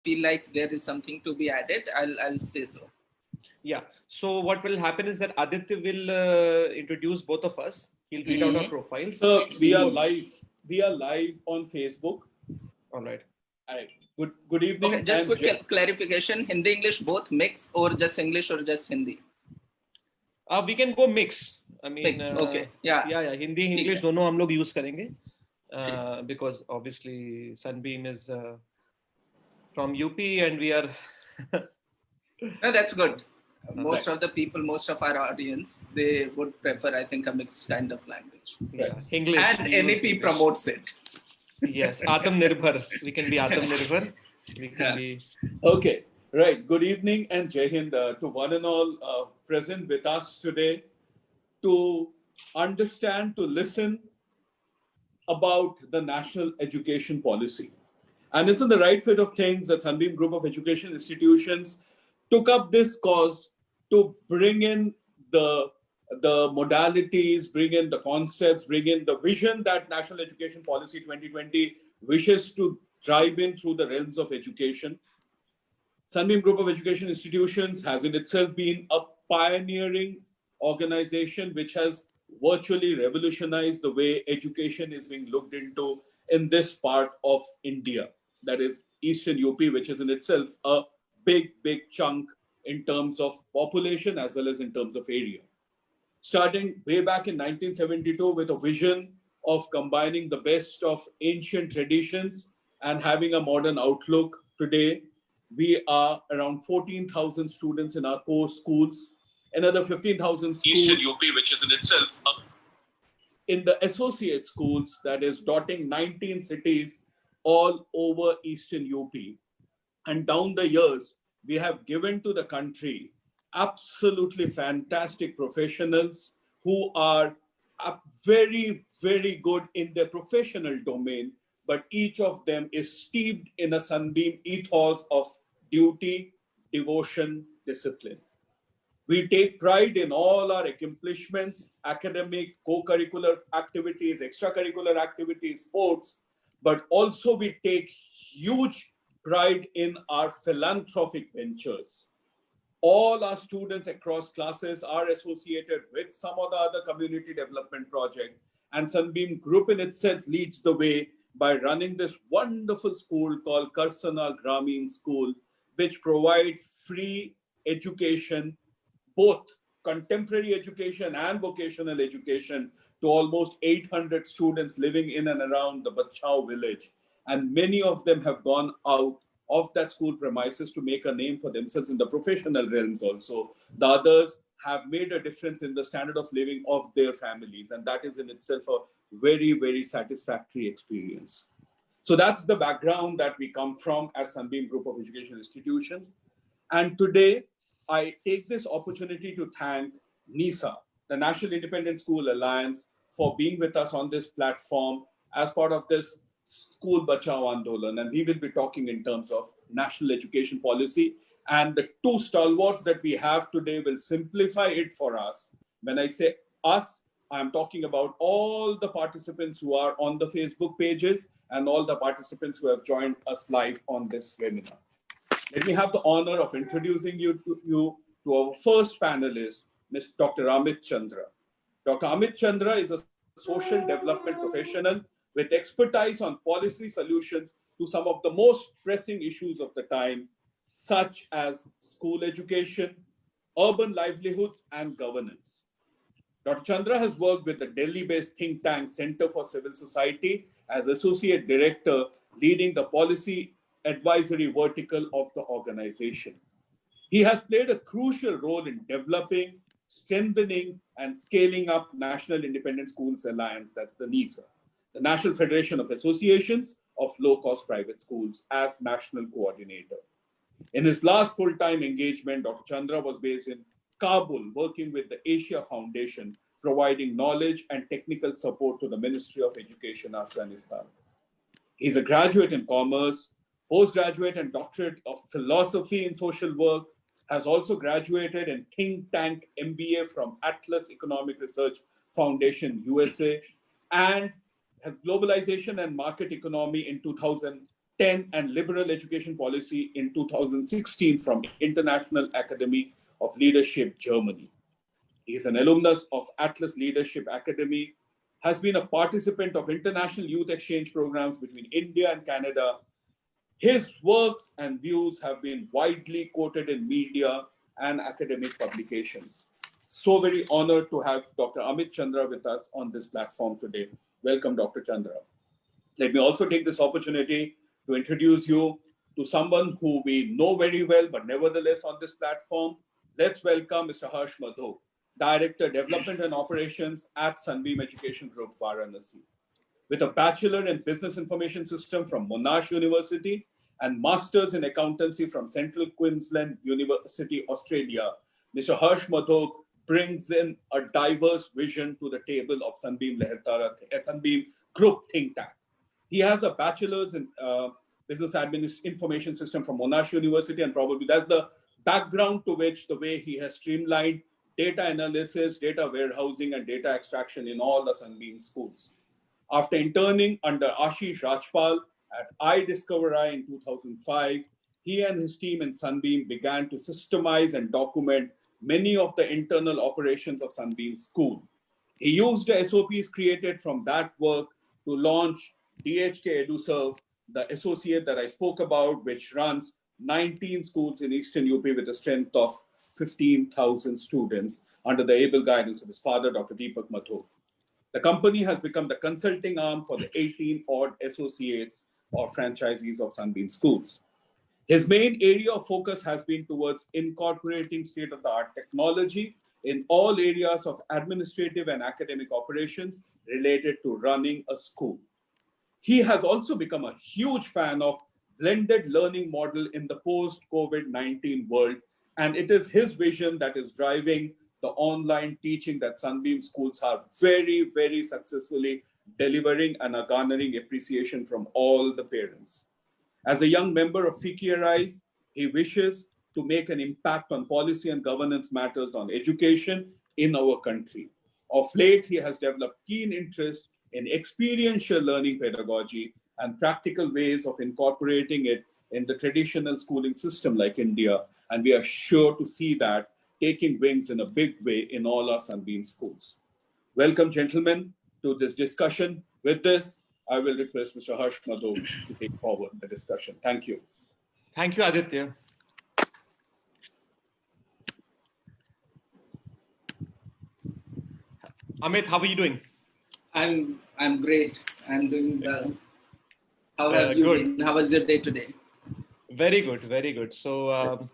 feel like there is something to be added, I'll say so. Yeah. So what will happen is that Aditya will introduce both of us. He'll read out our Mhm. profiles. So we are live. We are live on Facebook. All right. Alright. Good Okay, evening just and quick clarification: Hindi, English, both mix, or just English or just Hindi? We can go mix. I mean, Mix. Okay. Yeah. yeah. Hindi, ठीक English, है. दोनों हम लोग use करेंगे. ठीक. Because obviously Sunbeam is from UP and we are. No, that's good. Most Right. of the people, most of our audience, they would prefer, I think, a mixed kind of language. Yeah, English. And We use NAP English. promotes it. Yes, Atmanirbhar. We can be Atmanirbhar. We can be. Okay. Right. Good evening and Jai Hind to one and all present with us today to understand, to listen about the national education policy. And it's in the right fit of things that Sunbeam Group of Education Institutions took up this cause to bring in the modalities, bring in the concepts, bring in the vision that National Education Policy 2020 wishes to drive in through the realms of education. Sunbeam Group of Education Institutions has in itself been a pioneering organization which has virtually revolutionized the way education is being looked into in this part of India, that is Eastern UP, which is in itself a big chunk in terms of population as well as in terms of area. Starting way back in 1972 with a vision of combining the best of ancient traditions and having a modern outlook, today we are around 14,000 students in our core schools, another 15,000 schools Eastern UP, which is in itself in the associate schools, that is dotting 19 cities all over Eastern UP. And down the years, we have given to the country absolutely fantastic professionals who are very good in their professional domain, but each of them is steeped in a Sunbeam ethos of duty, devotion, discipline. We take pride in all our accomplishments, academic, co-curricular activities, extracurricular activities, sports, but also we take huge pride in our philanthropic ventures. All our students across classes are associated with some or the other community development project, and Sunbeam Group in itself leads the way by running this wonderful school called Karsana Grameen School, which provides free education, both contemporary education and vocational education, to almost 800 students living in and around the Bachao village. And many of them have gone out of that school premises to make a name for themselves in the professional realms also. The others have made a difference in the standard of living of their families. And that is in itself a very satisfactory experience. So that's the background that we come from as Sunbeam Group of Education Institutions. And today, I take this opportunity to thank NISA, the National Independent School Alliance, for being with us on this platform as part of this School Bachao Andolan. And we will be talking in terms of national education policy. And the two stalwarts that we have today will simplify it for us. When I say us, I'm talking about all the participants who are on the Facebook pages and all the participants who have joined us live on this webinar. Let me have the honor of introducing you to our first panelist, Ms. Dr. Amit Chandra. Dr. Amit Chandra is a social development professional with expertise on policy solutions to some of the most pressing issues of the time, such as school education, urban livelihoods, and governance. Dr. Chandra has worked with the Delhi-based think tank Center for Civil Society as Associate Director, leading the policy advisory vertical of the organization. He has played a crucial role in developing, strengthening, and scaling up National Independent Schools Alliance, that's the NISA, the National Federation of Associations of Low-Cost Private Schools, as national coordinator. In his last full-time engagement, Dr. Chandra was based in Kabul, working with the Asia Foundation, providing knowledge and technical support to the Ministry of Education, Afghanistan. He's a graduate in commerce, postgraduate and doctorate of philosophy in social work, has also graduated in think tank MBA from Atlas Economic Research Foundation, USA, and has globalization and market economy in 2000 10 and Liberal Education Policy in 2016 from International Academy of Leadership, Germany. He is an alumnus of Atlas Leadership Academy, has been a participant of international youth exchange programs between India and Canada. His works and views have been widely quoted in media and academic publications. So very honored to have Dr. Amit Chandra with us on this platform today. Welcome, Dr. Chandra. Let me also take this opportunity to introduce you to someone who we know very well, but nevertheless on this platform. Let's welcome Mr. Harsh Madhok, Director, Development and Operations at Sunbeam Education Group, Varanasi. With a Bachelor in Business Information System from Monash University and Masters in Accountancy from Central Queensland University, Australia, Mr. Harsh Madhok brings in a diverse vision to the table of Sunbeam Sunbeam Group think tank. He has a bachelor's in business information system from Monash University, and probably that's the background to which the way he has streamlined data analysis, data warehousing, and data extraction in all the Sunbeam schools. After interning under Ashish Rajpal at iDiscovery in 2005, he and his team in Sunbeam began to systemize and document many of the internal operations of Sunbeam School. He used the SOPs created from that work to launch DHK EduServe, the associate that I spoke about, which runs 19 schools in Eastern UP with a strength of 15,000 students under the able guidance of his father, Dr. Deepak Madhok. The company has become the consulting arm for the 18 odd associates or franchisees of Sunbeam Schools. His main area of focus has been towards incorporating state-of-the-art technology in all areas of administrative and academic operations related to running a school. He has also become a huge fan of blended learning model in the post-COVID-19 world, and it is his vision that is driving the online teaching that Sunbeam Schools are very, very successfully delivering and are garnering appreciation from all the parents. As a young member of FICI, he wishes to make an impact on policy and governance matters on education in our country. Of late, he has developed keen interest in experiential learning pedagogy and practical ways of incorporating it in the traditional schooling system like India. And we are sure to see that taking wings in a big way in all our Sunbeam schools. Welcome, gentlemen, to this discussion. With this, I will request Mr. Harsh Madhok to take forward the discussion. Thank you. Thank you, Aditya. Amit, how are you doing? I'm great. I'm doing well. How have you been? How was your day today? Very good, very good. So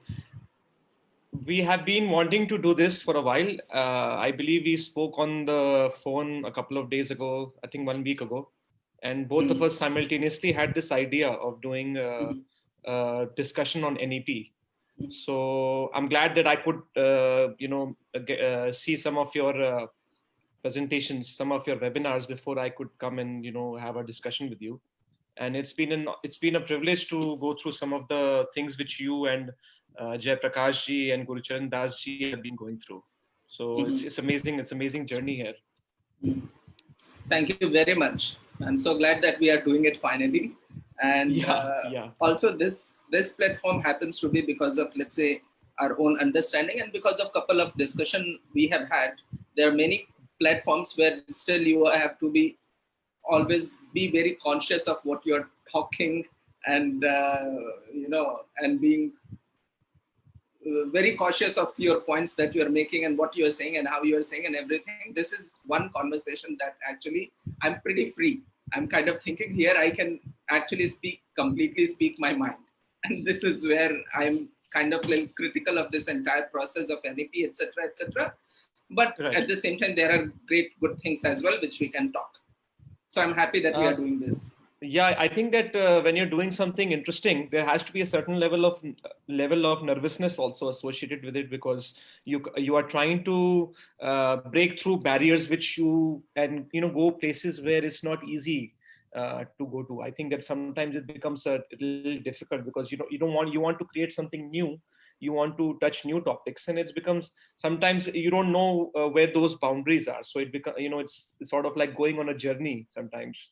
we have been wanting to do this for a while. I believe we spoke on the phone a couple of days ago, I think 1 week ago, and both of us simultaneously had this idea of doing a discussion on NEP. So I'm glad that I could, see some of your presentations, some of your webinars before I could come and have a discussion with you. And it's been a privilege to go through some of the things which you and Jay Prakash ji and Gurucharan Das ji have been going through. So it's amazing. It's an amazing journey here. Thank you very much. I'm so glad that we are doing it finally. And also this platform happens to be because of, let's say, our own understanding and because of a couple of discussion we have had. There are many platforms where still you have to always be very conscious of what you're talking and, and being very cautious of your points that you're making and what you're saying and how you're saying and everything. This is one conversation that actually I'm pretty free. I'm kind of thinking here I can actually completely speak my mind. And this is where I'm kind of little critical of this entire process of NEP, etc., etc. But at the same time, there are great, good things as well, which we can talk. So I'm happy that we are doing this. Yeah, I think that when you're doing something interesting, there has to be a certain level of nervousness also associated with it, because you are trying to break through barriers which go places where it's not easy to go to. I think that sometimes it becomes a little difficult because you want to create something new. You want to touch new topics, and it becomes sometimes you don't know where those boundaries are. So it becomes it's sort of like going on a journey sometimes.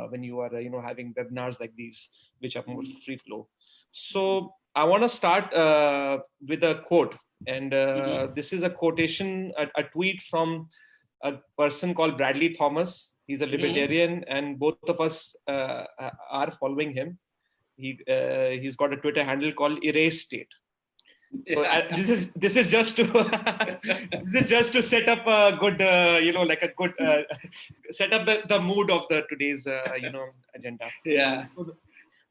when you are having webinars like these, which are more free flow. So I want to start with a quote, and this is a quotation, a tweet from a person called Bradley Thomas. He's a libertarian, and both of us are following him. He's got a Twitter handle called Erase State. So this is just to this is just to set up a good like a good set up the mood of the today's agenda. Yeah. So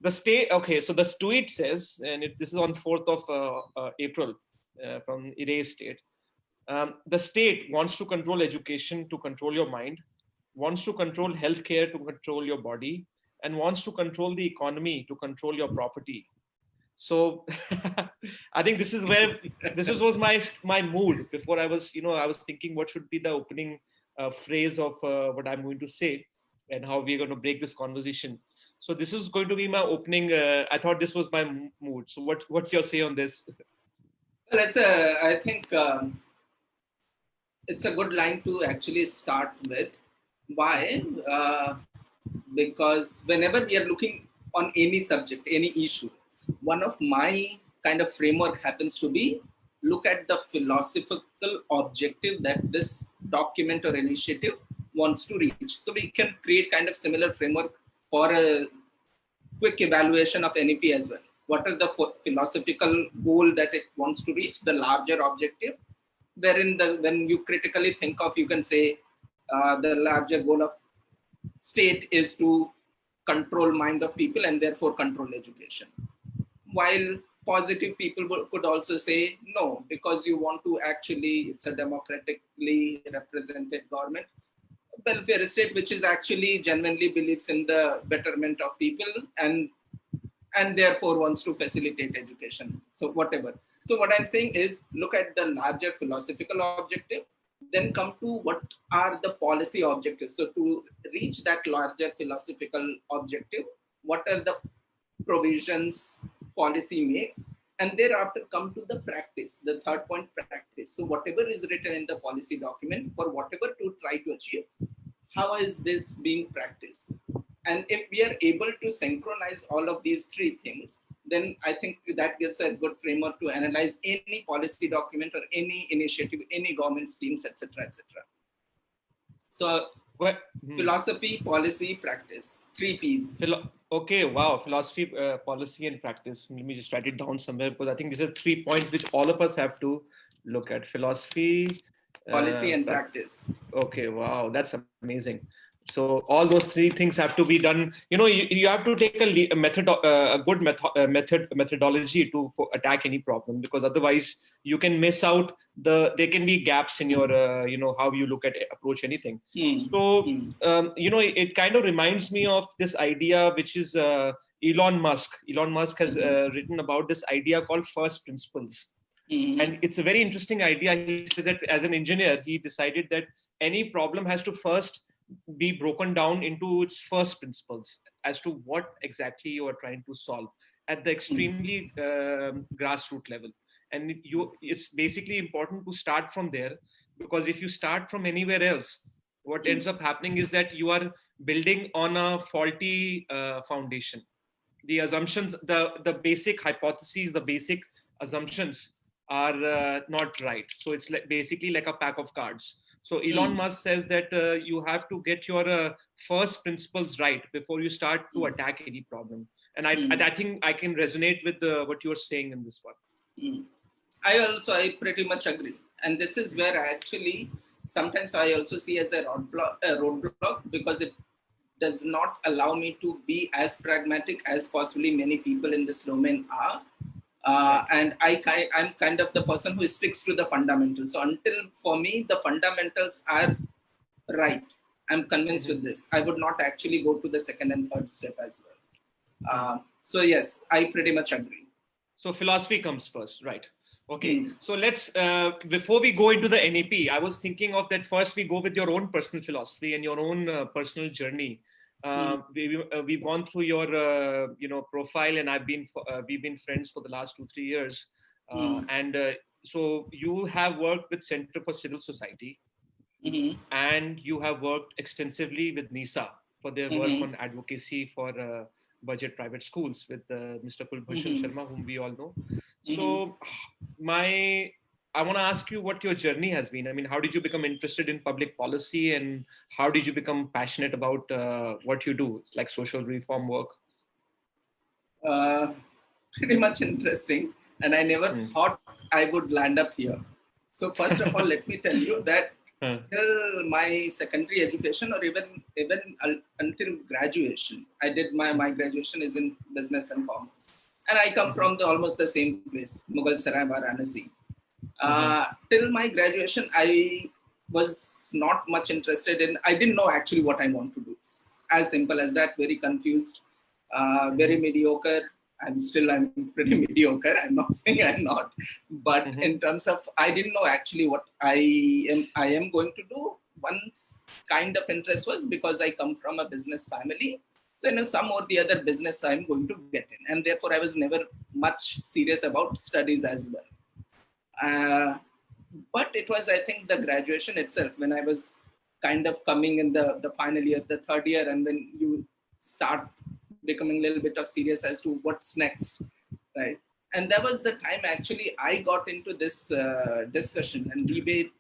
the state. Okay, so the tweet says, and this is on 4th of April from Erase State. The state wants to control education to control your mind, wants to control healthcare to control your body, and wants to control the economy to control your property. So I think this was my mood before I was thinking what should be the opening phrase of what I'm going to say and how we're going to break this conversation. So this is going to be my opening. I thought this was my mood. So what's your say on this? Well, I think it's a good line to actually start with. Why? Because whenever we are looking on any subject, any issue, one of my kind of framework happens to be look at the philosophical objective that this document or initiative wants to reach. So we can create kind of similar framework for a quick evaluation of NEP as well. What are the philosophical goal that it wants to reach, the larger objective, wherein when you critically think of, you can say the larger goal of state is to control mind of people and therefore control education. While positive people could also say no, because you want to actually, it's a democratically represented government, welfare state, which is actually genuinely believes in the betterment of people and therefore wants to facilitate education. So whatever. So what I'm saying is look at the larger philosophical objective, then come to what are the policy objectives. So to reach that larger philosophical objective, what are the provisions policy makes, and thereafter come to the practice, the third point, practice. So whatever is written in the policy document for whatever to try to achieve, how is this being practiced? And if we are able to synchronize all of these three things, then I think that gives a good framework to analyze any policy document or any initiative, any government schemes, etc., etc. So philosophy, policy, practice, 3 P's. Okay, wow. Philosophy, policy, and practice. Let me just write it down somewhere because I think these are 3 points which all of us have to look at. Philosophy, policy, and practice. Okay, wow. That's amazing. So all those 3 things have to be done. You have to take a good methodology to attack any problem, because otherwise you can miss out there can be gaps in your how you approach anything. So it kind of reminds me of this idea which is Elon Musk. Elon Musk has written about this idea called first principles. And it's a very interesting idea. He says that as an engineer, he decided that any problem has to first be broken down into its first principles as to what exactly you are trying to solve at the extremely grassroots level. And it's basically important to start from there, because if you start from anywhere else, what ends up happening is that you are building on a faulty foundation. The assumptions, the basic hypotheses, the basic assumptions are not right. So it's basically like a pack of cards. So Elon Musk says that you have to get your first principles right before you start to attack any problem. And I think I can resonate with what you're saying in this one. I pretty much agree. And this is where sometimes I also see as a roadblock, because it does not allow me to be as pragmatic as possibly many people in this domain are. And I'm kind of the person who sticks to the fundamentals. So until, for me, the fundamentals are right, I'm convinced with this, I would not actually go to the second and third step as well. So yes, I pretty much agree. So philosophy comes first, right? Okay. So let's, before we go into the NEP, I was thinking of that first we go with your own personal philosophy and your own personal journey. We've gone through your profile, and we've been friends for the last 2-3 years. So you have worked with Center for Civil Society, and you have worked extensively with NISA. for their work on advocacy for budget private schools with Mr. Kulbhushan Sharma, whom we all know. So I want to ask you what your journey has been. I mean, how did you become interested in public policy, and how did you become passionate about what you do? It's like social reform work. Uh, Pretty much interesting, and I never thought I would land up here. So first of all, let me tell you that till my secondary education, or even until graduation, I did my graduation is in business and commerce, and I come from almost the same place, Mughal Sarai, Varanasi. Till my graduation, I was not much interested in. I didn't know actually what I want to do. As simple as that. Very confused, very mediocre. I'm pretty mediocre. I'm not saying I'm not, but in terms of, I didn't know actually what I am going to do. One kind of interest was because I come from a business family. So, some or the other business I'm going to get in. And therefore, I was never much serious about studies as well. But it was, I think, the graduation itself, when I was kind of coming in the final year, the third year, and when you start becoming a little bit of serious as to what's next, right? And that was the time actually I got into this discussion and debate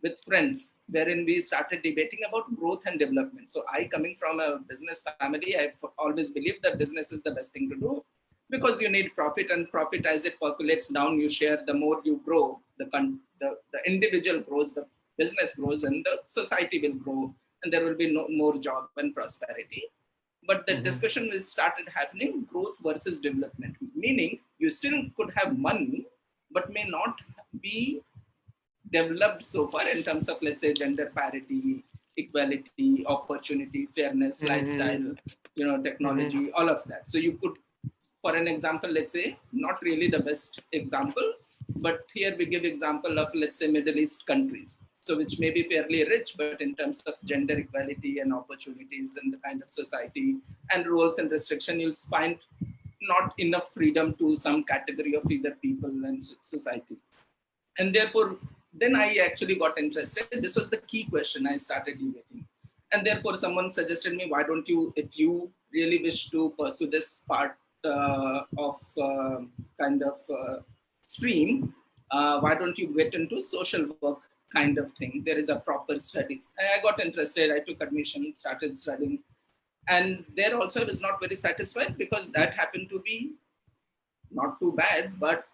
with friends, wherein we started debating about growth and development. So I, coming from a business family, I've always believed that business is the best thing to do, because you need profit, and profit, as it percolates down, you share. The more you grow, the individual grows, the business grows, and the society will grow, and there will be more job and prosperity. But the discussion started happening, growth versus development, meaning you still could have money, but may not be developed so far in terms of, let's say, gender parity, equality, opportunity, fairness, lifestyle, technology, all of that. So you could, for an example, let's say, not really the best example, but here we give example of, let's say, Middle East countries. So which may be fairly rich, but in terms of gender equality and opportunities and the kind of society and rules and restriction, you'll find not enough freedom to some category of either people and society. And therefore, then I actually got interested. This was the key question I started debating. And therefore, someone suggested me, why don't you, if you really wish to pursue this part of stream, why don't you get into social work kind of thing? There is a proper studies. And I got interested. I took admission, started studying. And there also I was not very satisfied, because that happened to be not too bad, but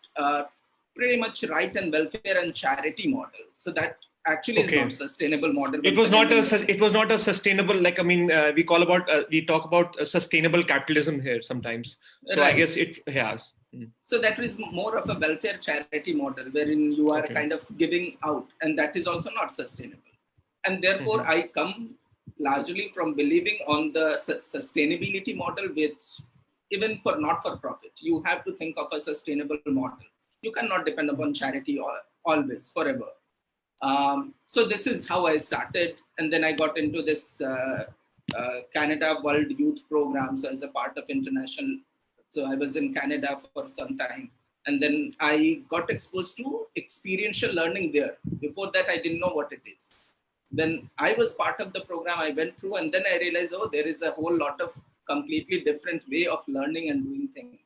pretty much right and welfare and charity model. So that actually is not sustainable model. It was not a sustainable, like, I mean, we talk about sustainable capitalism here sometimes. So right. I guess it has. So that is more of a welfare charity model, wherein you are kind of giving out, and that is also not sustainable. And therefore, I come largely from believing on the sustainability model, which even for not-for-profit, you have to think of a sustainable model. You cannot depend upon charity always, forever. So this is how I started. And then I got into this Canada World Youth Program. So as a part of international, so I was in Canada for some time. And then I got exposed to experiential learning there. Before that, I didn't know what it is. When I was part of the program, I went through, and then I realized, oh, there is a whole lot of completely different way of learning and doing things.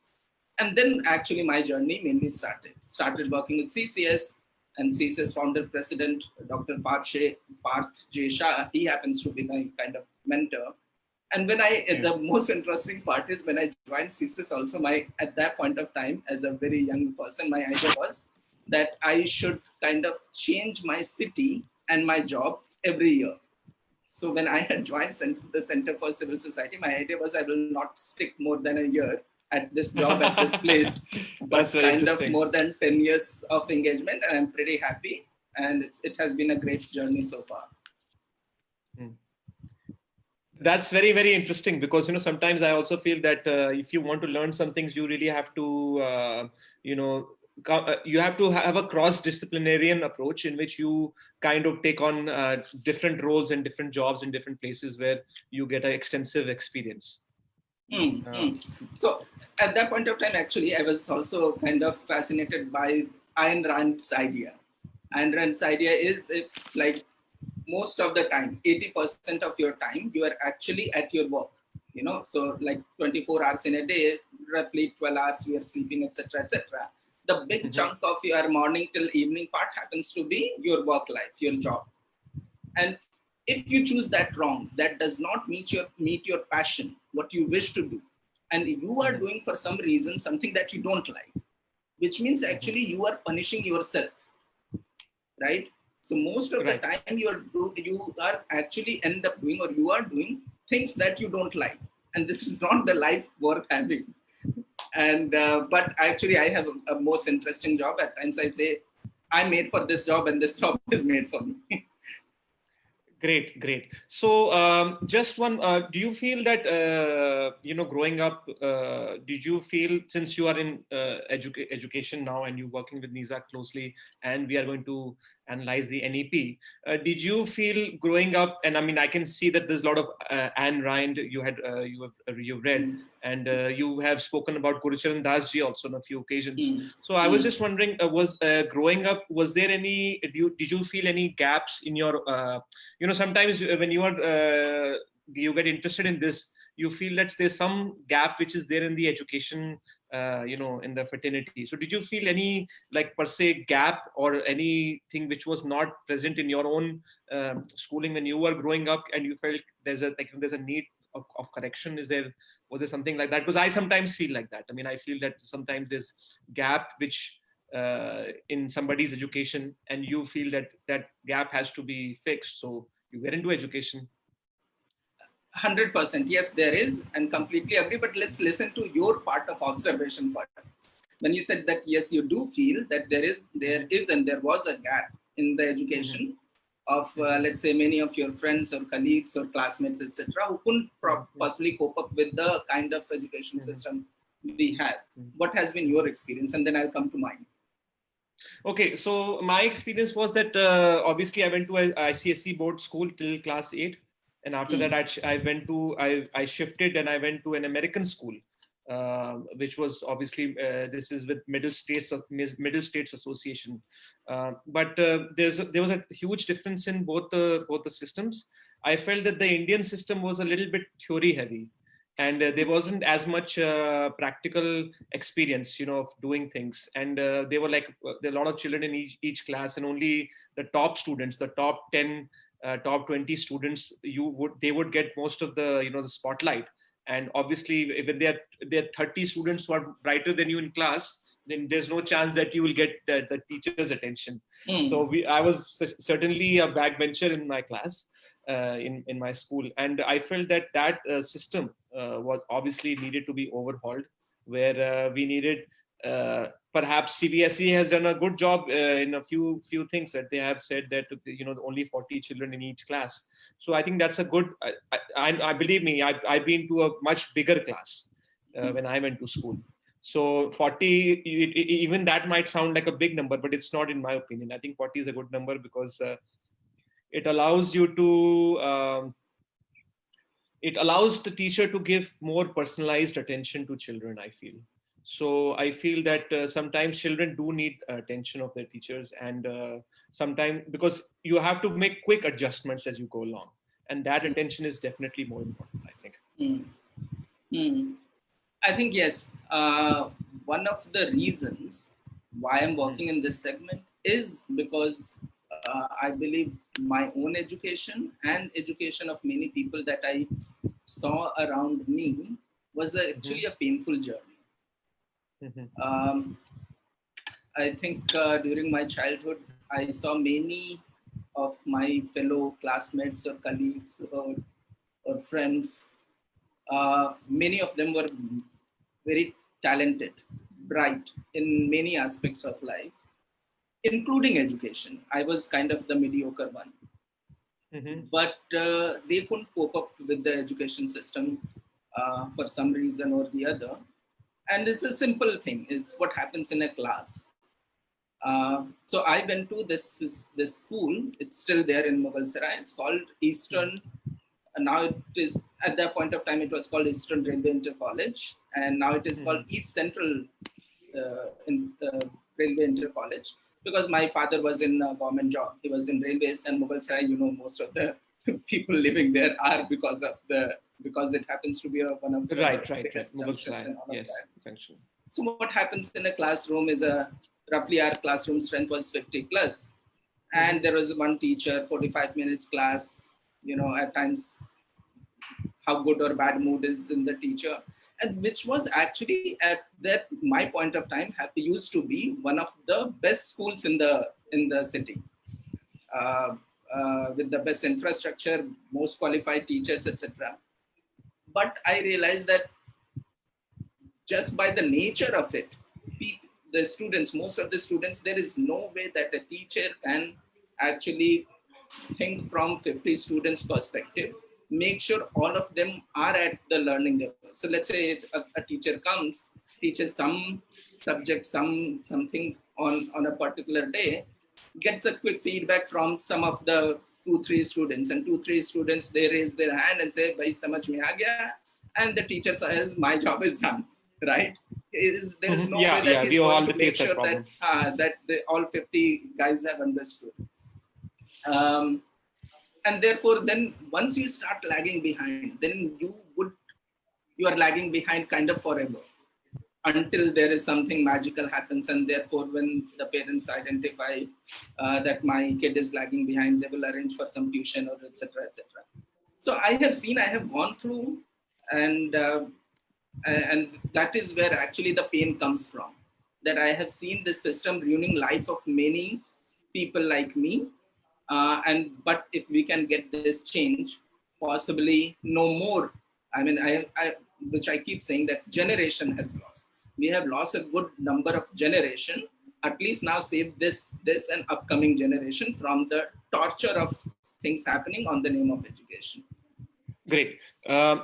And then actually my journey mainly started working with CCS, and CCS founder president, Dr. Parth J. Shah, he happens to be my kind of mentor. And when the most interesting part is when I joined CCS also, at that point of time, as a very young person, my idea was that I should kind of change my city and my job every year. So when I had joined the Center for Civil Society, my idea was I will not stick more than a year at this job, at this place, but kind of more than 10 years of engagement, and I'm pretty happy. And it has been a great journey so far. That's very, very interesting, because, sometimes I also feel that if you want to learn some things, you really have to, you have to have a cross-disciplinarian approach in which you kind of take on different roles and different jobs in different places where you get an extensive experience. So at that point of time, actually, I was also kind of fascinated by Ayn Rand's idea. Ayn Rand's idea is, if like most of the time, 80% of your time, you are actually at your work. So like 24 hours in a day, roughly 12 hours we are sleeping, etc., etc. The big chunk of your morning till evening part happens to be your work life, your job. And if you choose that wrong, that does not meet your passion, what you wish to do, and you are doing for some reason something that you don't like, which means actually you are punishing yourself, right? So most of the time you are actually end up doing, or you are doing things that you don't like, and this is not the life worth having. And but actually I have a most interesting job. At times I say I'm made for this job, and this job is made for me. Great, great. So, just one, do you feel that, growing up, did you feel, since you are in education now and you're working with NISA closely, and we are going to analyze the NEP, did you feel growing up, and I mean, I can see that there's a lot of Anne Rand you've read, and you have spoken about Gurucharan Das ji also on a few occasions. So I was just wondering, was growing up, was there any, did you feel any gaps in your, sometimes when you get interested in this, you feel that there's some gap which is there in the education, in the fraternity. So did you feel any, like, per se gap or anything which was not present in your own schooling when you were growing up, and you felt there's a need of correction? Was there something like that? Because I sometimes feel like that. I mean, I feel that sometimes there's gap which in somebody's education, and you feel that gap has to be fixed. So you get into education. 100%. Yes, there is, and completely agree. But let's listen to your part of observation first. When you said that, yes, you do feel that there is, and there was a gap in the education of, let's say, many of your friends or colleagues or classmates, etc., who couldn't possibly cope up with the kind of education system we have. What has been your experience? And then I'll come to mine. Okay, so my experience was that obviously I went to a ICSE board school till class 8. And after that, I shifted and I went to an American school, which was obviously, this is with Middle States Association. But there was a huge difference in both the systems. I felt that the Indian system was a little bit theory heavy, and there wasn't as much practical experience, of doing things. And there were there are a lot of children in each class, and only the top students, the top 10. Top 20 students, they would get most of the the spotlight. And obviously, if there are 30 students who are brighter than you in class, then there's no chance that you will get the teacher's attention. So I was certainly a backbencher in my class, in my school, and I felt that system was obviously needed to be overhauled, where we needed. Perhaps CBSE has done a good job in a few things, that they have said that only 40 children in each class. So I think that's a good. I believe me, I've been to a much bigger class when I went to school. So 40, even that might sound like a big number, but it's not, in my opinion. I think 40 is a good number, because it allows you to. It allows the teacher to give more personalized attention to children, I feel. So I feel that sometimes children do need attention of their teachers, and sometimes, because you have to make quick adjustments as you go along, and that attention is definitely more important, I think. I think, yes, one of the reasons why I'm working in this segment is because I believe my own education and education of many people that I saw around me was actually a painful journey. I think during my childhood, I saw many of my fellow classmates or colleagues or friends. Many of them were very talented, bright in many aspects of life, including education. I was kind of the mediocre one. But they couldn't cope up with the education system for some reason or the other. And it's a simple thing, is what happens in a class. So I went to this school. It's still there in Mughal Sarai. It's called Eastern. Now it is, at that point of time, it was called Eastern Railway Inter College, and now it is called East Central Railway Inter College. because my father was in a government job. He was in railways, and Mughal Sarai, most of the people living there are because it happens to be one of the Right. biggest Mughal junctions Sarai. and all of Yes, that. function. So what happens in a classroom is roughly our classroom strength was 50 plus, and there was one teacher, 45 minutes class. At times how good or bad mood is in the teacher, and which was actually at that my point of time used to be one of the best schools in the city, uh, with the best infrastructure, most qualified teachers, etc. But I realized that just by the nature of it, the students, most of the students, there is no way that a teacher can actually think from 50 students perspective, make sure all of them are at the learning level. So let's say if a teacher comes, teaches some subject, something on a particular day, gets a quick feedback from some of the 2-3 students, and 2-3 students, they raise their hand and say, "Bhai, samajh mein aa gaya," and the teacher says, "My job is done." Right? There is no way that Yeah. he's We going all to make face that sure that problem. all 50 guys have understood. Um, and therefore, then once you start lagging behind, then you are lagging behind kind of forever, until there is something magical happens, and therefore when the parents identify that my kid is lagging behind, they will arrange for some tuition or etc., etc. So I have gone through, and and that is where actually the pain comes from, that I have seen this system ruining life of many people like me. And but if we can get this change, possibly no more. I mean, which I keep saying, that generation has lost. We have lost a good number of generation. At least now save this and upcoming generation from the torture of things happening on the name of education. Great.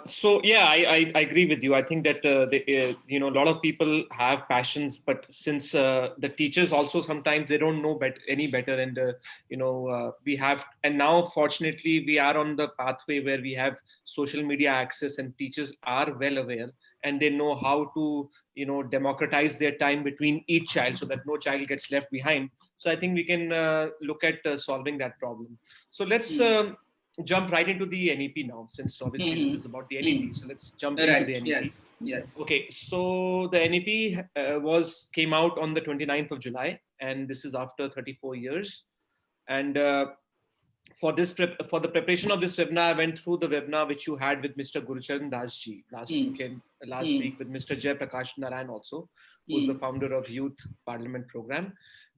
So yeah, I agree with you. I think that a lot of people have passions, but since the teachers also sometimes they don't know any better, and we have, and now fortunately we are on the pathway where we have social media access, and teachers are well aware, and they know how to democratize their time between each child so that no child gets left behind. So I think we can look at solving that problem. So let's jump right into the NEP now, since obviously this is about the NEP. So let's jump into Right. the NEP. Yes. Okay, so the NEP came out on the 29th of July, and this is after 34 years. And for the preparation of this webinar, I went through the webinar which you had with Mr. Gurucharan Das ji last week with Mr. Jay Prakash Narayan also, who's the founder of Youth Parliament Program.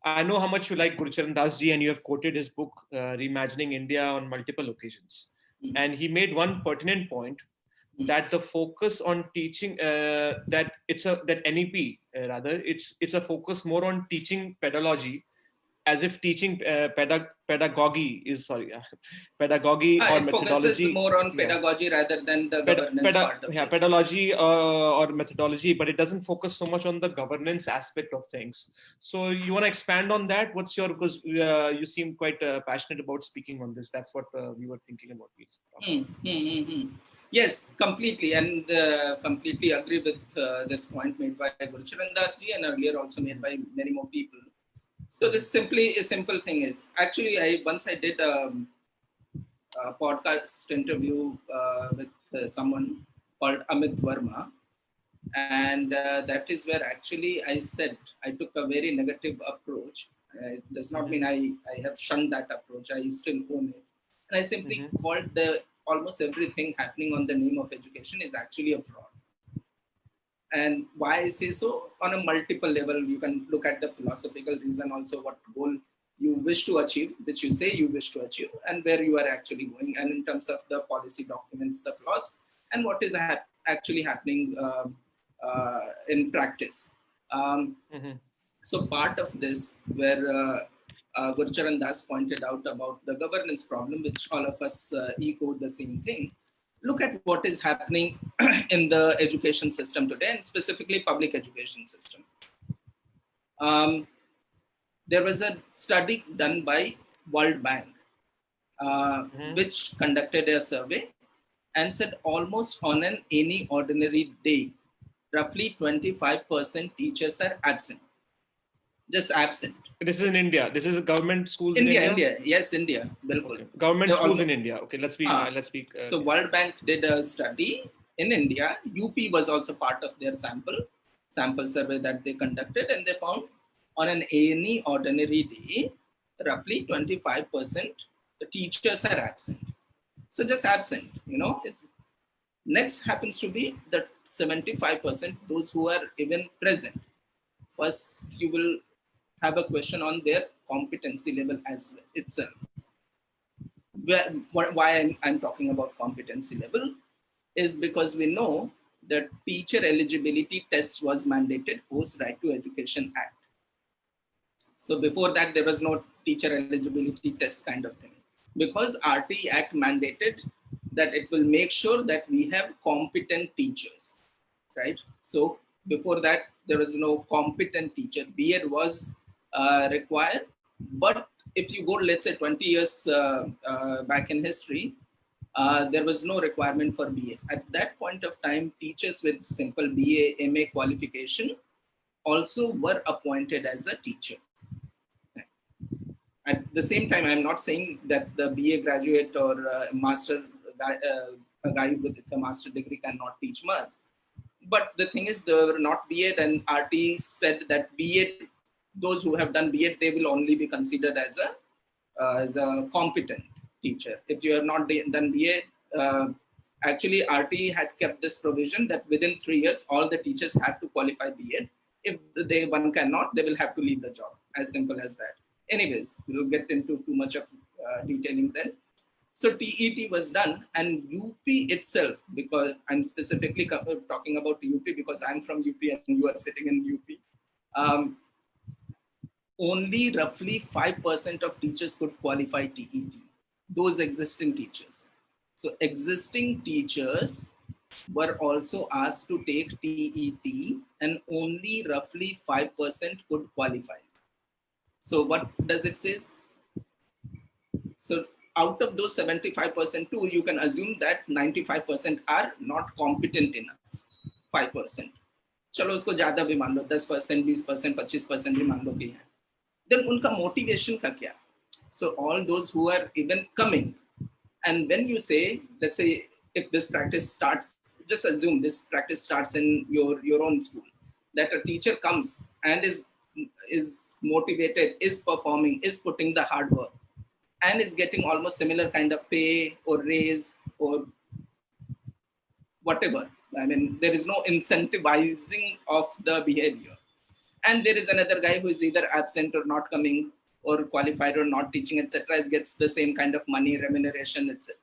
I know how much you like Gurucharan Das ji, and you have quoted his book Reimagining India on multiple occasions. And he made one pertinent point, that the focus on teaching that NEP rather it's a focus more on teaching pedagogy, as if teaching pedagogy is pedagogy or It focuses methodology. more on pedagogy rather than the governance part of it. Pedagogy or methodology, but it doesn't focus so much on the governance aspect of things. So you want to expand on that? What's your, because you seem quite passionate about speaking on this. That's what we were thinking about. Yes, completely, and completely agree with this point made by Gurucharan Das ji, and earlier also made by many more people. So this simply a simple thing is, actually I did a podcast interview with someone called Amit Verma, and that is where actually I said I took a very negative approach. It does not mean I have shunned that approach. I still own it, and I simply called almost everything happening on the name of education is actually a fraud. And why I say so? On a multiple level, you can look at the philosophical reason also, what goal you wish to achieve, which you say you wish to achieve, and where you are actually going, and in terms of the policy documents, the flaws, and what is actually happening in practice. So part of this, where Gurcharan Das pointed out about the governance problem, which all of us echoed the same thing. Look at what is happening in the education system today, and specifically public education system. There was a study done by World Bank, which conducted a survey and said almost on any ordinary day, roughly 25% teachers are absent. just absent. This is in India. This is government schools in India, India. India, yes, India, bilkul. Okay. Government They're schools all- in India. Okay, let's be. Ah. Let's be. So World Bank did a study in India. UP was also part of their sample survey that they conducted, and they found on an A&E ordinary day, roughly 25% the teachers are absent. So just absent, it's next happens to be the 75%, those who are even present. First, you will have a question on their competency level as itself. Why I'm talking about competency level is because we know that teacher eligibility test was mandated post Right to Education Act. So before that, there was no teacher eligibility test kind of thing, because RT Act mandated that it will make sure that we have competent teachers, right? So before that, there was no competent teacher. B.Ed was required, but if you go, let's say 20 years back in history, there was no requirement for BA. At that point of time, teachers with simple BA, MA qualification also were appointed as a teacher. At the same time, I'm not saying that the BA graduate or a guy with a master degree cannot teach much. But the thing is, they were not BA, and RT said that BA, those who have done BA, they will only be considered as a competent teacher. If you have not done BA, actually RT had kept this provision that within 3 years, all the teachers have to qualify BA. If one cannot, they will have to leave the job. As simple as that. Anyways, we'll get into too much of detailing then. So TET was done, and UP itself, because I'm specifically talking about UP because I'm from UP and you are sitting in UP, only roughly 5% of teachers could qualify TET, those existing teachers. So existing teachers were also asked to take TET, and only roughly 5% could qualify. So what does it say? So out of those 75% too, you can assume that 95% are not competent enough. 5%. चलो उसको ज़्यादा भी मान लो, 10%, 20%, 25% भी मान लो कि है. Then उनका motivation का क्या? So all those who are even coming, and when you say, let's say, if this practice starts, just assume this practice starts in your own school, that a teacher comes and is motivated, is performing, is putting the hard work, and is getting almost similar kind of pay or raise or whatever. I mean, there is no incentivizing of the behavior. And there is another guy who is either absent or not coming or qualified or not teaching, etc., gets the same kind of money, remuneration, etc.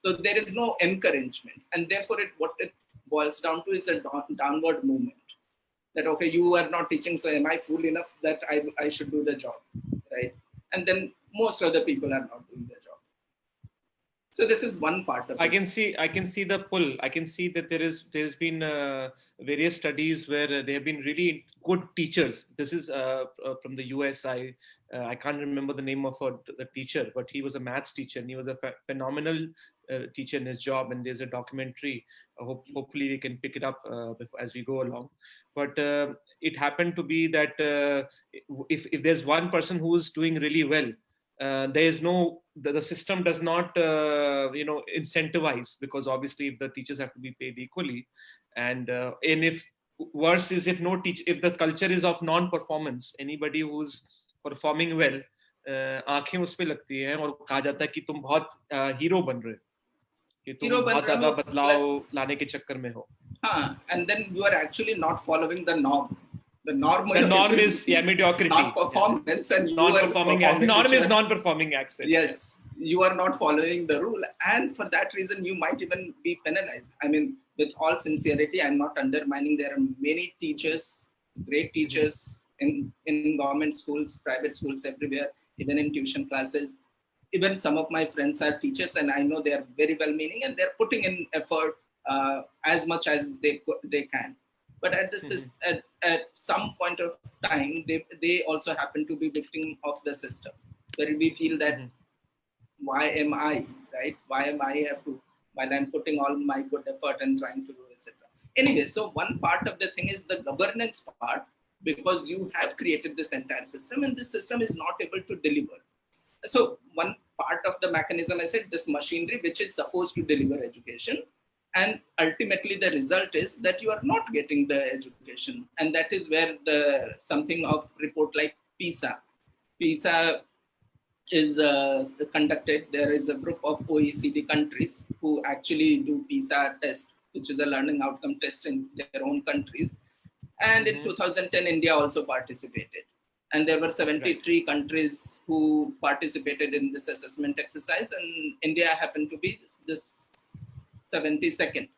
So there is no encouragement. And therefore, what it boils down to is a downward movement. That, okay, you are not teaching, so am I fool enough that I should do the job, right? And then most other people are not doing the job. So this is one part of it. I can see the pull. I can see that there's been various studies where there have been really good teachers. This is from the US. I can't remember the name of the teacher, but he was a maths teacher, and he was a phenomenal teacher in his job. And there's a documentary. Hopefully we can pick it up as we go along. But it happened to be that if there's one person who is doing really well, there is no, the system does not incentivize, because obviously if the teachers have to be paid equally, and if worse is if the culture is of non-performance, anybody who's performing well, आंखें उस पे लगती हैं और कहा जाता है कि तुम बहुत हीरो बन रहे हो, कि तुम बहुत ज़्यादा बदलाव लाने के चक्कर में हो. And then you are actually not following the norm. The norm is mediocrity. Not performance, and non-performing. Norm is non-performing accent. Yes, you are not following the rule, and for that reason, you might even be penalized. I mean, with all sincerity, I'm not undermining. There are many teachers, great teachers in government schools, private schools, everywhere, even in tuition classes. Even some of my friends are teachers, and I know they are very well-meaning, and they're putting in effort as much as they can. But at some point of time, they also happen to be victim of the system, where we feel that why am I, right? Why am I have to, while I'm putting all my good effort and trying to do, etc. Anyway, so one part of the thing is the governance part, because you have created this entire system and this system is not able to deliver. So one part of the mechanism, I said, this machinery which is supposed to deliver education, and ultimately the result is that you are not getting the education. And that is where the something of report like PISA is conducted. There is a group of OECD countries who actually do PISA test, which is a learning outcome test in their own countries. And in 2010, India also participated. And there were 73 countries who participated in this assessment exercise. And India happened to be this 72nd.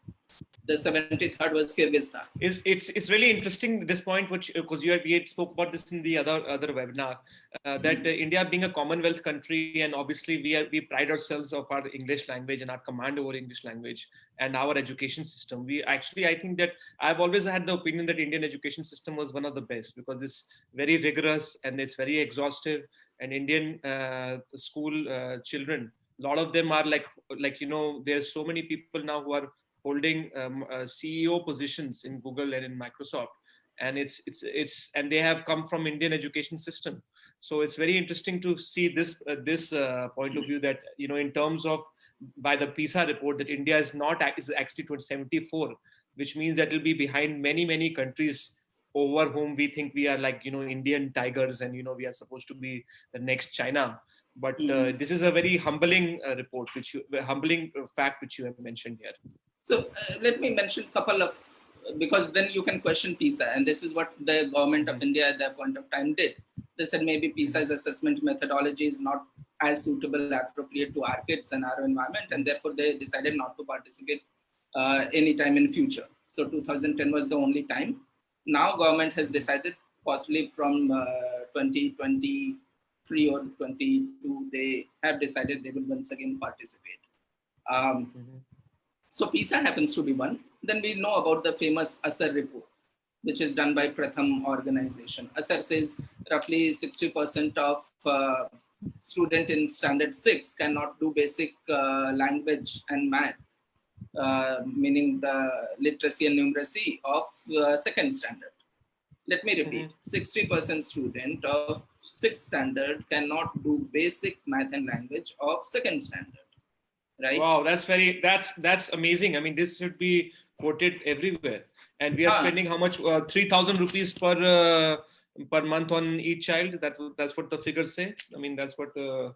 The 73rd was Kyrgyzstan. It's really interesting, this point, which, because we had spoke about this in the other webinar, that India being a Commonwealth country, and obviously we pride ourselves of our English language and our command over English language and our education system. I think that I've always had the opinion that Indian education system was one of the best, because it's very rigorous and it's very exhaustive. And Indian school children, a lot of them are like there's so many people now who are holding CEO positions in Google and in Microsoft, and and they have come from Indian education system. So it's very interesting to see this point of view, that in terms of, by the PISA report, that India is actually 74, which means that it'll be behind many countries over whom we think we are like Indian tigers, and we are supposed to be the next China. But this is a very humbling report, humbling fact which you have mentioned here. So let me mention a couple of, because then you can question PISA, and this is what the government of India at that point of time did. They said maybe PISA's assessment methodology is not as suitable, appropriate to our kids and our environment, and therefore they decided not to participate anytime in future. So 2010 was the only time. Now government has decided, possibly from 2023 or 22, they have decided they will once again participate. So PISA happens to be one. Then we know about the famous ASER report, which is done by Pratham organization. ASER says roughly 60% of student in standard 6 cannot do basic language and math, meaning the literacy and numeracy of second standard. Let me repeat, 60% student of 6th standard cannot do basic math and language of second standard. Right? Wow, that's amazing. I mean, this should be quoted everywhere. And we are spending how much? 3,000 rupees per month on each child. That's what the figures say. I mean, that's what the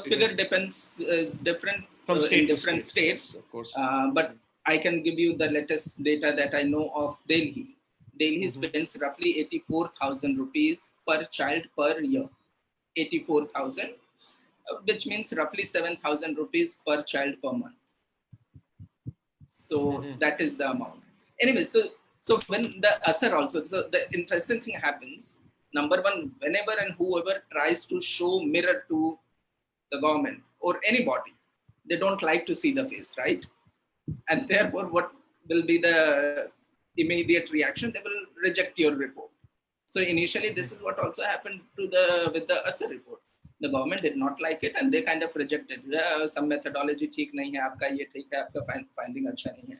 figure is different from state in different states, of course. But I can give you the latest data that I know of Delhi. Delhi spends roughly 84,000 rupees per child per year. 84,000. Which means roughly 7,000 rupees per child per month. So that is the amount. Anyways, so when the ASER also, so the interesting thing happens, number one, whenever and whoever tries to show mirror to the government or anybody, they don't like to see the face, right? And therefore, what will be the immediate reaction? They will reject your report. So initially, this is what also happened with the ASER report. The government did not like it and they kind of rejected. Some methodology theek nahi hai, aapka ye theek hai, aapka finding acha nahi hai.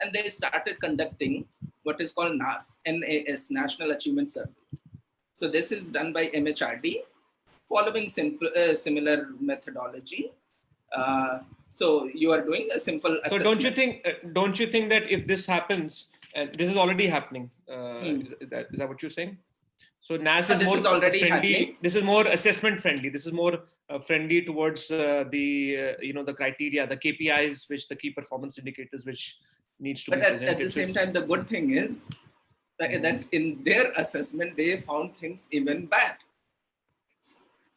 And they started conducting what is called NAS, National Achievement Survey. So this is done by MHRD, following similar methodology. So you are doing a simple assessment. So don't you think that if this happens, and this is already happening, is that what you're saying? So NAS is more friendly. Happening. This is more assessment friendly. This is more friendly towards the criteria, the KPIs, which the key performance indicators, which needs to be presented. But at the same time, the good thing is that in their assessment, they found things even bad.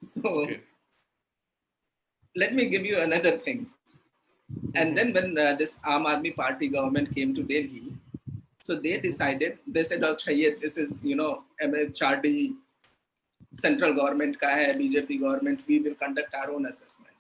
So let me give you another thing. And then when this Aam Aadmi Party government came to Delhi, so they decided, they said, oh, this is, MHRD, central government ka hai, BJP government, we will conduct our own assessment.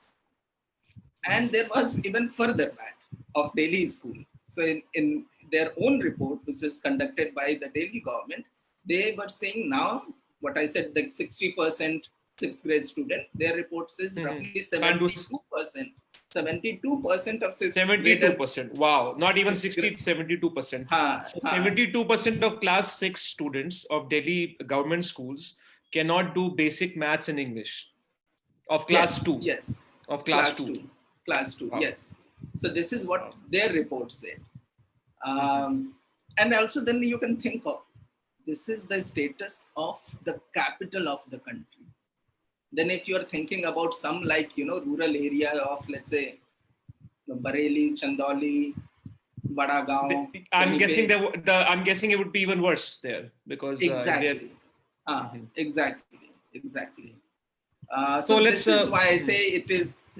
And there was even further back of Delhi school. So in their own report, which was conducted by the Delhi government, they were saying now, what I said, like 60% 6th grade student, their report says roughly 72% 72% of sixth 72%. Wow. Not even 60, 72%. So 72% of class 6 students of Delhi government schools cannot do basic maths and English of class 2. Yes. Of class 2. Class 2, Wow. yes. So this is what their report said. Mm-hmm. And also then you can think of, this is the status of the capital of the country. Then if you're thinking about some like, rural area of, let's say, Bareilly, Chandauli, Badagaon. I'm guessing I'm guessing it would be even worse there because exactly. Mm-hmm. Exactly. So this is why I say it is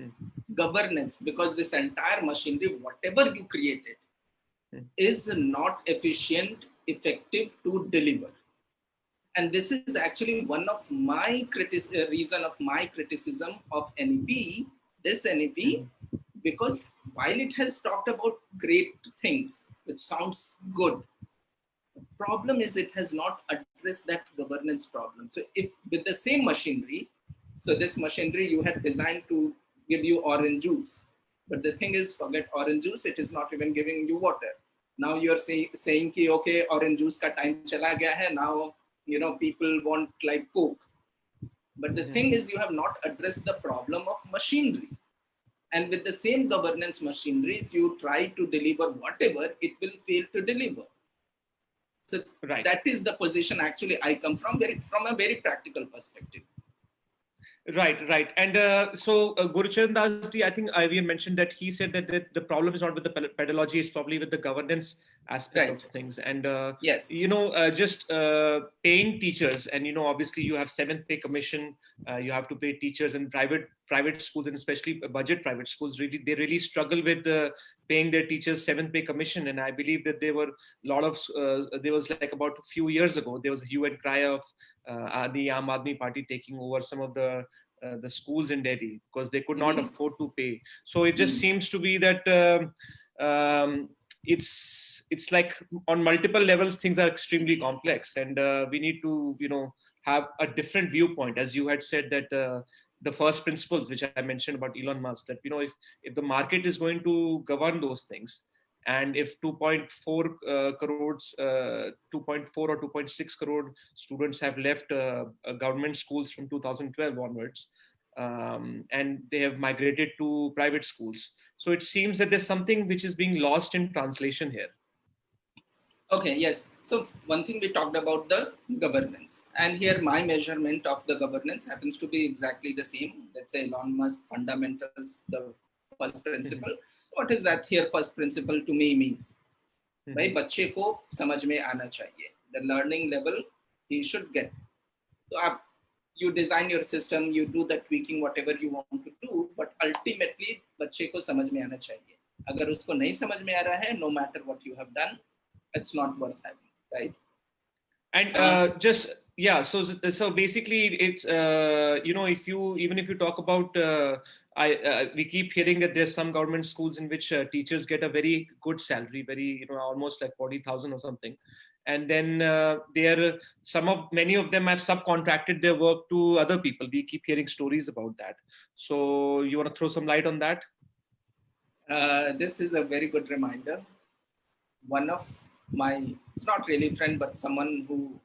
governance, because this entire machinery, whatever you created, is not efficient, effective to deliver. And this is actually one of my reason of my criticism of NEP, this NEP, because while it has talked about great things, which sounds good, the problem is it has not addressed that governance problem. So if with the same machinery, so this machinery you had designed to give you orange juice, but the thing is, forget orange juice, it is not even giving you water. Now you're saying ki, okay, orange juice ka time chala gaya hai, now people want like Coke. But the thing is, you have not addressed the problem of machinery. And with the same governance machinery, if you try to deliver whatever, it will fail to deliver. So that is the position actually I come from a very practical perspective. Right. And so Gurucharan Das ji, I think we mentioned that he said that the problem is not with the pedagogy, it's probably with the governance aspect of things. And, yes, just paying teachers, and, obviously you have 7th pay commission, you have to pay teachers, and private schools, and especially budget private schools, they really struggle with paying their teachers 7th pay commission. And I believe that there were a lot of, there was like about a few years ago, there was a hue and cry of the Aam Aadmi Party taking over some of the schools in Delhi because they could not afford to pay. So it just seems to be that it's like on multiple levels things are extremely complex, and we need to have a different viewpoint, as you had said that the first principles which I mentioned about Elon Musk, that if the market is going to govern those things, and if 2.4 crores, 2.4 or 2.6 crore students have left government schools from 2012 onwards, and they have migrated to private schools. So it seems that there's something which is being lost in translation here. Okay, yes. So one thing we talked about the governance, and here my measurement of the governance happens to be exactly the same. Let's say Elon Musk fundamentals, the first principle. What is that here? First principle to me means, भाई बच्चे को समझ में आना चाहिए. The learning level he should get. So you design your system, you do the tweaking, whatever you want to do, but ultimately बच्चे को समझ में आना चाहिए. अगर उसको नहीं समझ में आ रहा है, no matter what you have done, it's not worth having, right? And so basically it's if you talk about we keep hearing that there's some government schools in which teachers get a very good salary, very almost like 40,000 or something, and then many of them have subcontracted their work to other people. We keep hearing stories about that. So you want to throw some light on that? This is a very good reminder. One of it's not really friend, but someone who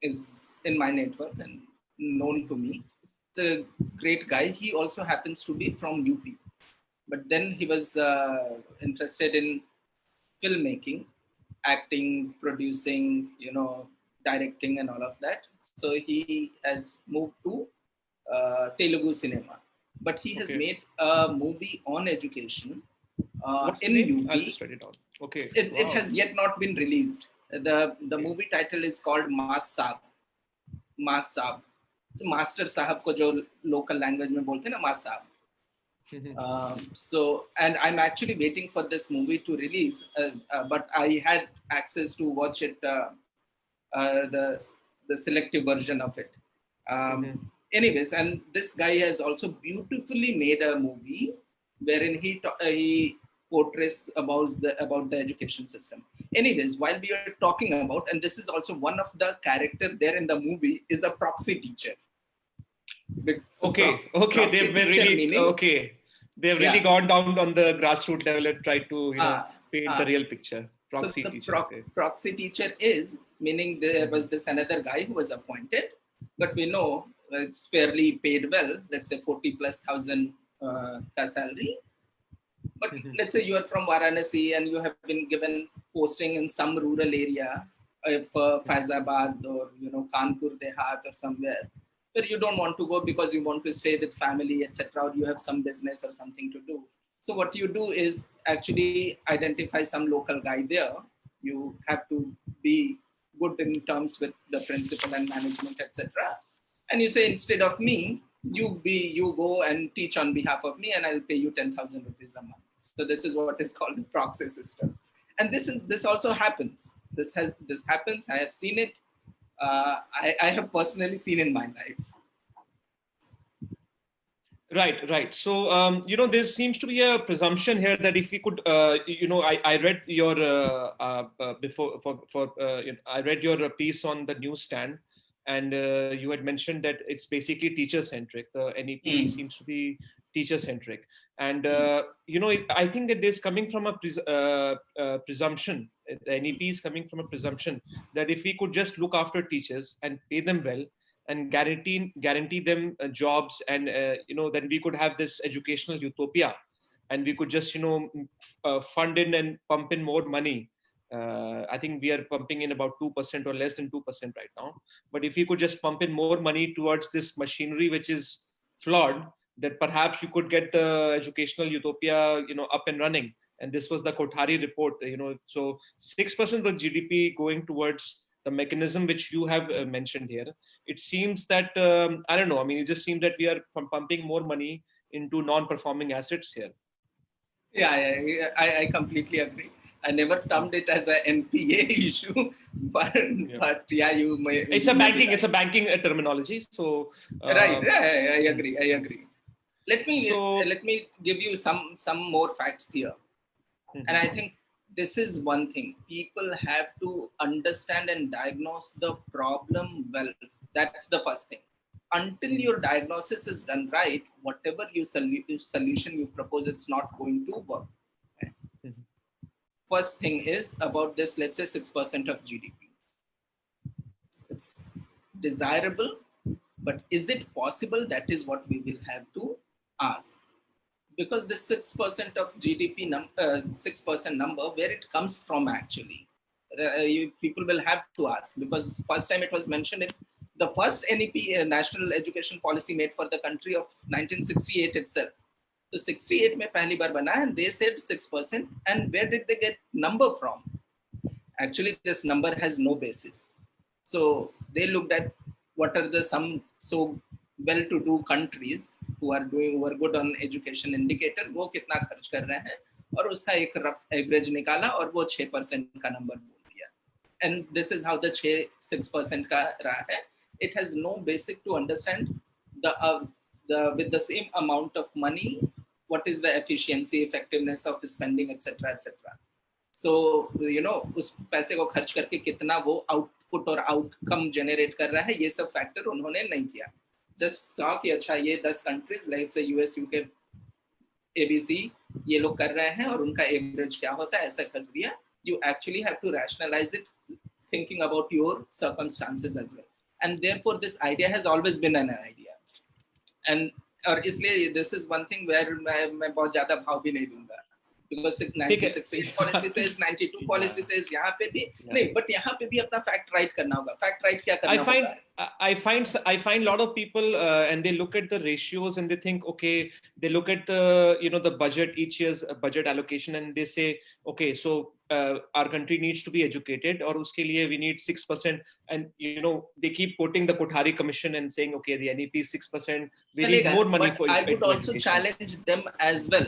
is in my network and known to me. It's a great guy. He also happens to be from UP, but then he was interested in filmmaking, acting, producing, directing and all of that. So he has moved to Telugu cinema, but he has made a movie on education in UP. I'll just write it down. Okay. It has yet not been released. The movie title is called Mas Saab. Master Sahab ko jo local language mein bolte na, Mas Saab. So, and I'm actually waiting for this movie to release, but I had access to watch it, the selective version of it. Anyways, and this guy has also beautifully made a movie wherein he portrays about the education system. Anyways, while we are talking about, and this is also one of the character there in the movie is a proxy teacher. So okay, they've been really meaning, okay. They've really gone down on the grassroots level and tried to, paint the real picture. So Proxy the teacher. Okay. proxy teacher is, meaning there was this another guy who was appointed, but we know it's fairly paid well, let's say 40,000+ salary. But let's say you are from Varanasi and you have been given posting in some rural area, if Faizabad or Kanpur Dehat or somewhere, where you don't want to go because you want to stay with family, etc., or you have some business or something to do. So what you do is actually identify some local guy there. You have to be good in terms with the principal and management, etc. And you say, instead of me, you go and teach on behalf of me, and I'll pay you 10,000 rupees a month. So this is what is called the proxy system. And this also happens. This happens. I have seen it. I have personally seen in my life. Right. So, there seems to be a presumption here that if we could, I read your I read your piece on the newsstand, and you had mentioned that it's basically teacher centric. The NEP seems to be teacher centric, and I think that this coming from a presumption. The NEP is coming from a presumption that if we could just look after teachers and pay them well, and guarantee them jobs, and then we could have this educational utopia, and we could just fund in and pump in more money. I think we are pumping in about 2% or less than 2% right now. But if we could just pump in more money towards this machinery which is flawed, that perhaps you could get the educational utopia up and running. And this was the Kothari report. So 6% of GDP going towards the mechanism which you have mentioned here. It seems that I don't know. I mean, it just seems that we are pumping more money into non-performing assets here. Yeah, I completely agree. I never termed it as an NPA issue, but yeah, you may. It's a banking terminology. So right, I agree. Let me give you some more facts here, and I think this is one thing. People have to understand and diagnose the problem well. That's the first thing. Until your diagnosis is done right, whatever solution you propose, it's not going to work. Okay? First thing is about this, let's say 6% of GDP. It's desirable, but is it possible? That is what we will have to ask. Because the 6% of GDP, 6% number, where it comes from actually, people will have to ask, because first time it was mentioned in the first NEP, National Education Policy made for the country of 1968 itself. So 68 mein pehli bar bana, and they said 6%. And where did they get number from? Actually, this number has no basis. So they looked at what are the some so well-to-do countries who are good on education indicator, वो कितना खर्च कर रहे हैं, और उसका एक rough average निकाला और वो 6% का number बोल दिया. And this is how the 6% का रहा है. It has no basic to understand with the same amount of money, what is the efficiency, effectiveness of spending, etc., etc. So उस पैसे को खर्च करके कितना वो आउटपुट और आउटकम जनरेट कर रहा है, ये सब फैक्टर उन्होंने नहीं किया. जस्ट सा कि अच्छा ये 10 कंट्रीज लाइक से यूएस, यूके, एबीसी ये लोग कर रहे हैं और उनका एवरेज क्या होता है, ऐसा कर दिया. You actually have to rationalize it, thinking about your circumstances as well. And therefore this idea has always been an idea. And और इसलिए this is one thing where मैं बहुत ज़्यादा भाव भी नहीं दूंगा. Because 96 policy says, 92 policy says, यहाँ पे भी नहीं, but यहाँ पे भी अपना fact right करना होगा. Fact right क्या करना होगा? I find a lot of people and they look at the ratios and they think, okay, they look at the budget, each year's budget allocation, and they say, okay, so our country needs to be educated, or uske liye we need 6%, and they keep quoting the Kothari Commission and saying, okay, the NEP is 6%, we need more money for I would also education. challenge them as well.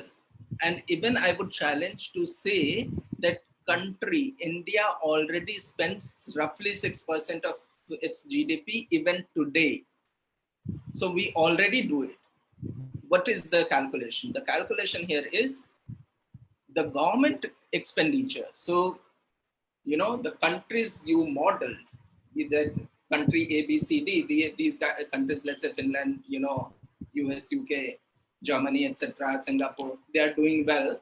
And even I would challenge to say that country, India, already spends roughly 6% of its GDP even today. So we already do it. What is the calculation? The calculation here is the government expenditure. So, the countries you modeled, the country A, B, C, D, these countries, let's say Finland, US, UK, Germany, etc., Singapore, they are doing well,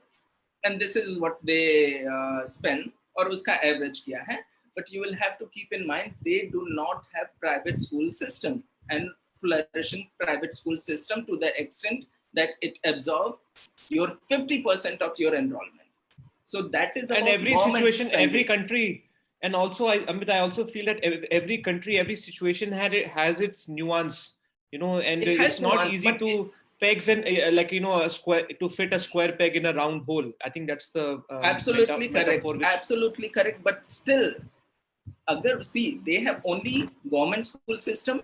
and this is what they spend, और उसका average किया है. But you will have to keep in mind they do not have private school system and flourishing private school system to the extent that it absorbs your 50% of your enrollment. So that is about And every government situation, spending. every country, and also Amit, I also feel that every country, every situation has its nuance, and It has it's not nuance, easy but to pegs and like a square to fit a square peg in a round hole. I think that's the absolutely correct, metaphor which absolutely correct. But still, agar see, they have only government school system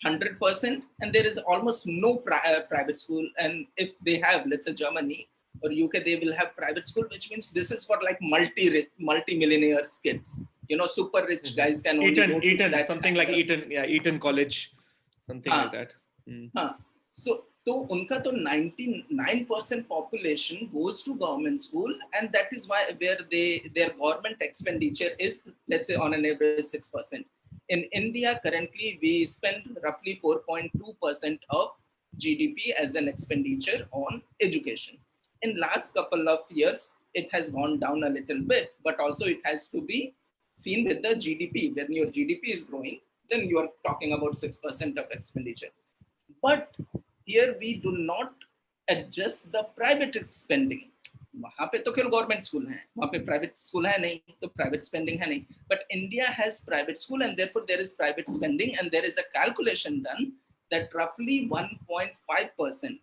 100%, and there is almost no private school. And if they have, let's say Germany or UK, they will have private school, which means this is for like multi-millionaires kids. Super rich guys can only go to Eton, that something like Eton, yeah, Eton College, something like that. हाँ, so उनका तो 99% population goes to government school, and that is why their government expenditure is, let's say, on an average 6%. In India, currently we spend roughly 4.2% of GDP as an expenditure on education. In last couple of years, it has gone down a little bit, but also it has to be seen with the GDP. When your GDP is growing, then you are talking about 6% of expenditure. But here we do not adjust the private spending. वहाँ पे तो केवल government school है, वहाँ पे private school है नहीं, तो प्राइवेट स्पेंडिंग है नहीं. But India has private school, and therefore there is private spending, and there is a calculation done that roughly 1.5%,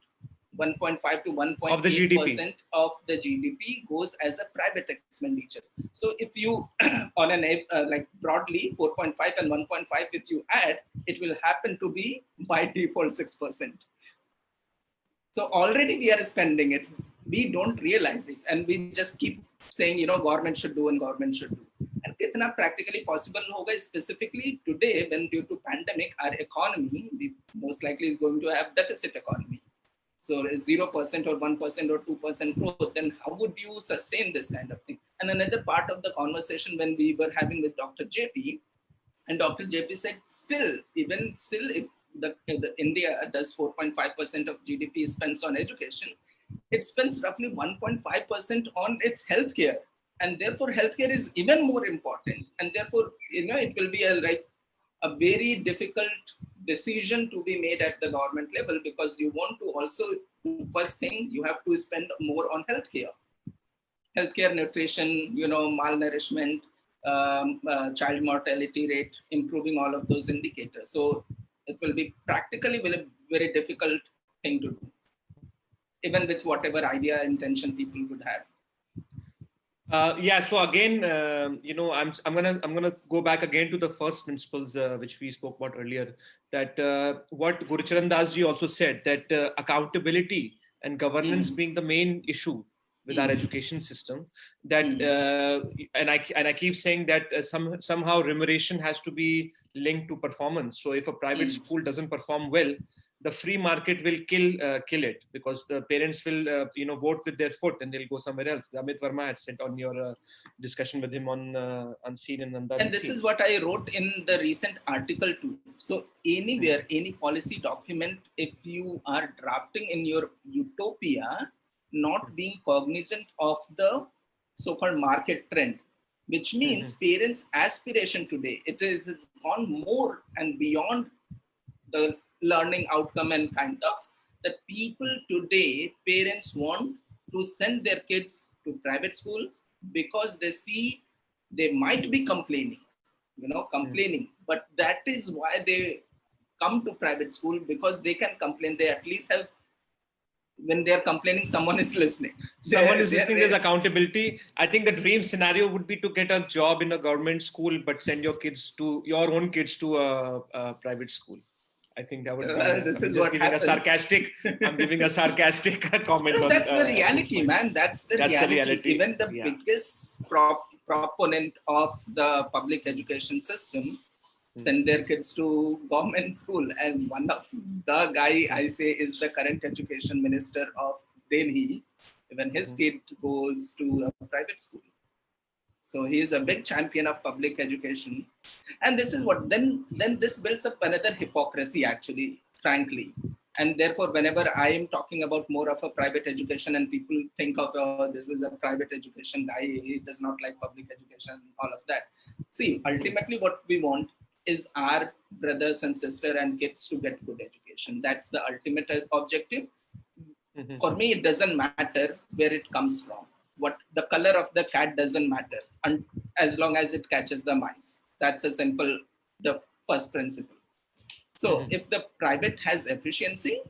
1.5 to 1.8% of the GDP goes as a private expenditure. So if you on an like broadly 4.5 and 1.5, if you add, it will happen to be by default 6%. So already we are spending it. We don't realize it, and we just keep saying, government should do and government should do. And kitna practically possible hoga, specifically today when due to pandemic, our economy most likely is going to have deficit economy. So 0% or 1% or 2% growth, then how would you sustain this kind of thing? And another part of the conversation when we were having with Dr. JP, and Dr. JP said, if the India does 4.5% of GDP spends on education, it spends roughly 1.5% on its healthcare, and therefore healthcare is even more important. And therefore, it will be a very difficult decision to be made at the government level, because you want to also, first thing, you have to spend more on healthcare, nutrition, malnourishment, child mortality rate, improving all of those indicators. So it will be practically very, very difficult thing to do, even with whatever idea, intention people would have. Yeah. So again, I'm gonna go back again to the first principles which we spoke about earlier. That what Gurucharan Das ji also said, that accountability and governance being the main issue with our education system. That and I keep saying that somehow remuneration has to be linked to performance. So if a private school doesn't perform well, the free market will kill it, because the parents will vote with their foot and they'll go somewhere else. Amit Verma had said on your discussion with him on Unseen and Nanda. And this is what I wrote in the recent article too. So anywhere, any policy document, if you are drafting in your utopia, not being cognizant of the so-called market trend, which means parents' aspiration today, it's gone more and beyond the learning outcome and kind of that people today, parents want to send their kids to private schools because they see they might be complaining, but that is why they come to private school, because they can complain. They at least have, when they're complaining, someone is listening. There's accountability. I think the dream scenario would be to get a job in a government school, but send your own kids to a private school. I think that would be, I'm giving a sarcastic comment. No, that's the reality, man. That's the reality. Even the biggest proponent of the public education system send their kids to government school. And one of the guy I say is the current education minister of Delhi, when his kid goes to a private school. So he is a big champion of public education. And this is what, then this builds up another hypocrisy, actually, frankly. And therefore, whenever I am talking about more of a private education and people think of, oh, this is a private education guy, he does not like public education, all of that. See, ultimately what we want is our brothers and sisters and kids to get good education. That's the ultimate objective. For me, it doesn't matter where it comes from. What the color of the cat doesn't matter, and as long as it catches the mice. That's a simple, the first principle. So if the private has efficiency,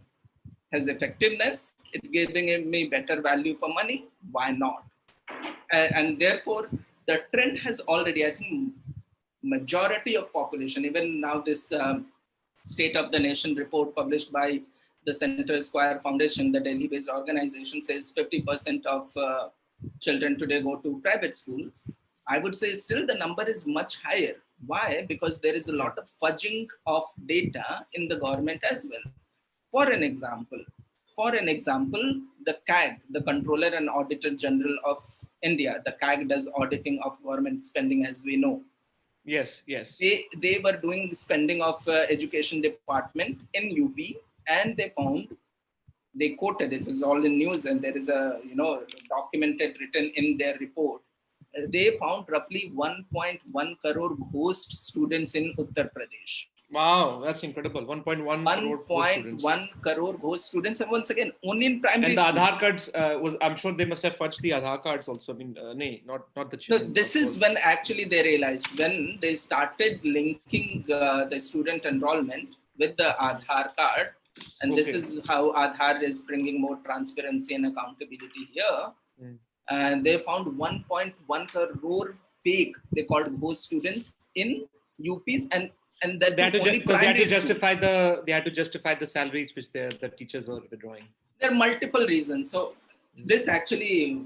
has effectiveness, it giving me better value for money, why not? And therefore, the trend has already, I think, majority of population, even now this State of the Nation report published by the Center Square Foundation, the Delhi-based organization, says 50% of children today go to private schools. I would say still the number is much higher. Why? Because there is a lot of fudging of data in the government as well. For an example, the CAG, the Controller and Auditor General of India, the CAG does auditing of government spending, as we know. Yes, yes. They were doing the spending of education department in UP, and they found, they quoted, it is all in news, and there is a documented written in their report. They found roughly 1.1 crore ghost students in Uttar Pradesh. Wow, that's incredible. 1.1 crore ghost students, and once again, only in primary and the school. Aadhaar cards I'm sure they must have fudged the Aadhaar cards also. I mean, not the children. No, this is when actually they realized, when they started linking the student enrollment with the Aadhaar card, and this is how Aadhaar is bringing more transparency and accountability here. And they found 1.1 crore fake, they called ghost students in UPs, and that they had to justify the salaries which the teachers were withdrawing. There are multiple reasons. So this actually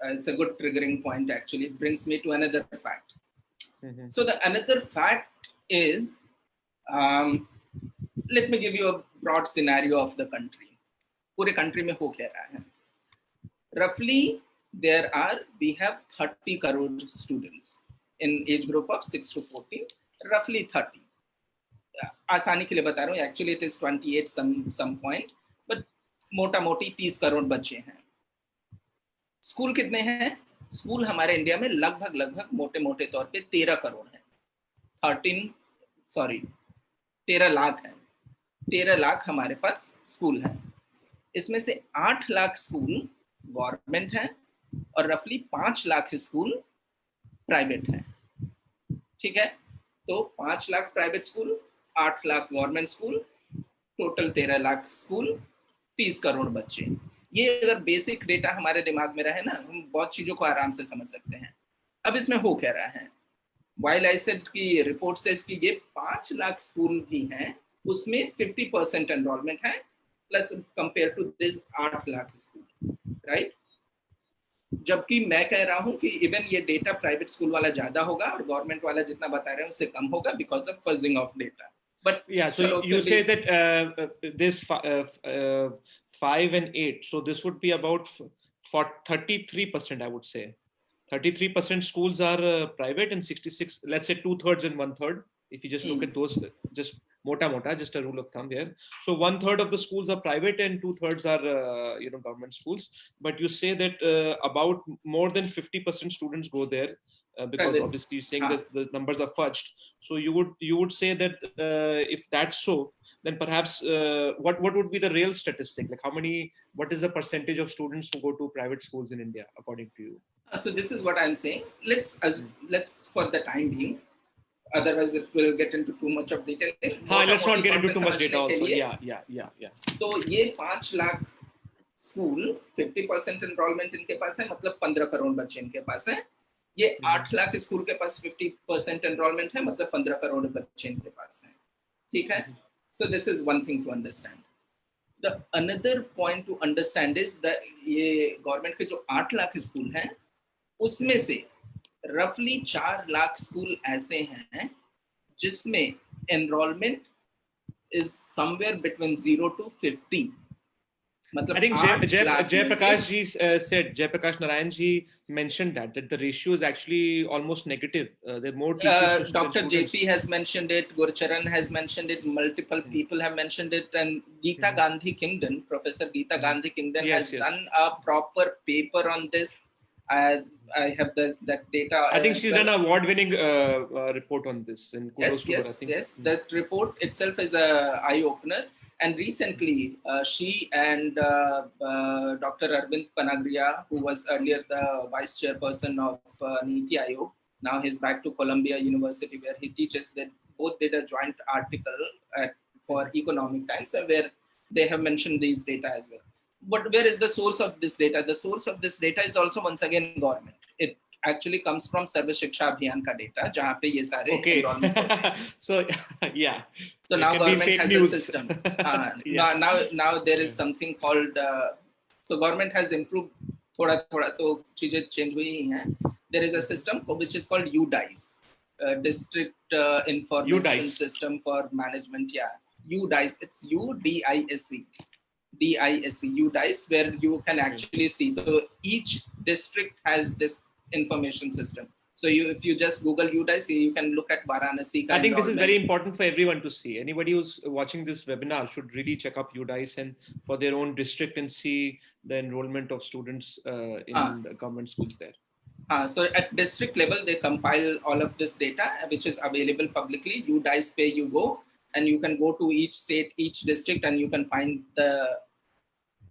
it's a good triggering point. Actually, it brings me to another fact. So the another fact is, let me give you a broad scenario of the country. पूरे country में हो क्या रहा है? Roughly, we have 30 crore students in age group of 6 to 14. Roughly 30. आसानी के लिए बता रहा हूँ. Actually, it is 28 some point, but मोटा मोटी 30 करोड़ बच्चे हैं. स्कूल कितने हैं? स्कूल हमारे इंडिया में लगभग मोटे मोटे तौर पे 13 करोड़ है. 13 लाख है. 13 लाख हमारे पास स्कूल है. इसमें से 8 लाख स्कूल गवर्नमेंट है और रफली 5 लाख स्कूल प्राइवेट है. ठीक है, तो 5 lakh private school, 8 lakh government school, total 13 lakh school, 30 crore बच्चे. ये अगर बेसिक डेटा हमारे दिमाग में रहे ना, हम बहुत चीजों को आराम से समझ सकते हैं. अब इसमें हो क्या रहा है? While I said कि रिपोर्ट से इसकी ये 5 लाख स्कूल भी हैं, उसमें 50% एनरोलमेंट है, plus compare to this 8 lakh school, right? जबकि मैं कह रहा हूं कि इवन ये डेटा प्राइवेट स्कूल वाला ज्यादा होगा और गवर्नमेंट वाला जितना बता रहे हैं उससे कम होगा because of fudging of data. But yeah, so you say that this 5 and 8, so this would be about for 33%, I would say. 33% schools are private and 66, let's say 2/3 and 1/3. If you just look at those, just mota, just a rule of thumb here. So 1/3 of the schools are private and 2/3 are, government schools. But you say that about more than 50% students go there because obviously you're saying that the numbers are fudged. So you would say that if that's so, then perhaps what would be the real statistic? Like what is the percentage of students who go to private schools in India, according to you? So this is what I'm saying. Let's for the time being, otherwise it will get into too much of detail. Let's not get into too much data also. Yeah. तो ये 5 lakh school, 50% enrolment इनके पास है, मतलब 15 करोड़ बच्चे इनके पास हैं. ये 8 lakh school के पास 50% एनरोलमेंट है, मतलब 15 करोड़ बच्चे इनके पास हैं. ठीक है? So this is one thing to understand. The another point to understand is that ये गवर्नमेंट के जो 8 लाख स्कूल हैं, उसमें से रफली 4 लाख स्कूल ऐसे हैं जिसमें enrolment is somewhere between 0 to 50. मतलब I think 8 लाख Jay में से Prakash ji said, Jay Prakash Narayan ji mentioned that the ratio is actually almost negative. There are more teachers than Dr. students. JP has mentioned it, Gurcharan has mentioned it, multiple people have mentioned it, and Geeta Gandhi Kingdon, Professor Geeta Gandhi Kingdon has done a proper paper on this. I have that data. I think she's done an award-winning report on this, and kudos to her. I think. Yes. That report itself is a eye-opener. And recently, she and Dr. Arvind Panagria, who was earlier the vice chairperson of Niti Aayog, now he's back to Columbia University where he teaches. They both did a joint article for Economic Times where they have mentioned these data as well. But where is the source of this data? The source of this data is also once again government. It actually comes from Sarva Shiksha Abhiyan ka data, जहाँ पे ये सारे enrollment होते हैं. So yeah. So now government has a system. Now there is something called. So government has improved. थोड़ा तो चीजें change हुई ही हैं. There is a system which is called UDICE, District Information System for Management. Yeah, UDICE. It's UDISE. UDICE, where you can actually see. So each district has this information system. So if you just Google UDICE, you can look at Varanasi. I think this is very important for everyone to see. Anybody who's watching this webinar should really check up UDICE and for their own district and see the enrollment of students in the government schools there. So at district level, they compile all of this data, which is available publicly. UDICE pay you go, and you can go to each state, each district, and you can find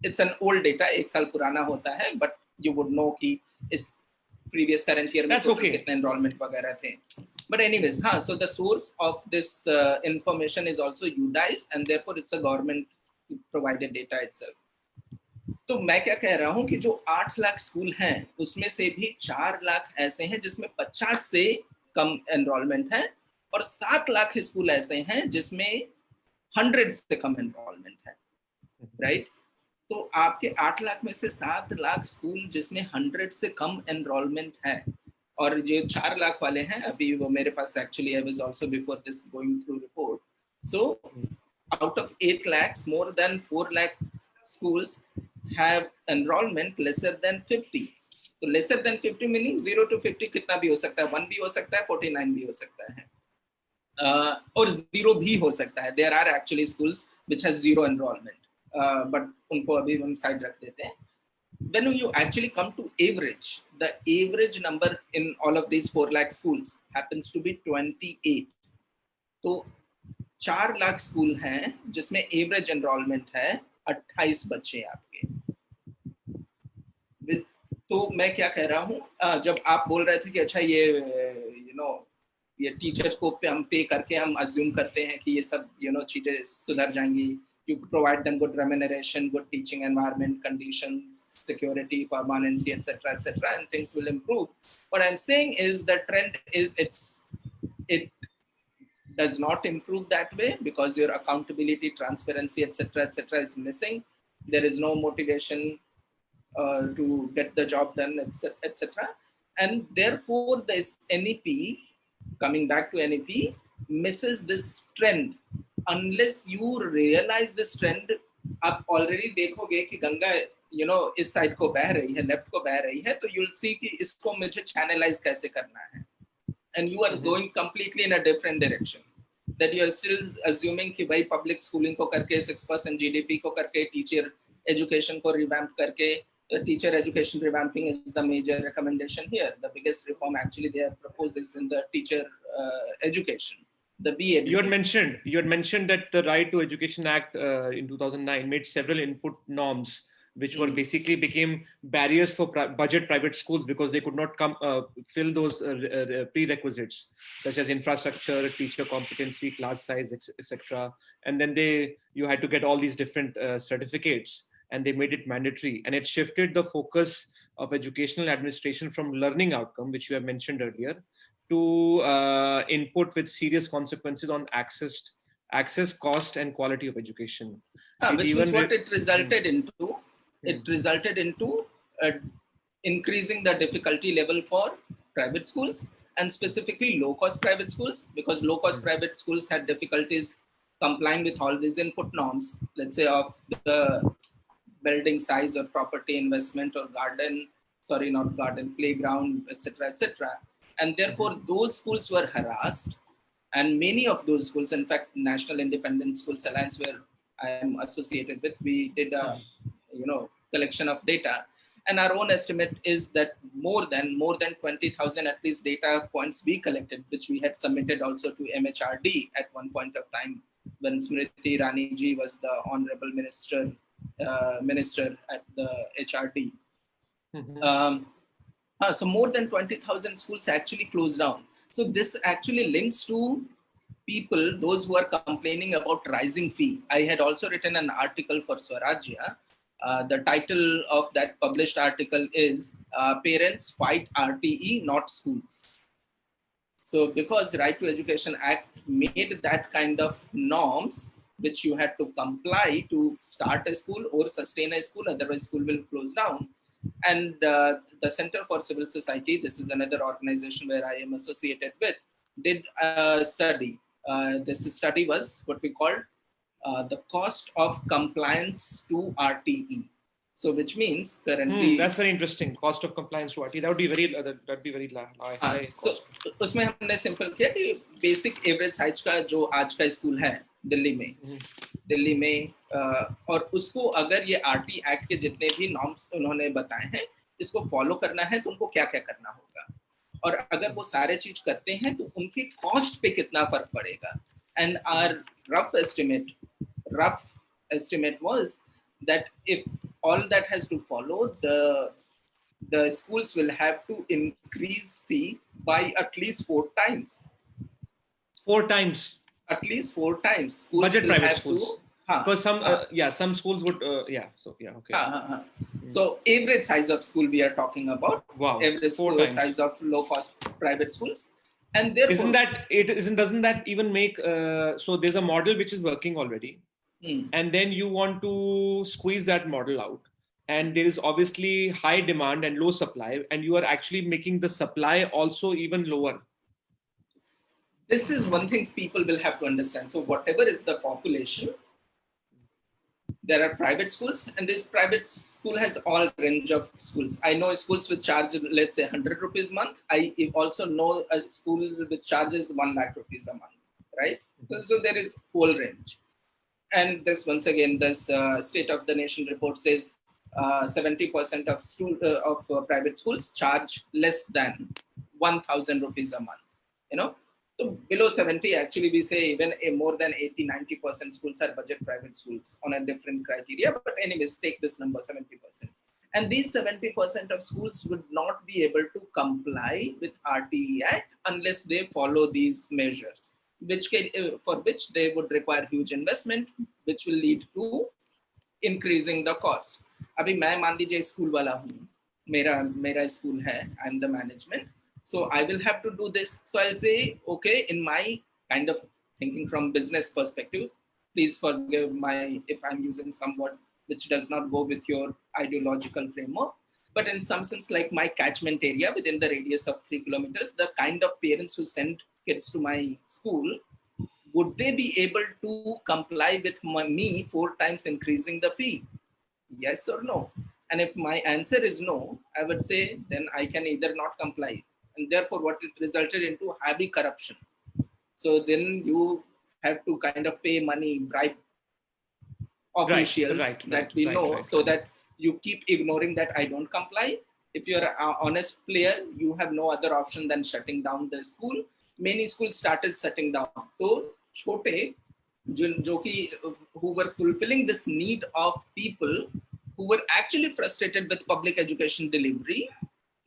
it's an old data, एक साल पुराना होता है, but you would know कि इस previous current year में कितने enrollment वगैरह थे. But anyways, so the source of this information is also UDICE, and therefore it's a government provided data itself. तो मैं क्या कह रहा हूँ कि जो 8 लाख स्कूल हैं, उसमें से भी 4 लाख ऐसे हैं जिसमें 50 से कम एनरोलमेंट है, और 7 लाख स्कूल ऐसे हैं जिसमें 100 से कम एनरोलमेंट है, राइट? तो आपके 8 लाख में से 7 लाख स्कूल जिसमें 100 से कम एनरोलमेंट है, और जो 4 लाख वाले हैं, अभी वो मेरे पास actually I was also before this going through report. So out of 8 lakhs, more than 4 lakh schools have enrollment lesser than 50. तो lesser than 50 meaning 0 to 50 कितना भी हो सकता है, 1 भी हो सकता है, 49 भी हो सकता है, और 0 भी हो सकता है. There are actually schools which has 0 enrollment, but उनको अभी हम साइड रख देते हैं. When you actually come to average, the average number in all of these 4 lakh schools happens to be 28. तो 4 लाख स्कूल हैं जिसमें एवरेज एनरोलमेंट है 28 बच्चे आपके. तो मैं क्या कह रहा हूँ, जब आप बोल रहे थे कि अच्छा ये टीचर्स को हम पे करके हम अज्यूम करते हैं कि ये सब चीजें सुधर जाएंगी. You provide them good remuneration, good teaching environment, conditions, security, permanency, etc., and things will improve. What I'm saying is the trend is it does not improve that way because your accountability, transparency, etc., is missing. There is no motivation to get the job done, etc. And therefore, this NEP, coming back to NEP, misses this trend. Unless you realize this trend, आप already देखोगे कि गंगा इस side को बह रही है, left को बह रही है, तो you'll see कि इसको मुझे channelize कैसे करना है. And you are going completely in a different direction. That you are still assuming कि भाई public schooling को करके 6% GDP को करके teacher education को revamp करके, teacher education revamping is the major recommendation here. The biggest reform actually they have proposed is in the teacher education. The B.Ed. You had mentioned that the Right to Education Act in 2009 made several input norms, which were basically became barriers for budget private schools because they could not fill those prerequisites such as infrastructure, teacher competency, class size, etc. And then you had to get all these different certificates, and they made it mandatory, and it shifted the focus of educational administration from learning outcome, which you have mentioned earlier, to input with serious consequences on access, cost, and quality of education. Which is what it resulted into. It resulted into increasing the difficulty level for private schools, and specifically low-cost private schools, because low-cost private schools had difficulties complying with all these input norms, let's say of the building size or property investment or playground, etc., etc. And therefore, those schools were harassed. And many of those schools, in fact, National Independent Schools Alliance, where I am associated with, we did a collection of data. And our own estimate is that more than 20,000 at least data points we collected, which we had submitted also to MHRD at one point of time when Smriti Irani ji was the honorable minister at the HRD. So more than 20,000 schools actually closed down. So this actually links to people, those who are complaining about rising fee. I had also written an article for Swarajya. The title of that published article is Parents Fight RTE, Not Schools. So because Right to Education Act made that kind of norms, which you had to comply to start a school or sustain a school, otherwise school will close down. And the Center for Civil Society, this is another organization where I am associated with, did a study. This study was what we called the cost of compliance to RTE. So which means currently... that's very interesting. Cost of compliance to RTE. That would be very high. So उसमें हमने simple किया कि basic average size का जो आज का school है दिल्ली में और उसको अगर ये RT एक्ट के जितने भी नॉर्म्स उन्होंने बताए हैं इसको फॉलो करना है तो उनको क्या क्या करना होगा और अगर वो सारे चीज करते हैं तो उनकी कॉस्ट पे कितना फर्क पड़ेगा. And our rough estimate was that if all that has to follow, the schools will have to increase fee by at least 4 times. 4 times? At least 4 times. Schools budget private schools. Because some schools would, okay. So average size of school we are talking about. Wow. Average school size of low cost private schools. And therefore, doesn't that even make, so there's a model which is working already. And then you want to squeeze that model out. And there is obviously high demand and low supply. And you are actually making the supply also even lower. This is one thing people will have to understand. So whatever is the population, there are private schools, and this private school has all range of schools. I know schools which charge, let's say, 100 rupees a month. I also know a school which charges 1 lakh rupees a month, right? So there is whole range. And this, once again, this State of the Nation report says 70% of private schools charge less than 1,000 rupees a month, So below 70, actually, we say even more than 80-90% schools are budget private schools on a different criteria. But anyways, take this number, 70%. And these 70% of schools would not be able to comply with RTE Act unless they follow these measures, for which they would require huge investment, which will lead to increasing the cost. अभी मैं मान लीजिए school वाला हूँ, मेरा school है, I'm the management. So I will have to do this. So I'll say, okay, in my kind of thinking from business perspective, please forgive if I'm using somewhat which does not go with your ideological framework. But in some sense, like my catchment area within the radius of 3 kilometers, the kind of parents who send kids to my school, would they be able to comply with me 4 times increasing the fee? Yes or no? And if my answer is no, I would say, then I can either not comply. And therefore, what it resulted into heavy corruption. So then you have to kind of pay money, bribe officials so that you keep ignoring that I don't comply. If you're an honest player, you have no other option than shutting down the school. Many schools started shutting down. So छोटे who were fulfilling this need of people who were actually frustrated with public education delivery,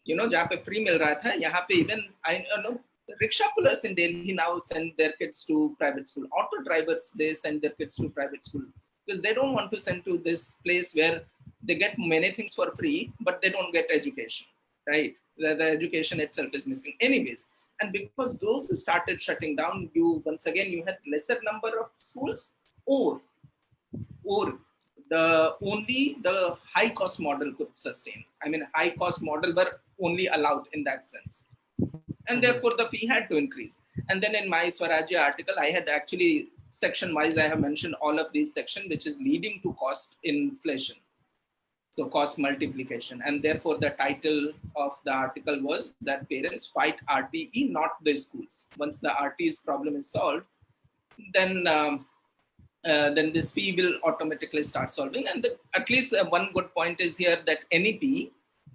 जहाँ पे free मिल रहा था, यहाँ पे even I know rickshaw pullers in Delhi now send their kids to private school. Auto drivers, they send their kids to private school because they don't want to send to this place where they get many things for free, but they don't get education, right? The education itself is missing. Anyways, and because those started shutting down, you had lesser number of schools, or only the high cost model could sustain. I mean, high cost model were only allowed in that sense. And therefore the fee had to increase. And then in my Swarajya article, I had actually section wise, I have mentioned all of these sections, which is leading to cost inflation. So cost multiplication. And therefore the title of the article was that parents fight RTE, not the schools. Once the RTE's problem is solved, then this fee will automatically start solving. And at least one good point is here that NEP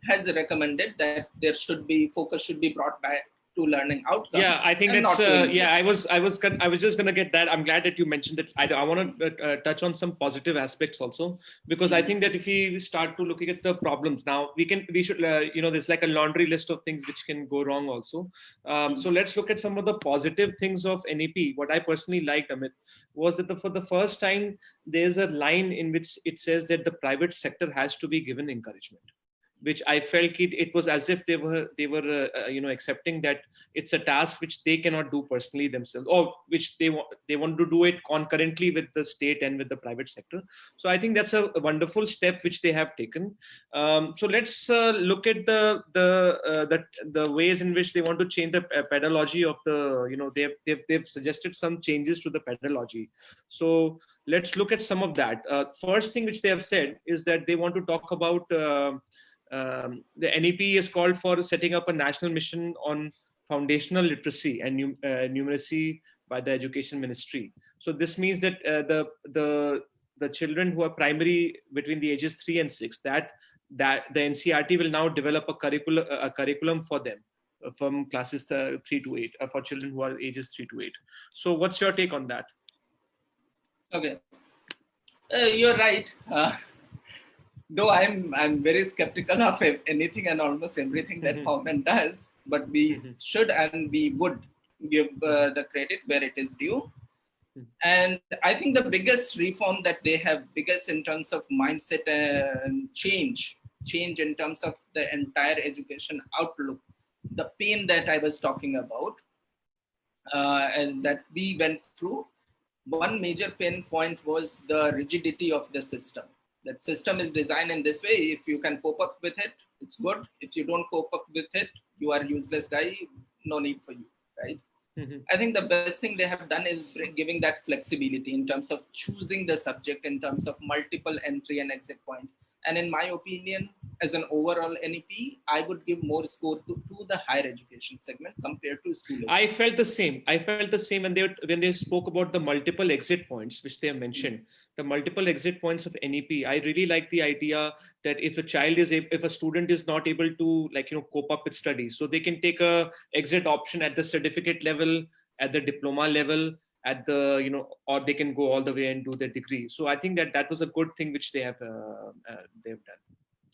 has recommended that there should be focus should be brought back to learning outcome. Yeah, I think that's I was just gonna get that. I'm glad that you mentioned it. I want to touch on some positive aspects also, because I think that if we start to looking at the problems now, we should there's like a laundry list of things which can go wrong also. So let's look at some of the positive things of NEP. What I personally liked, Amit, was that for the first time there's a line in which it says that the private sector has to be given encouragement, which I felt it was as if they were accepting that it's a task which they cannot do personally themselves, or which they want to do it concurrently with the state and with the private sector. So I think that's a wonderful step which they have taken. So let's look at the ways in which they want to change the pedagogy of the they've suggested some changes to the pedagogy. So let's look at some of that. First thing which they have said is that they want to talk about the NEP is called for setting up a national mission on foundational literacy and numeracy by the Education Ministry. So this means that the children who are primary between the ages 3 and 6, that the NCERT will now develop a curriculum for them from classes 3 to 8 for children who are ages 3 to 8. So what's your take on that? Okay, you're right. Though I'm very skeptical of anything and almost everything that government does, but we should and we would give the credit where it is due. And I think the biggest reform that they have, biggest in terms of mindset and change in terms of the entire education outlook, the pain that I was talking about and that we went through, one major pain point was the rigidity of the system. That system is designed in this way. If you can cope up with it, it's good. If you don't cope up with it, you are a useless guy. No need for you, right? I think the best thing they have done is giving that flexibility in terms of choosing the subject, in terms of multiple entry and exit point. And in my opinion, as an overall NEP, I would give more score to the higher education segment compared to school education. I felt the same. And when they spoke about the multiple exit points, which they have mentioned, the multiple exit points of NEP, I really like the idea that if a student is not able to cope up with studies, so they can take a exit option at the certificate level, at the diploma level, at the or they can go all the way and do their degree. So I think that was a good thing which they've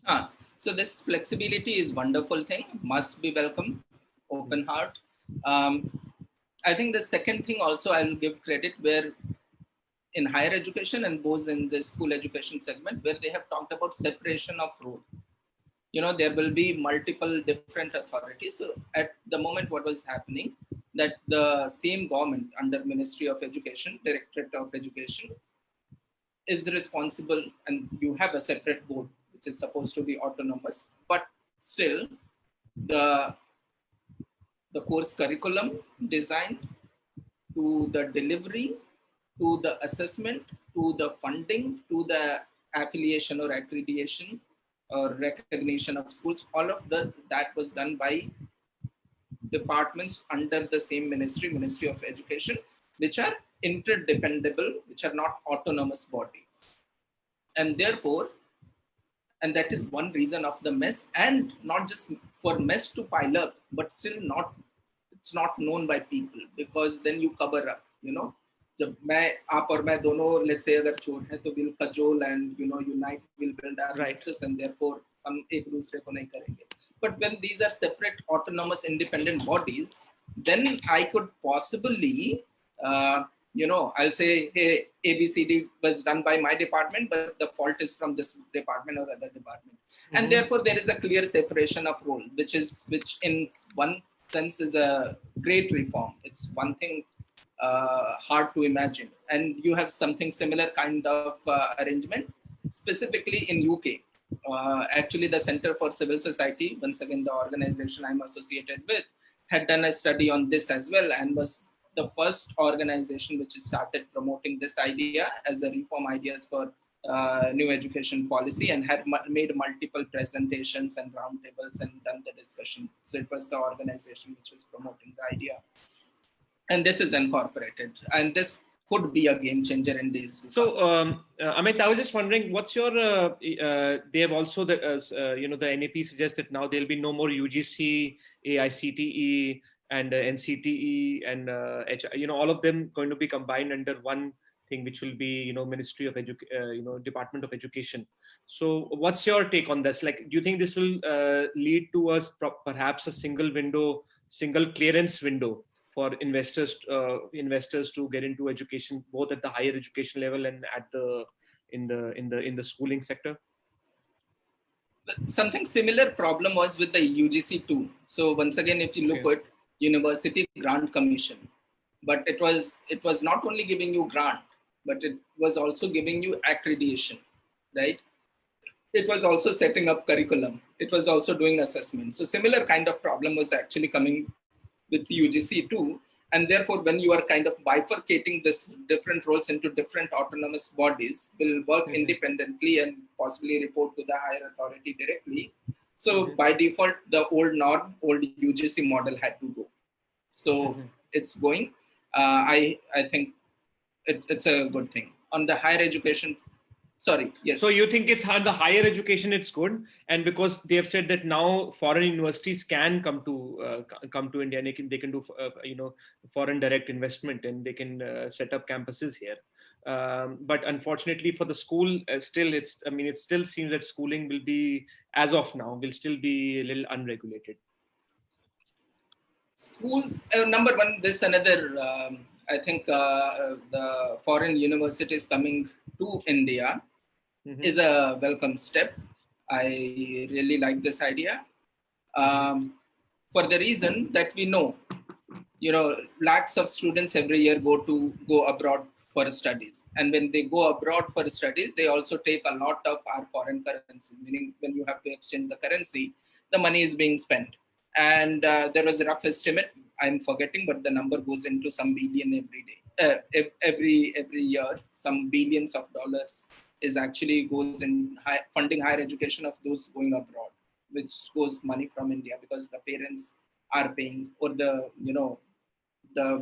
done. So this flexibility is wonderful thing, must be welcome, open heart. I think the second thing also I will give credit where in higher education and both in the school education segment, where they have talked about separation of role. There will be multiple different authorities. So at the moment, what was happening, that the same government under Ministry of Education, Directorate of Education, is responsible, and you have a separate board, which is supposed to be autonomous, but still the course curriculum design to the delivery, to the assessment, to the funding, to the affiliation or accreditation or recognition of schools, all of that was done by departments under the same Ministry of Education, which are interdependable, which are not autonomous bodies. And therefore, and that is one reason of the mess, and not just for mess to pile up, but still it's not known by people, because then you cover up, जब आप और मैं दोनों let's say अगर चोर हैं तो we'll cajole and unite, we'll build our nexus, and therefore हम एक दूसरे को नहीं करेंगे. But when these are separate, autonomous, independent bodies, then I could possibly I'll say, hey, ABCD was done by my department, but the fault is from this department or other department. And therefore there is a clear separation of role, which in one sense is a great reform. It's one thing hard to imagine. And you have something similar kind of arrangement, specifically in UK. Actually, the Center for Civil Society, once again, the organization I'm associated with, had done a study on this as well, and was the first organization which started promoting this idea as a reform ideas for new education policy and had made multiple presentations and roundtables and done the discussion. So it was the organization which was promoting the idea. And this is incorporated. And this could be a game changer in days to come. So, Amit, I was just wondering, what's your, they have also, the NAP suggests that now there'll be no more UGC, AICTE, and NCTE, and, all of them going to be combined under one thing, which will be, Ministry of Department of Education. So what's your take on this? Like, do you think this will lead to us perhaps a single clearance window for investors to get into education, both at the higher education level and at in the schooling sector? Something similar problem was with the UGC too. So once again, if you look at University Grant Commission, but it was not only giving you grant, but it was also giving you accreditation, right? It was also setting up curriculum. It was also doing assessment. So similar kind of problem was actually coming with UGC too. And therefore, when you are kind of bifurcating this different roles into different autonomous bodies, will work independently and possibly report to the higher authority directly. So by default, the old UGC model had to go. So it's going. I think it's a good thing. On the higher education, sorry, yes. So you think it's the higher education, it's good, and because they have said that now foreign universities can come to India, and they can do foreign direct investment, and they can set up campuses here. But unfortunately for the school, it still seems that schooling will be, as of now, will still be a little unregulated. Schools, number one, this another. I think the foreign universities coming to India is a welcome step. I really like this idea for the reason that we know, lakhs of students every year go abroad for studies, and when they go abroad for studies, they also take a lot of our foreign currencies. Meaning, when you have to exchange the currency, the money is being spent. And there was a rough estimate, I'm forgetting, but the number goes into some billion every year. Some billions of dollars is actually goes in funding higher education of those going abroad, which goes money from India because the parents are paying, or the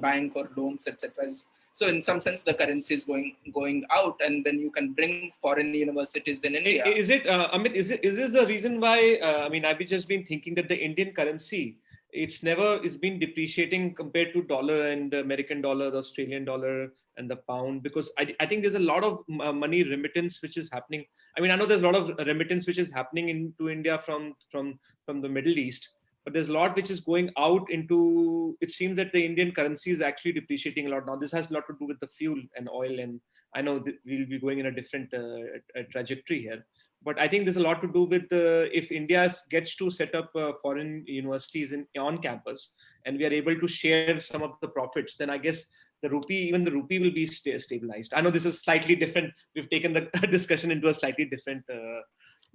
bank or loans, etc. So in some sense, the currency is going out, and then you can bring foreign universities in India. Is it, Amit? Is this the reason why? I've just been thinking that the Indian currency, it's been depreciating compared to dollar and the American dollar, the Australian dollar, and the pound, because I think there's a lot of money remittance which is happening. I know there's a lot of remittance which is happening into India from the Middle East. But there's a lot which is going out into, it seems that the Indian currency is actually depreciating a lot. Now, this has a lot to do with the fuel and oil. And I know that we'll be going in a different trajectory here. But I think there's a lot to do with if India gets to set up foreign universities on campus, and we are able to share some of the profits, then I guess the rupee will be stabilized. I know this is slightly different. We've taken the discussion into a slightly different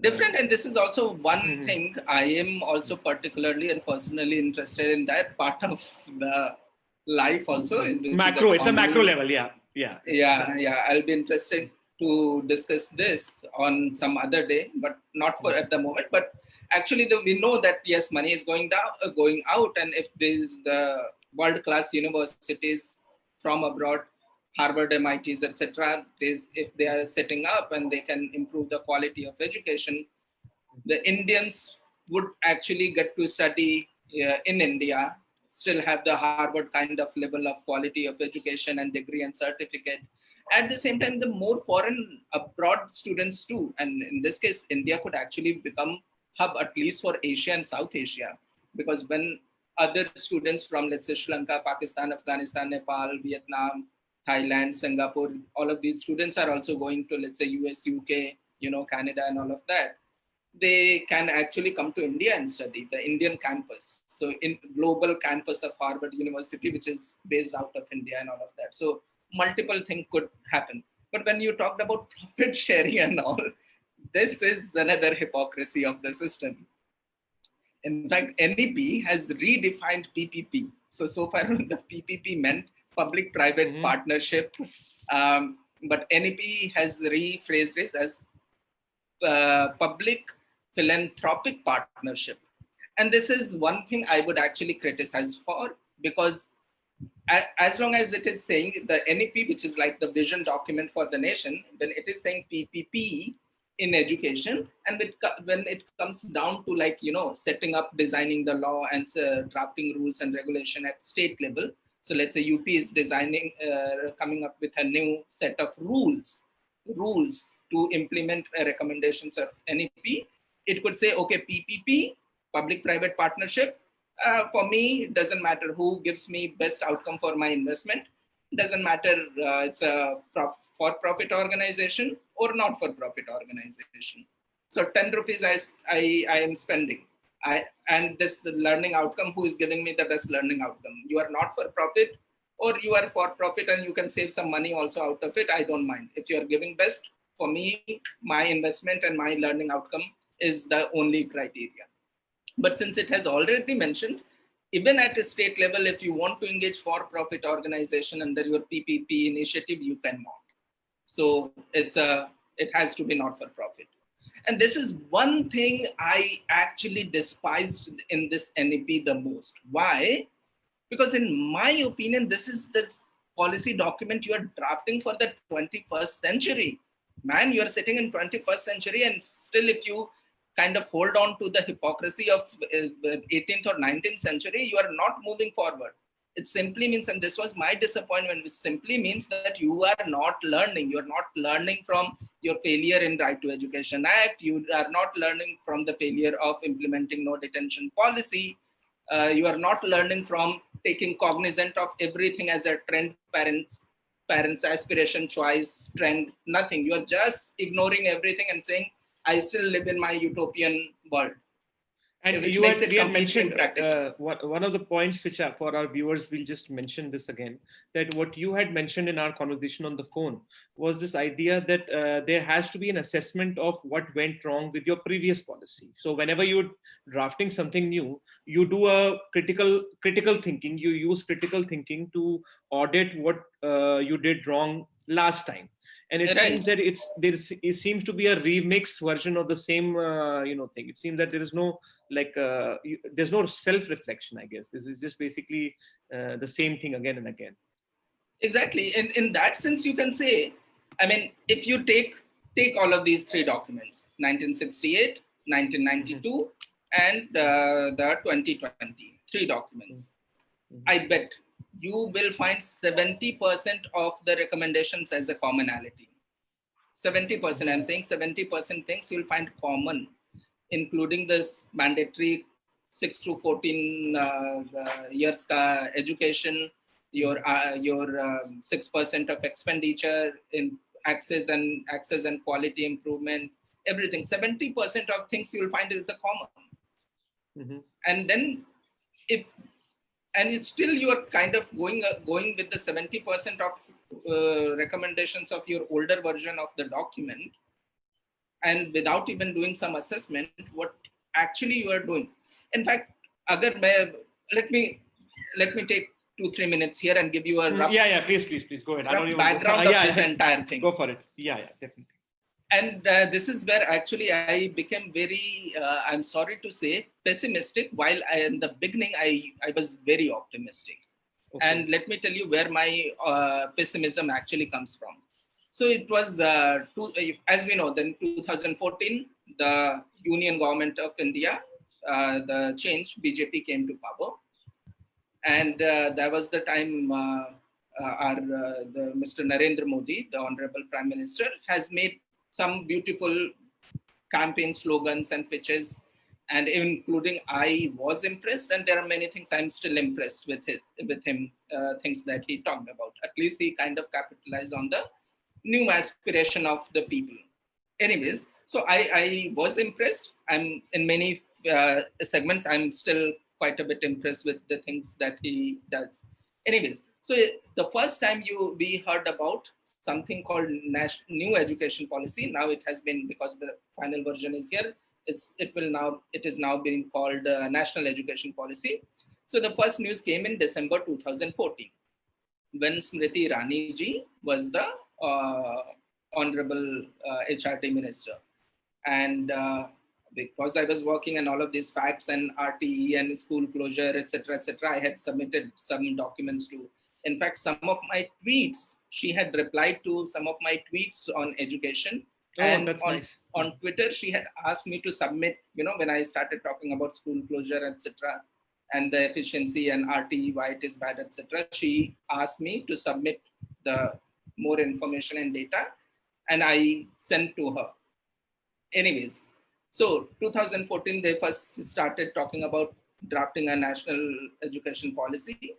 and this is also one thing I am also particularly and personally interested in, that part of the life also. Macro, it's a macro level, yeah. I'll be interested to discuss this on some other day, but not for at the moment. But actually, we know that yes, money is going out, and if there's the world-class universities from abroad, Harvard, MITs, etc. If they are setting up and they can improve the quality of education, the Indians would actually get to study in India, still have the Harvard kind of level of quality of education and degree and certificate. At the same time, the more foreign abroad students too, and in this case, India could actually become hub at least for Asia and South Asia, because when other students from, let's say, Sri Lanka, Pakistan, Afghanistan, Nepal, Vietnam, Thailand, Singapore, all of these students are also going to, let's say, US, UK, Canada and all of that. They can actually come to India and study the Indian campus. So in global campus of Harvard University, which is based out of India and all of that. So multiple things could happen. But when you talked about profit sharing and all, this is another hypocrisy of the system. In fact, NEP has redefined PPP. So far the PPP meant public-private partnership. but NEP has rephrased it as public philanthropic partnership. And this is one thing I would actually criticize for, because as long as it is saying the NEP, which is like the vision document for the nation, when it is saying PPP in education, and when it comes down to, like, setting up, designing the law and drafting rules and regulation at state level. So let's say UP is designing, coming up with a new set of rules to implement recommendations of NEP. It could say, okay, PPP, public-private partnership. For me, it doesn't matter who gives me best outcome for my investment. It doesn't matter it's a for-profit organization or not for-profit organization. So 10 rupees I am spending. And this learning outcome, who is giving me the best learning outcome? You are not for-profit, or you are for-profit and you can save some money also out of it. I don't mind. If you are giving best, for me, my investment and my learning outcome is the only criteria. But since it has already mentioned, even at a state level, if you want to engage for-profit organization under your PPP initiative, you cannot. So it has to be not for profit. And this is one thing I actually despised in this NEP the most. Why? Because in my opinion, this is the policy document you are drafting for the 21st century. Man, you are sitting in 21st century, and still if you kind of hold on to the hypocrisy of 18th or 19th century, you are not moving forward. It simply means, and this was my disappointment, which simply means that you are not learning. You are not learning from your failure in Right to Education Act. You are not learning from the failure of implementing no detention policy. You are not learning from taking cognizant of everything as a trend, parents aspiration, choice, trend, nothing. You are just ignoring everything and saying, I still live in my utopian world. And which you makes had, it we had completely mentioned impractical. one of the points which are for our viewers, we'll just mention this again, that what you had mentioned in our conversation on the phone was this idea that there has to be an assessment of what went wrong with your previous policy. So whenever you're drafting something new, you do a critical thinking. You use critical thinking to audit what you did wrong last time. And it seems that it seems to be a remix version of the same thing. It seems that there is no there's no self-reflection. I guess this is just basically the same thing again and again. Exactly. In that sense, you can say, I mean, if you take all of these three documents, 1968, 1992, and the 2020, three documents, I bet you will find 70% of the recommendations as a commonality. 70%, I'm saying 70% things you'll find common, including this mandatory 6 to 14 years education, your 6% of expenditure in access and quality improvement, everything. 70% of things you'll find is a common. And then it's still you are kind of going with the 70% of recommendations of your older version of the document, and without even doing some assessment what actually you are doing. In fact, let me take 2-3 minutes here and give you a rough, please go ahead. Background of this entire thing. Go for it. Definitely. And this is where actually I became very, I'm sorry to say, pessimistic, while in the beginning I was very optimistic. Okay. And let me tell you where my pessimism actually comes from. So it was, as we know, then 2014, the Union Government of India, the change, BJP came to power. And that was the time the Mr. Narendra Modi, the Honorable Prime Minister, has made some beautiful campaign slogans and pitches, and including I was impressed, and there are many things I'm still impressed with him, things that he talked about. At least he kind of capitalized on the new aspiration of the people. Anyways, so I was impressed. I'm in many segments, I'm still quite a bit impressed with the things that he does. Anyways, so the first time we heard about something called new education policy. Now it has been, because the final version is here, it is now being called National Education Policy. So the first news came in December 2014, when Smriti Irani ji was the Honorable HRD Minister. And because I was working on all of these facts and RTE and school closure, etc., I had submitted some documents to. In fact, some of my tweets, she had replied to some of my tweets on education. Oh, and that's nice. On Twitter, she had asked me to submit, when I started talking about school closure, etc., and the efficiency and RTE, why it is bad, etc., she asked me to submit the more information and data, and I sent to her. Anyways, so 2014, they first started talking about drafting a national education policy.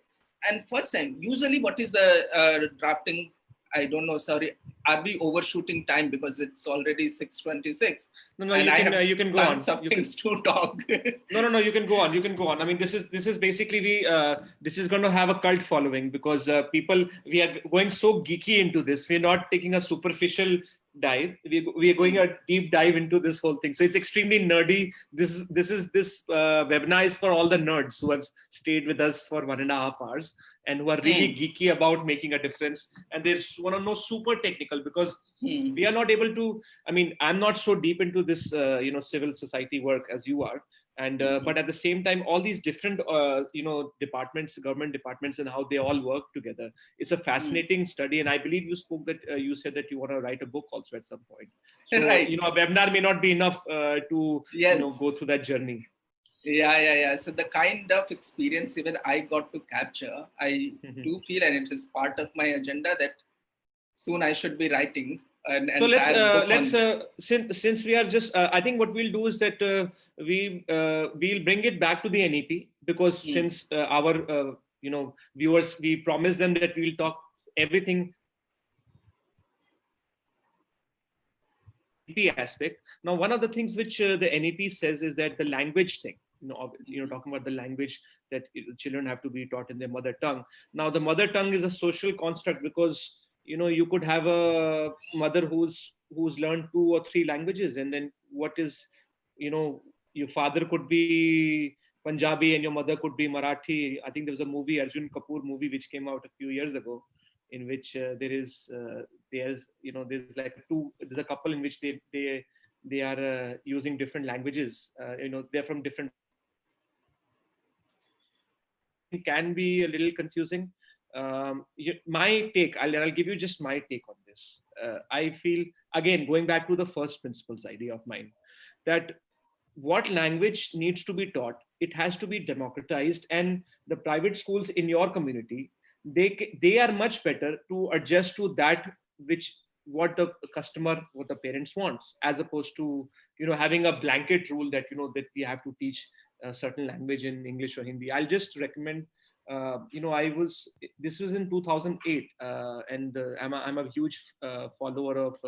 And first time, usually what is the drafting? I don't know, sorry. Are we overshooting time because it's already 6:26? No, and you can go on. Tons of things to talk. No, you can go on. You can go on. I mean, this is basically this is going to have a cult following because we are going so geeky into this. We're not taking a superficial dive. We are going a deep dive into this whole thing. So it's extremely nerdy. This webinar is for all the nerds who have stayed with us for 1.5 hours and who are really geeky about making a difference, and they want to know super technical because we are not able to. I mean, I'm not so deep into this civil society work as you are, and but at the same time, all these different departments, government departments, and how they all work together. It's a fascinating study, and I believe you spoke that you said that you want to write a book also at some point. So right. A webinar may not be enough to go through that journey. Yeah. So the kind of experience even I got to capture, I do feel, and it is part of my agenda, that soon I should be writing. So let's since we are just I think what we'll do is that we'll bring it back to the NEP because since our viewers, we promise them that we'll talk everything NEP aspect. Now, one of the things which the NEP says is that the language thing, talking about the language that children have to be taught in their mother tongue. Now, the mother tongue is a social construct because you could have a mother who's learned 2 or 3 languages, and then what is, your father could be Punjabi and your mother could be Marathi. I think there was a movie, Arjun Kapoor movie, which came out a few years ago, in which there's like there's a couple in which they are using different languages. They're from different. It can be a little confusing. My take, I'll give you just my take on this. I feel, again, going back to the first principles idea of mine, that what language needs to be taught, it has to be democratized, and the private schools in your community, they are much better to adjust to that what the parents wants, as opposed to having a blanket rule that that we have to teach a certain language in English or Hindi. I'll just recommend. This was in 2008, and I'm a huge follower of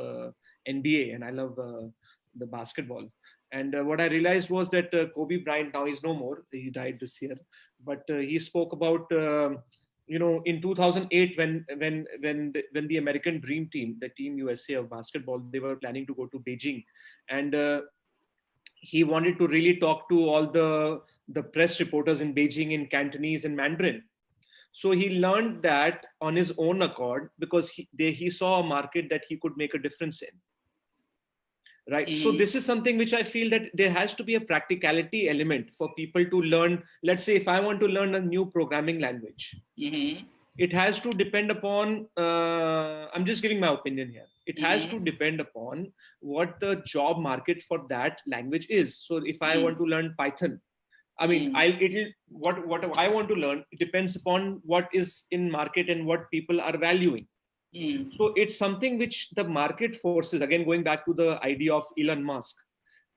NBA, and I love the basketball. And what I realized was that Kobe Bryant, now he's no more, he died this year, but he spoke about in 2008 when the American Dream Team, the Team USA of basketball, they were planning to go to Beijing, and he wanted to really talk to all the press reporters in Beijing in Cantonese and Mandarin. So he learned that on his own accord because he saw a market that he could make a difference in. Right. So this is something which I feel that there has to be a practicality element for people to learn. Let's say if I want to learn a new programming language, it has to depend upon, I'm just giving my opinion here. It has to depend upon what the job market for that language is. So if I want to learn Python, I mean, what I want to learn, it depends upon what is in market and what people are valuing. So it's something which the market forces, again, going back to the idea of Elon Musk,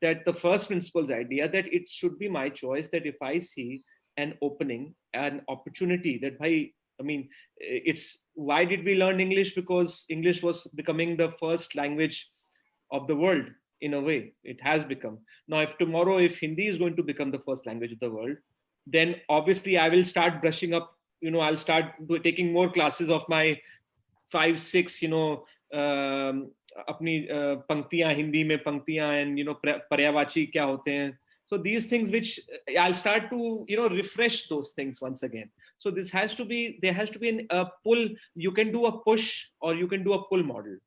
that the first principles idea that it should be my choice, that if I see an opening, an opportunity that it's why did we learn English? Because English was becoming the first language of the world in a way. It has become. Now, if Hindi is going to become the first language of the world, then obviously I will start brushing up, I'll start taking more classes of my 5, 6, अपनी पंक्तियां हिंदी में पंक्तियां and पर्यायवाची क्या होते हैं, So these things which I'll start to, refresh those things once again. So there has to be a pull. You can do a push or you can do a pull model.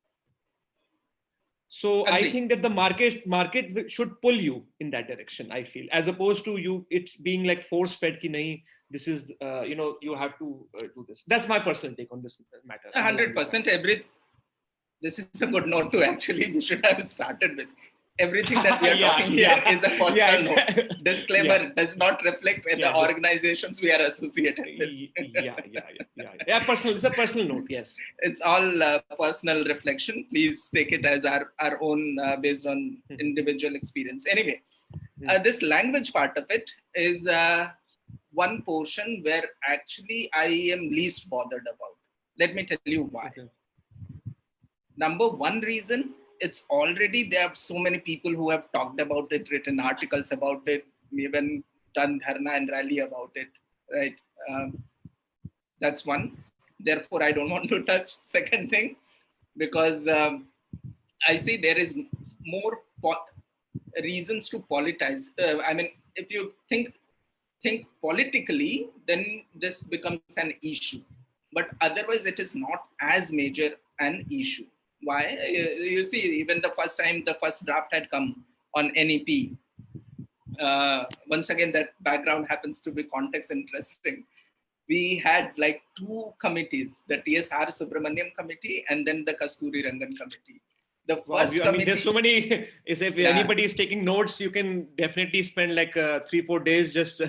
So I Agree. think that the market should pull you in that direction, I feel, as opposed to it's being like force fed ki nahi, this is, you have to do this. That's my personal take on this matter. 100%. This is a good note to actually, we should have started with. Everything that we are talking here is a personal note. Disclaimer does not reflect the organizations we are associated with. Yeah, personal. It's a personal note, yes. It's all personal reflection. Please take it as our own based on individual experience. Anyway, this language part of it is one portion where actually I am least bothered about. Let me tell you why. Okay. Number one reason, it's already, there are so many people who have talked about it, written articles about it, even done dharna and rally about it, right? That's one. Therefore, I don't want to touch. Second thing, because I see there is more reasons to politize. I mean, if you think politically, then this becomes an issue. But otherwise, it is not as major an issue. Why? You see, even the first time the first draft had come on NEP, once again, that background happens to be context interesting. We had like two committees, the TSR Subramaniam committee and then the Kasturi Rangan committee. The first committee, I mean, there's so many. If anybody is taking notes, you can definitely spend like 3-4 days just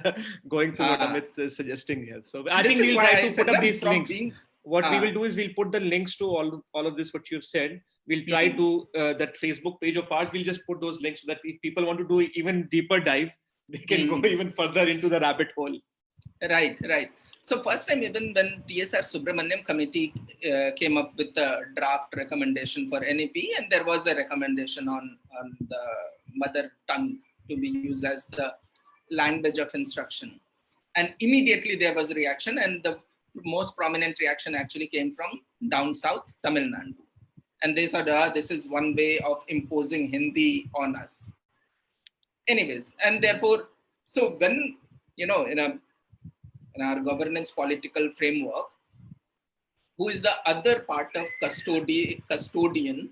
going through what Amit is suggesting here. So I think we'll try to put up these links. What we will do is we'll put the links to all of this, what you've said. We'll try to, that Facebook page of ours, we'll just put those links so that if people want to do even deeper dive, they can go even further into the rabbit hole. Right. So first time, even when TSR Subramaniam committee came up with a draft recommendation for NEP, and there was a recommendation on the mother tongue to be used as the language of instruction. And immediately there was a reaction, and the most prominent reaction actually came from down south, Tamil Nadu. And they said, this is one way of imposing Hindi on us. Anyways, and therefore, so when, in our governance political framework, who is the other part of custodian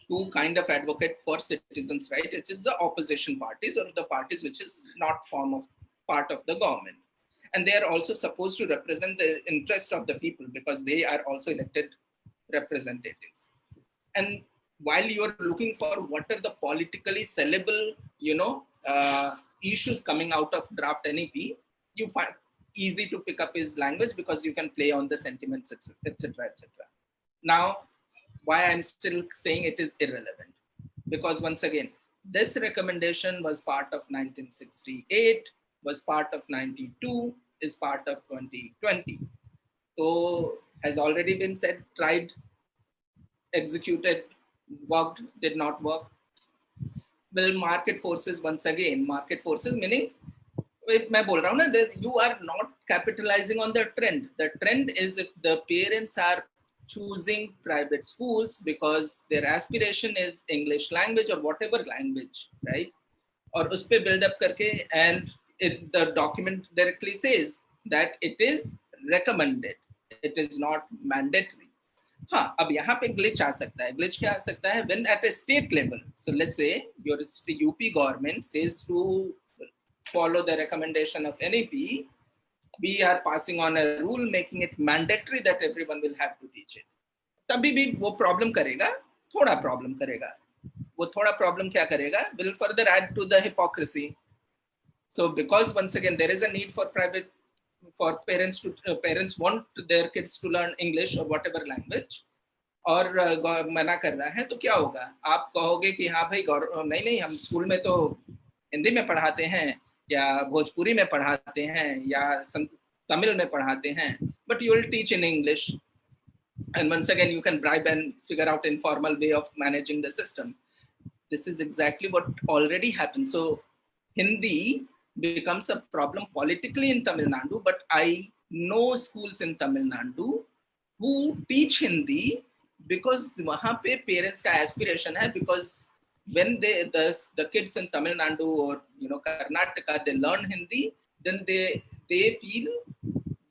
to kind of advocate for citizens' right, which is the opposition parties or the parties which is not part of the government. And they are also supposed to represent the interest of the people because they are also elected representatives. And while you're looking for what are the politically sellable, issues coming out of draft NEP, you find easy to pick up his language because you can play on the sentiments, etc. Now, why I'm still saying it is irrelevant? Because once again, this recommendation was part of 1968, was part of 92, is part of 2020. So has already been said, tried, executed, worked, did not work. Well, market forces, once again, market forces meaning, मैं बोल रहा हूँ ना, that you are not capitalizing on the trend. The trend is if the parents are choosing private schools because their aspiration is English language or whatever language, right? और उस पे build up करके, and the document directly says that it is recommended. It is not mandatory. हाँ, अब यहाँ पे glitch आ सकता है. Glitch क्या आ सकता है? When at a state level, so let's say your UP government says to follow the recommendation of NEP, we are passing on a rule making it mandatory that everyone will have to teach it. तभी भी वो problem करेगा, थोड़ा problem करेगा. वो थोड़ा problem क्या करेगा? Will further add to the hypocrisy. So because once again there is a need for parents want their kids to learn English or whatever language, और मना कर रहा है तो क्या होगा? आप कहोगे कि हाँ भाई नहीं हम स्कूल में तो हिंदी में पढ़ाते हैं या भोजपुरी में पढ़ाते हैं या तमिल में पढ़ाते हैं, but you will teach in English, and once again you can bribe and figure out informal way of managing the system. This is exactly what already happened. So Hindi becomes a problem politically in Tamil Nadu, but I know schools in Tamil Nadu who teach Hindi because वहाँ पे parents का aspiration है, because when the kids in Tamil Nadu or Karnataka, they learn Hindi, then they feel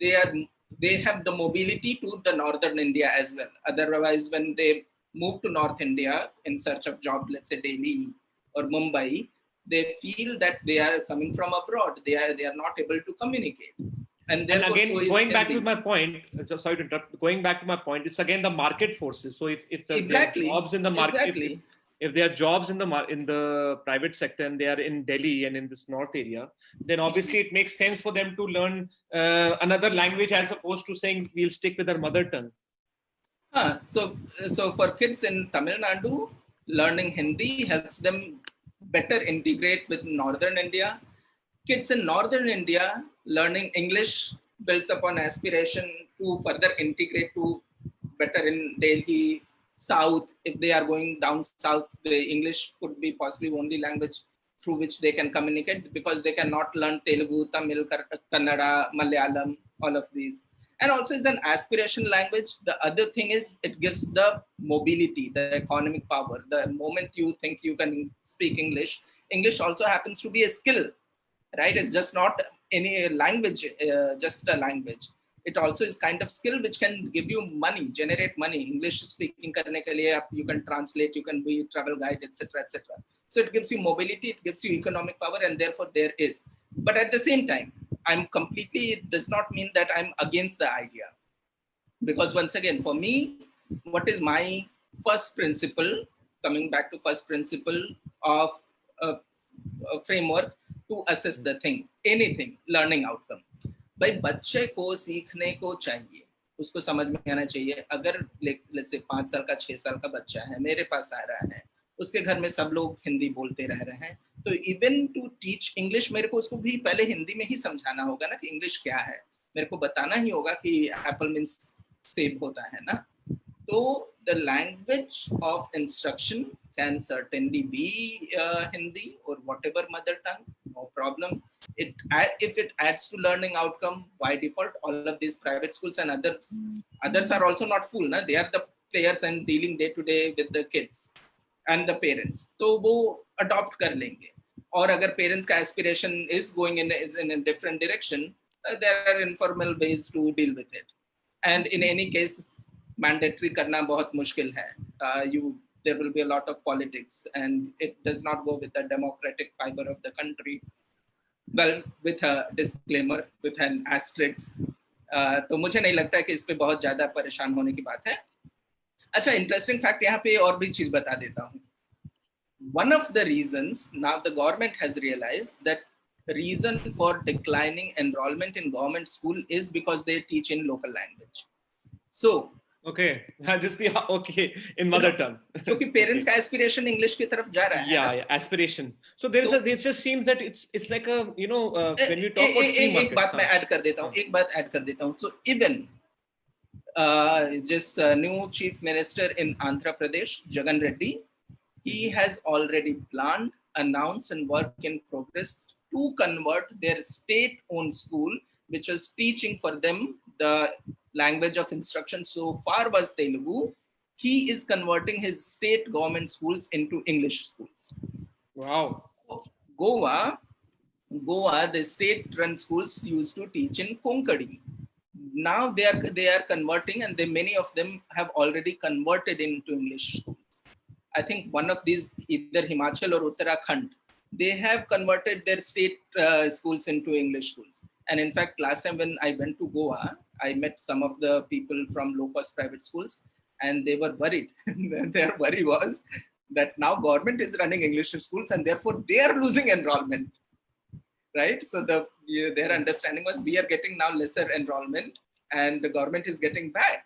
they are they have the mobility to the northern India as well. Otherwise, when they move to North India in search of job, let's say Delhi or Mumbai, they feel that they are coming from abroad. They are not able to communicate, and And therefore so again, is going back to Hindi. my point, just sorry to interrupt. Going back to my point, it's again the market forces. So if there are Exactly, jobs in the market, exactly. if there are jobs in the private sector and they are in Delhi and in this north area, then obviously it makes sense for them to learn another language as opposed to saying we'll stick with our mother tongue. So for kids in Tamil Nadu, learning Hindi helps them better integrate with Northern India. Kids in Northern India learning English builds upon aspiration to further integrate to better in Delhi, South. If they are going down south, the English could be possibly only language through which they can communicate because they cannot learn Telugu, Tamil, Kannada, Malayalam, all of these. And also is an aspiration language. The other thing is it gives the mobility, the economic power. The moment you think you can speak English, English also happens to be a skill, right? It's just not any language, just a language. It also is kind of skill which can give you money, generate money. English speaking karne ke liye you can translate, you can be travel guide, etc., etc. So it gives you mobility, it gives you economic power, and therefore there is. But at the same time, I'm completely, it does not mean that I'm against the idea, because once again, for me, what is my first principle, coming back to first principle of a framework to assess the thing, anything, learning outcome. भाई बच्चे को सीखने को चाहिए, उसको समझ में आना चाहिए. अगर लेट्स से 5 साल का 6 साल का बच्चा है, मेरे पास आ रहा है, उसके घर में सब लोग हिंदी बोलते रह रहे हैं, तो इवन टू टीच इंग्लिश मेरे को उसको भी पहले हिंदी में ही समझाना होगा ना कि इंग्लिश क्या है. मेरे को बताना ही होगा कि एप्पल मीन्स सेब होता है ना. तो the language of instruction can certainly be Hindi or whatever mother tongue, no problem. If it adds to learning outcome, by default, all of these private schools and others are also not full. Na? They are the players and dealing day to day with the kids and the parents. तो वो adopt कर लेंगे. और अगर parents का aspiration is going in a different direction, there are informal ways to deal with it. And in any case, mandatory करना बहुत मुश्किल है. There will be a lot of politics, and it does not go with the democratic fiber of the country. Well, with a disclaimer, with an asterisk. तो मुझे नहीं लगता कि इस पे बहुत ज्यादा परेशान होने की बात है. अच्छा, इंटरेस्टिंग फैक्ट यहाँ पे और भी चीज बता देता हूँ. One of the reasons now the government has realized that the reason for declining enrollment in government school is because they teach in local language. So okay, this the okay in mother tongue. क्योंकि parents का aspiration English की तरफ जा रहा है. Yeah, aspiration. So there is a, this just seems that it's like a when you talk about free market. एक बात मैं ऐड कर देता हूँ. So even just new chief minister in Andhra Pradesh, Jagan Reddy, he has already planned, announced, and work in progress to convert their state-owned school, which was teaching for them the language of instruction so far was Telugu. He is converting his state government schools into English schools. Wow. Goa, the state-run schools used to teach in Konkani. Now they are converting, and many of them have already converted into English schools. I think one of these, either Himachal or Uttarakhand, they have converted their state schools into English schools. And in fact, last time when I went to Goa, I met some of the people from low-cost private schools, and they were worried. Their worry was that now government is running English schools, and therefore they are losing enrollment, right? So their understanding was we are getting now lesser enrollment, and the government is getting back.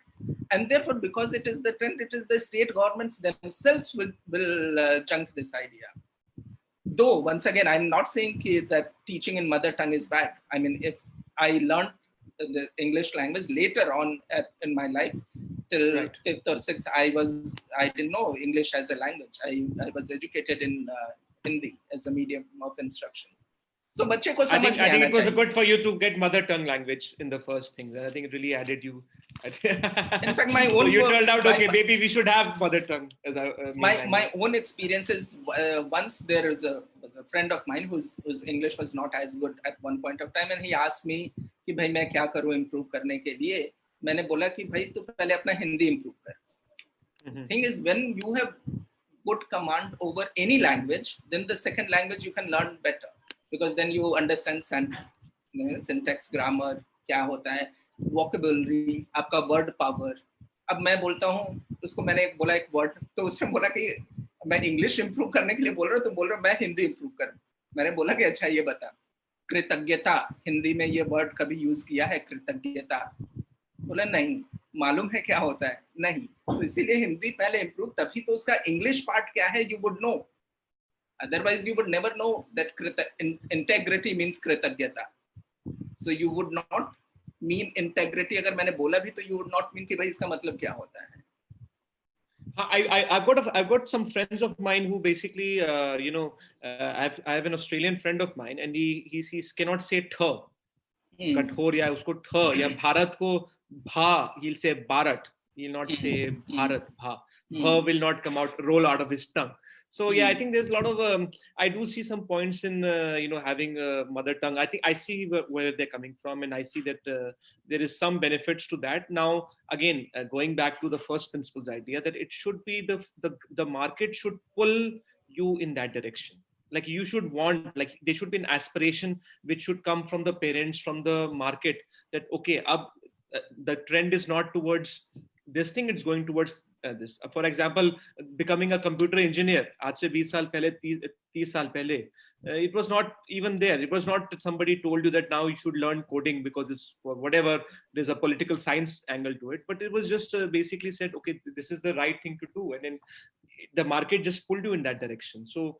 And therefore, because it is the trend, it is the state governments themselves will junk this idea. Though, once again, I'm not saying that teaching in mother tongue is bad. I mean, if I learned the English language later on in my life, till Right. 5th or 6th, I didn't know English as a language. I was educated in Hindi as a medium of instruction. So बच्चे को I समझ think में आना it was चाहिए. good for you to get mother tongue language in the first thing. And I think it really added you. In fact, my So own you work, turned out okay. Maybe we should have mother tongue as our main my language. own experiences. Once there was a friend of mine whose English was not as good at one point of time, and he asked me कि भाई मैं क्या करूँ improve करने के लिए. मैंने बोला कि भाई तू पहले अपना हिंदी improve कर. Thing is, when you have good command over any language, then the second language you can learn better, because then you understand syntax, grammar, क्या होता है, vocabulary, आपका word power. अब मैं बोलता हूँ, उसको मैंने बोला एक word, तो उसने बोला कि मैं इंग्लिश इंप्रूव करने के लिए बोल रहा हूँ, तो बोल रहा मैं हिंदी इंप्रूव कर. मैंने बोला कि अच्छा ये बता, कृतज्ञता हिंदी में ये वर्ड कभी यूज किया है कृतज्ञता? बोला नहीं. मालूम है क्या होता है? नहीं. तो इसीलिए हिंदी पहले इंप्रूव, तभी तो उसका इंग्लिश पार्ट क्या है you would know. Otherwise you would never know that integrity means कृतज्ञता. So you would not mean integrity. अगर मैंने बोला भी तो यू वुड नॉट मीन कि भाई इसका मतलब क्या होता है. I've got some friends of mine who basically I have an Australian friend of mine, and he cannot say th. कठोर या उसको ठ या भारत को भा, he'll say Bharat. He'll not say Bharat, bha. Bha will not come out, roll out of his tongue. So yeah, I think there's a lot of I do see some points in having a mother tongue. I think I see where they're coming from, and I see that there is some benefits to that. Now again, going back to the first principles idea, that it should be the market should pull you in that direction. Like you should want, like there should be an aspiration which should come from the parents, from the market, that okay, the trend is not towards this thing, it's going towards this. For example, becoming a computer engineer, aaj se 20 saal pehle, 30 saal pehle, it was not even there. It was not that somebody told you that now you should learn coding because it's whatever, there's a political science angle to it, but it was just basically said, okay, this is the right thing to do, and then the market just pulled you in that direction. So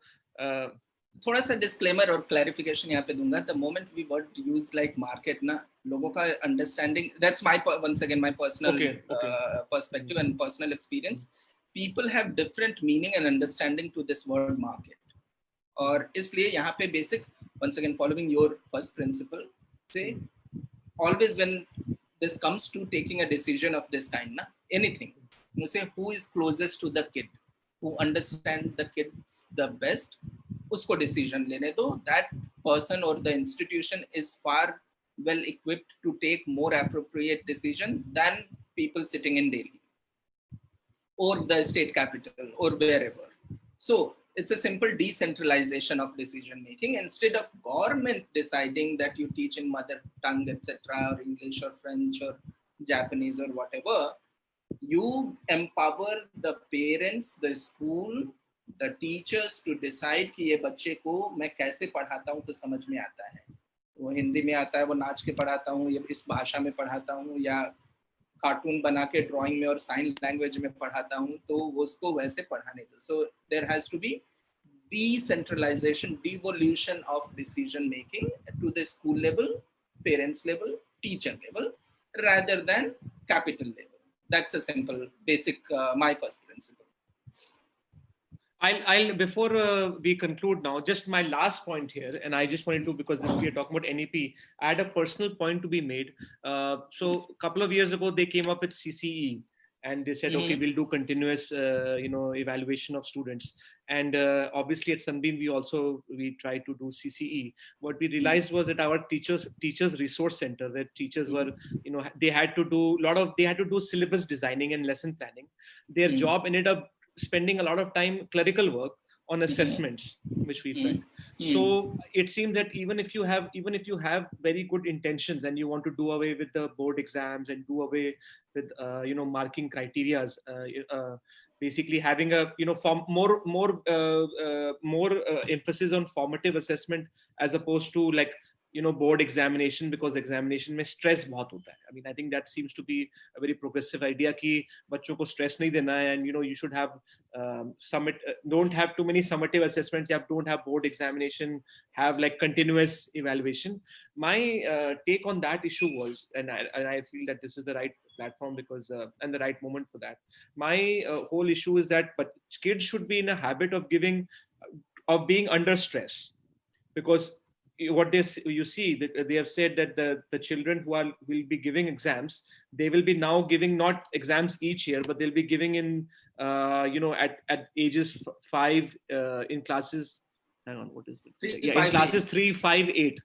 थोड़ा सा disclaimer और clarification यहाँ पे दूंगा. The moment we word use like market ना, लोगों का understanding, that's my once again my personal perspective and personal experience. People have different meaning and understanding to this word market. और इसलिए यहाँ पे basic, once again following your first principle, say always when this comes to taking a decision of this kind ना, anything, you say who is closest to the kid, who understand the kids the best, उसको decision लेने दो. That person और the institution is far well equipped to take more appropriate decision than people sitting in Delhi और the state capital और wherever. So it's a simple decentralization of decision making. Instead of government deciding that you teach in mother tongue, etc., or English or French or Japanese or whatever, you empower the parents, the school, the teachers to decide कि ये बच्चे को मैं कैसे पढ़ाता हूँ तो समझ में आता है. वो हिंदी में आता है, वो नाच के पढ़ाता हूँ, या इस भाषा में पढ़ाता हूँ, या कार्टून बना के ड्राइंग में और साइन लैंग्वेज में पढ़ाता हूँ, तो उसको वैसे पढ़ाने दो. So there has to be decentralization, devolution of decision making to the school level, parents level, teacher level, rather than capital level. That's a simple, basic, my first principle. I'll before we conclude now, just my last point here, and I just wanted to, because this we are talking about NEP, I had a personal point to be made. So a couple of years ago, they came up with CCE, and they said, okay, we'll do continuous, evaluation of students. And obviously at Sunbeam, we try to do CCE. What we realized was that our teachers resource center, where teachers were, they had to do syllabus designing and lesson planning. Their job ended up spending a lot of time clerical work on assessments, which we felt. So it seemed that even if you have very good intentions and you want to do away with the board exams and do away with marking criterias, basically having a more emphasis on formative assessment as opposed to like board examination, because examination में stress बहुत होता है. I mean, I think that seems to be a very progressive idea कि बच्चों को stress नहीं देना है, and you should have don't have too many summative assessments, you don't have board examination, have like continuous evaluation. My take on that issue was, and I feel that this is the right platform because and the right moment for that. My whole issue is that but kids should be in a habit of being under stress, because what you see that they have said that the children will be giving exams, they will be now giving not exams each year, but they'll be giving in at ages 5 in classes. Hang on, what is this? Three, Yeah, in five, eight. classes 3, 5, 8.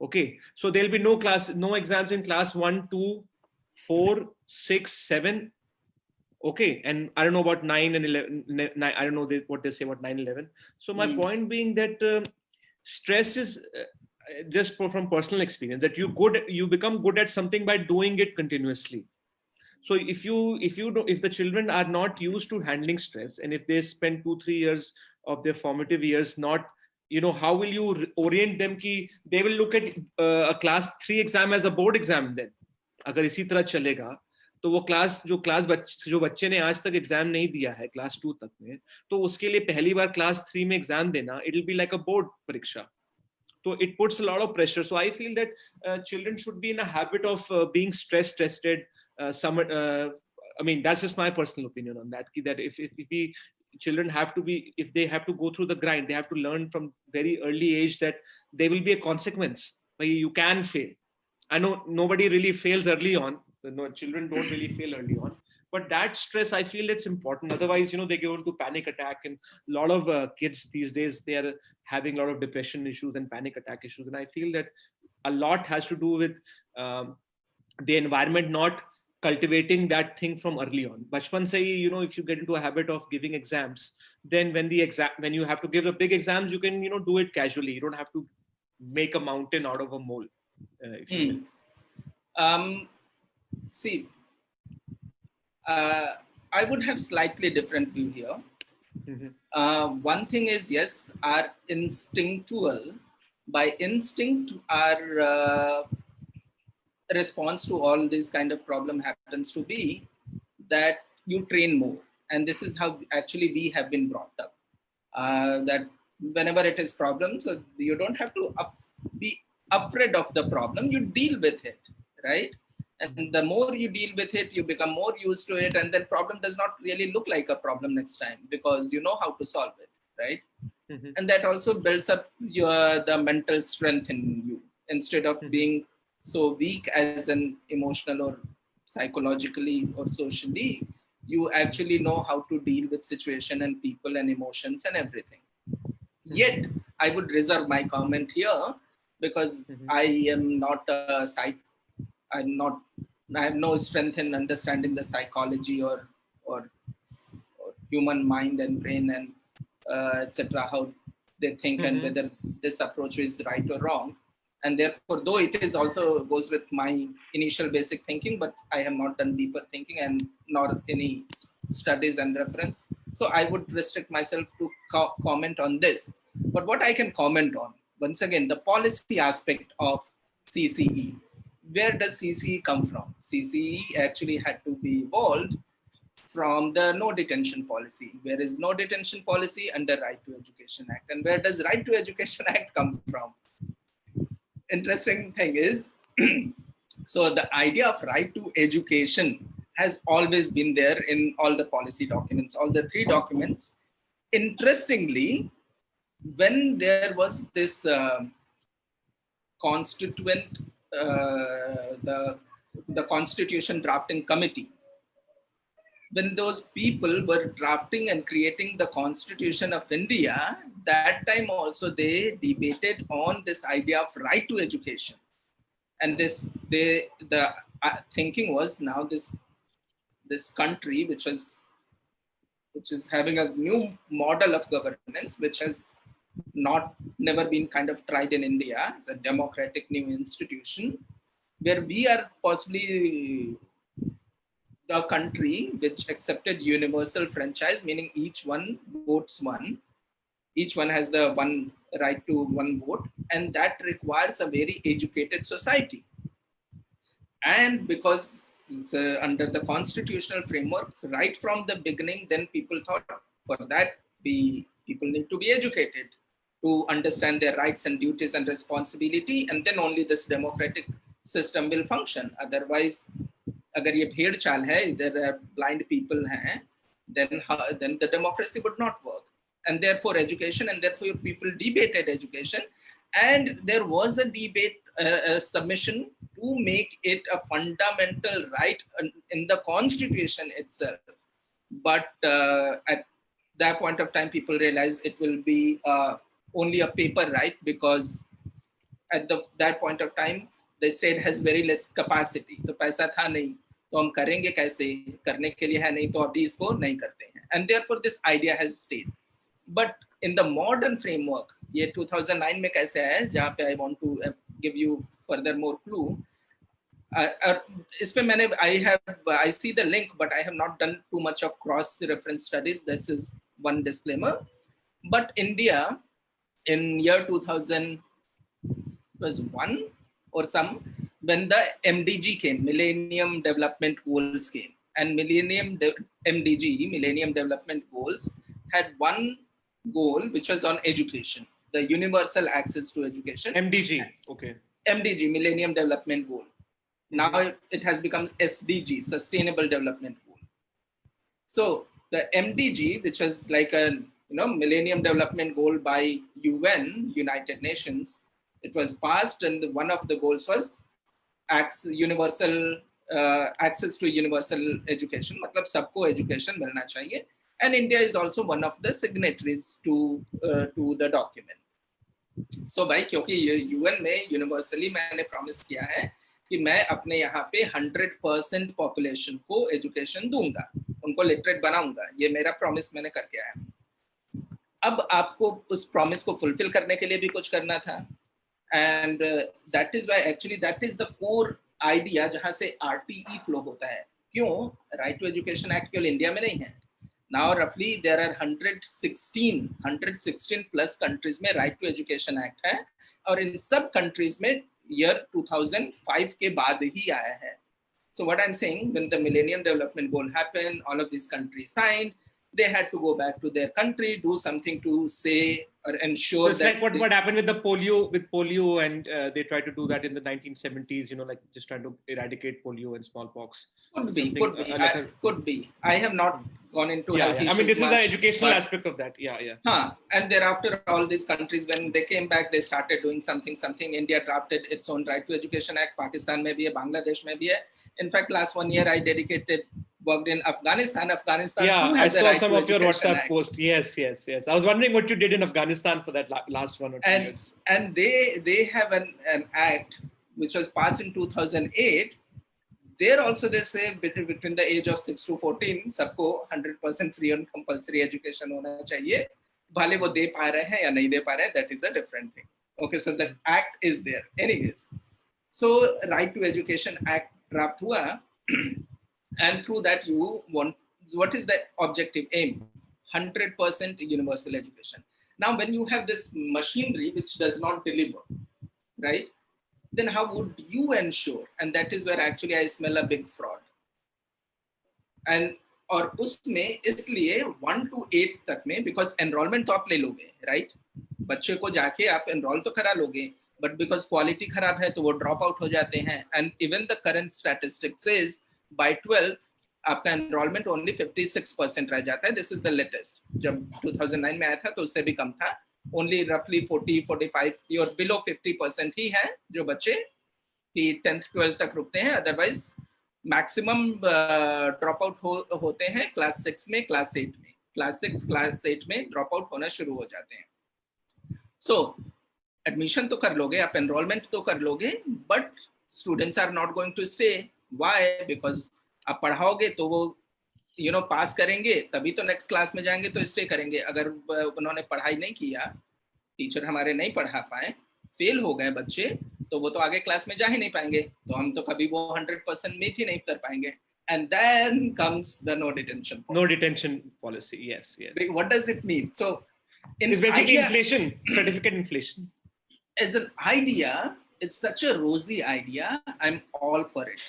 Okay, so there'll be no exams in class 1, 2, 4, 6, 7. Okay, and I don't know about 9 and 11. I don't know what they say about 9, 11. So my point being that stress is just from personal experience, that you become good at something by doing it continuously. So if the children are not used to handling stress, and if they spend 2-3 years of their formative years not, how will you orient them ki they will look at a class 3 exam as a board exam? Then अगर इसी तरह चलेगा तो वो जो बच्चे ने आज तक एग्जाम नहीं दिया है क्लास 2 तक में, तो उसके लिए पहली बार क्लास 3 में एग्जाम देना, it will be like a board परीक्षा. So it puts a lot of pressure. So I feel that children should be in a habit of being stress tested. I mean, that's just my personal opinion on that. That if children have to be, if they have to go through the grind, they have to learn from very early age that there will be a consequence. You can fail. I know nobody really fails early on. No, children don't really fail early on. But that stress, I feel it's important. Otherwise, they go into panic attack, and a lot of kids these days, they are having a lot of depression issues and panic attack issues. And I feel that a lot has to do with the environment not cultivating that thing from early on. Bachpan se, if you get into a habit of giving exams, then when you have to give the big exams, you can, do it casually. You don't have to make a mountain out of a mole. See, I would have slightly different view here. One thing is, yes, our instinctual, by instinct, our response to all this kind of problem happens to be that you train more. And this is how actually we have been brought up. That whenever it is problems, you don't have to be afraid of the problem, you deal with it, right? And the more you deal with it, you become more used to it, and then problem does not really look like a problem next time because you know how to solve it, right? And that also builds up the mental strength in you. Instead of being so weak as an emotional or psychologically or socially, you actually know how to deal with situation and people and emotions and everything. Yet, I would reserve my comment here because I am not a I have no strength in understanding the psychology or human mind and brain and etc. how they think and whether this approach is right or wrong. And therefore, though it is also goes with my initial basic thinking, but I have not done deeper thinking and not any studies and reference. So I would restrict myself to comment on this. But what I can comment on, once again, the policy aspect of CCE. Where does CCE come from? CCE actually had to be evolved from the no detention policy. Where is no detention policy? Under Right to Education Act. And where does Right to Education Act come from? Interesting thing is, so the idea of right to education has always been there in all the policy documents, all the 3 documents. Interestingly, when there was this constituent, the Constitution Drafting Committee, when those people were drafting and creating the Constitution of India, that time also they debated on this idea of right to education. And the thinking was now this country, which is having a new model of governance, which has never been kind of tried in India. It's a democratic new institution where we are possibly the country which accepted universal franchise, meaning each one votes one. Each one has the one right to one vote, and that requires a very educated society. And because it's under the constitutional framework, right from the beginning, then people thought for that people need to be educated to understand their rights and duties and responsibility, and then only this democratic system will function. Otherwise, अगर ये भेड़ चाल है, इधर blind people हैं, then the democracy would not work. And therefore education, and therefore people debated education. And there was a debate, a submission to make it a fundamental right in the constitution itself. But at that point of time, people realized it will be only a paper right, because at that point of time, the state has very less capacity. तो पैसा था नहीं, तो हम करेंगे कैसे, करने के लिए है नहीं, तो अभी इसको नहीं करते हैं. And therefore this idea has stayed. But in the modern framework, ये 2009 में कैसे आया है, जहाँ पे I want to give you further more clue. इस पे मैंने I see the link, but I have not done too much of cross reference studies. This is one disclaimer. But India in year 2000 was one or some, when the MDG came, Millennium Development Goals came, and MDG, Millennium Development Goals, had one goal which was on education, the universal access to education. MDG, okay. MDG, Millennium Development Goal. Now it has become SDG, Sustainable Development Goal. So the MDG, which was like a Millennium Development Goal by UN, United Nations, it was passed, and one of the goals was universal access to universal education. मतलब सबको education मिलना चाहिए. And India is also one of the signatories to the document. So भाई, क्योंकि UN में universally मैंने promise किया है कि मैं अपने यहाँ पे 100% population को education दूंगा, उनको literate बनाऊंगा. ये मेरा promise मैंने करके आया हूँ. अब आपको उस promise को fulfill करने के लिए भी कुछ करना था. And that is why actually that is the core idea जहाँ से RTE flow होता है. क्यों? Right to Education Act केवल इंडिया में नहीं है. Now roughly there are 116 plus countries में Right to Education Act है, और इन सब countries में year 2005 के बाद ही आया है. So what I'm saying, when the Millennium Development Goal happened, all of these countries signed. They had to go back to their country, do something to say or ensure. So it's that like what happened with the polio, and they tried to do that in the 1970s. Like just trying to eradicate polio and smallpox. Could be. I have not gone into health issues. I mean, this is the educational but, aspect of that. Yeah. And thereafter, all these countries, when they came back, they started doing something. India drafted its own Right to Education Act. Pakistan mein bhi hai, Bangladesh mein bhi hai. In fact, last 1 year, I worked in Afghanistan. Yeah, I saw some of your WhatsApp posts. Yes. I was wondering what you did in Afghanistan for that last 1 or 2 years. And they have an act which was passed in 2008. There also they say between the age of 6 to 14, सबको 100% free and compulsory education होना चाहिए. भले वो दे पा रहे हैं या नहीं दे पा रहे हैं, that is a different thing. Okay, so the act is there. Anyways, so Right to Education Act draft हुआ. And through that, you want, what is the objective aim? 100% universal education. Now, when you have this machinery which does not deliver, right? Then how would you ensure? And that is where actually I smell a big fraud. And और उसमें इसलिए 1 to 8 तक में, because enrollment तो आप ले लोगे, right? बच्चे को जाके आप enroll तो करा लोगे, but because quality खराब है तो वो drop out हो जाते हैं. And even the current statistics says by 12th आपका enrollment only 56% रह जाता है. This is the latest. जब 2009 में आया था तो उससे भी कम था. Only roughly 40-45 or below 50% ही है जो बच्चे कि 10th 12th तक रुकते हैं. Otherwise maximum drop out होते हैं class 6 में, class 8 में. Class 6, class 8 में drop out होना शुरू हो जाते हैं. So admission तो कर लोगे, आप enrollment तो कर लोगे, but students are not going to stay. Why? Because आप पढ़ाओगे तो वो पास करेंगे तभी तो नेक्स्ट क्लास में जाएंगे तो स्टे करेंगे. अगर उन्होंने पढ़ाई नहीं किया, टीचर हमारे नहीं पढ़ा पाए, फेल हो गए बच्चे, तो वो तो आगे क्लास में जा ही नहीं पाएंगे. तो हम तो कभी वो 100% मीट ही नहीं कर पाएंगे. And then comes the no detention policy. No detention policy. Yes. What does it mean? So it's basically inflation, certificate inflation. As an idea, it's such a rosy idea. I'm all for it.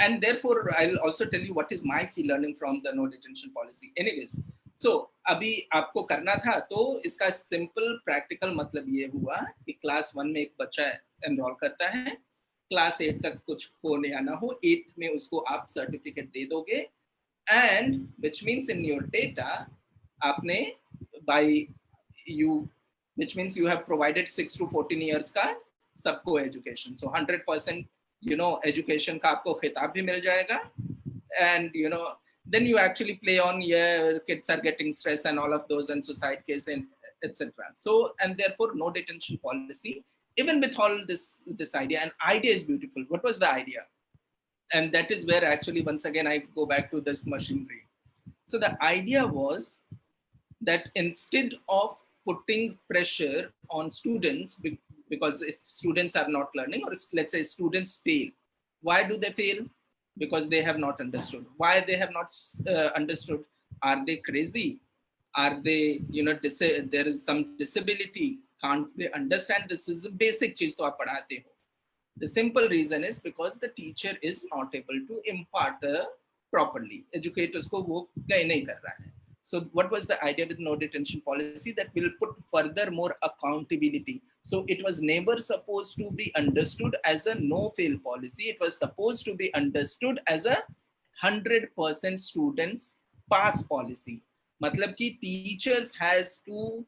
And therefore, I'll also tell you what is my key learning from the no detention policy. Anyways, so अभी आपको करना था तो इसका simple practical मतलब ये हुआ कि class 1 में एक बच्चा enroll करता है, class 8 तक कुछ हो या ना हो, 8th में उसको आप certificate दे दोगे, and which means in your data आपने by you which means you have provided 6 to 14 years का सबको education. So 100% education का आपको खिताब भी मिल जाएगा, and then you actually play on, yeah, kids are getting stress and all of those and suicide case and etc. So, and therefore no detention policy, even with all this idea. And idea is beautiful. What was the idea? And that is where actually once again I go back to this machinery. So the idea was that instead of putting pressure on students, because if students are not learning, or let's say students fail, why do they fail? Because they have not understood. Why they have not understood? Are they crazy? Are they, there is some disability? Can't they understand? This is a basic cheez to aap padhate ho. The simple reason is because the teacher is not able to impart properly. Educators ko wo nahi kar raha hai. So what was the idea with no detention policy? That will put further more accountability. So it was never supposed to be understood as a no-fail policy. It was supposed to be understood as a 100% students pass policy. मतलब कि teachers has to,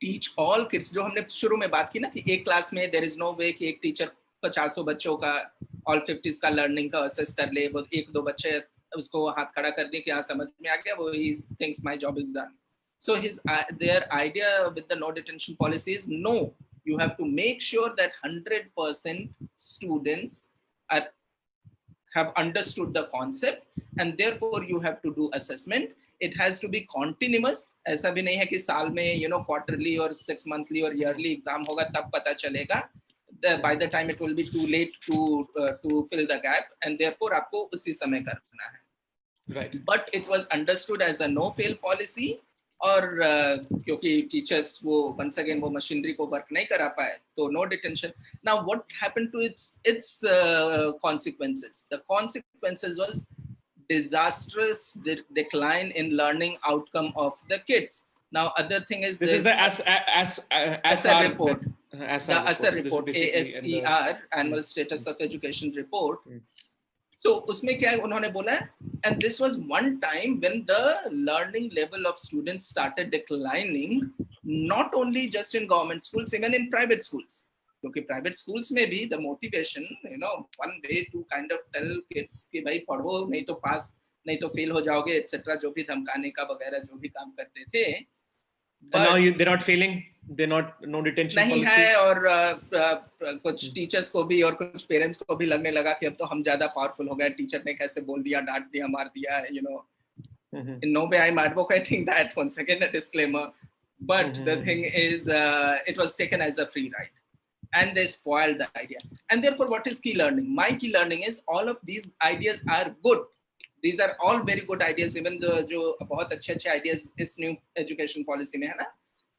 teach all kids. जो हमने शुरू में बात की ना कि एक क्लास में there is no way कि एक टीचर 50 बच्चों का all 50s का लर्निंग का असेस कर ले, वो एक दो बच्चे उसको हाथ खड़ा कर दे कि हाँ समझ में आ गया, वो he thinks my job is done. So their idea with the no detention policy is no, you have to make sure that 100% students have understood the concept, and therefore you have to do assessment. It has to be continuous. ऐसा भी नहीं है कि साल में quarterly or 6 monthly or yearly exam होगा तब पता चलेगा. By the time it will be too late to fill the gap, and therefore आपको उसी समय करना है. Right. But it was understood as a no fail policy, और क्योंकि teachers वो once again वो machinery को work नहीं करा पाए, तो no detention. Now what happened to its consequences? The consequences was disastrous decline in learning outcome of the kids. Now other thing is this is the ASER report. The ASER report, ASER, Annual Status of Education Report. So उसमें क्या उन्होंने बोला है, and this was one time when the learning level of students started declining, not only just in government schools, even in private schools. क्योंकि private schools में भी the motivation, one way to kind of tell kids कि भाई पढ़ो, नहीं तो pass, नहीं तो fail हो जाओगे, etc. जो भी धमकाने का वगैरह जो भी काम करते थे. But now they're not failing. They're not no detention नहीं policy. है, और कुछ टीचर्स को भी और कुछ पेरेंट्स को भी लगने लगा कि अब तो हम ज्यादा पावरफुल हो गए, टीचर ने कैसे बोल दिया, डांट दिया, मार दिया, In no way I'm advocating that. Once again a disclaimer, but the thing is it was taken as a free ride, and they spoiled the idea. And therefore what is key learning? My key learning is all of these ideas are good. These are all very good ideas. Even the जो बहुत अच्छे ideas इस new education policy में है ना,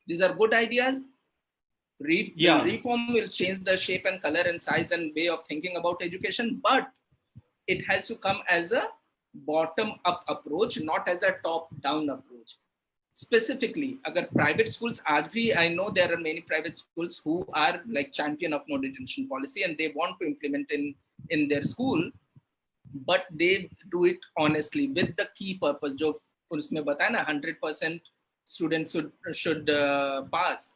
these are good ideas. The reform will change the shape and color and size and way of thinking about education, but it has to come as a bottom-up approach, not as a top-down approach. Specifically, agar private schools, aaj bhi I know there are many private schools who are like champion of no detention policy and they want to implement in their school, but they do it honestly with the key purpose. जो उसमें बताया ना 100% students should pass.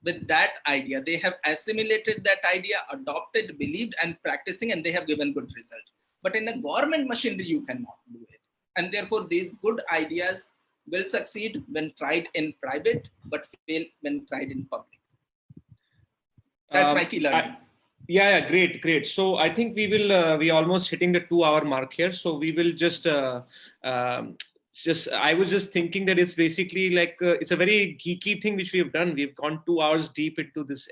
With that idea, they have assimilated that idea, adopted, believed, and practicing, and they have given good result. But in a government machinery, you cannot do it. And therefore, these good ideas will succeed when tried in private, but fail when tried in public. That's my key learning. Yeah, great. So I think we will, we are almost hitting the 2-hour mark here. So we will just I was just thinking that it's basically like it's a very geeky thing which we have done. We've gone 2 hours deep into this.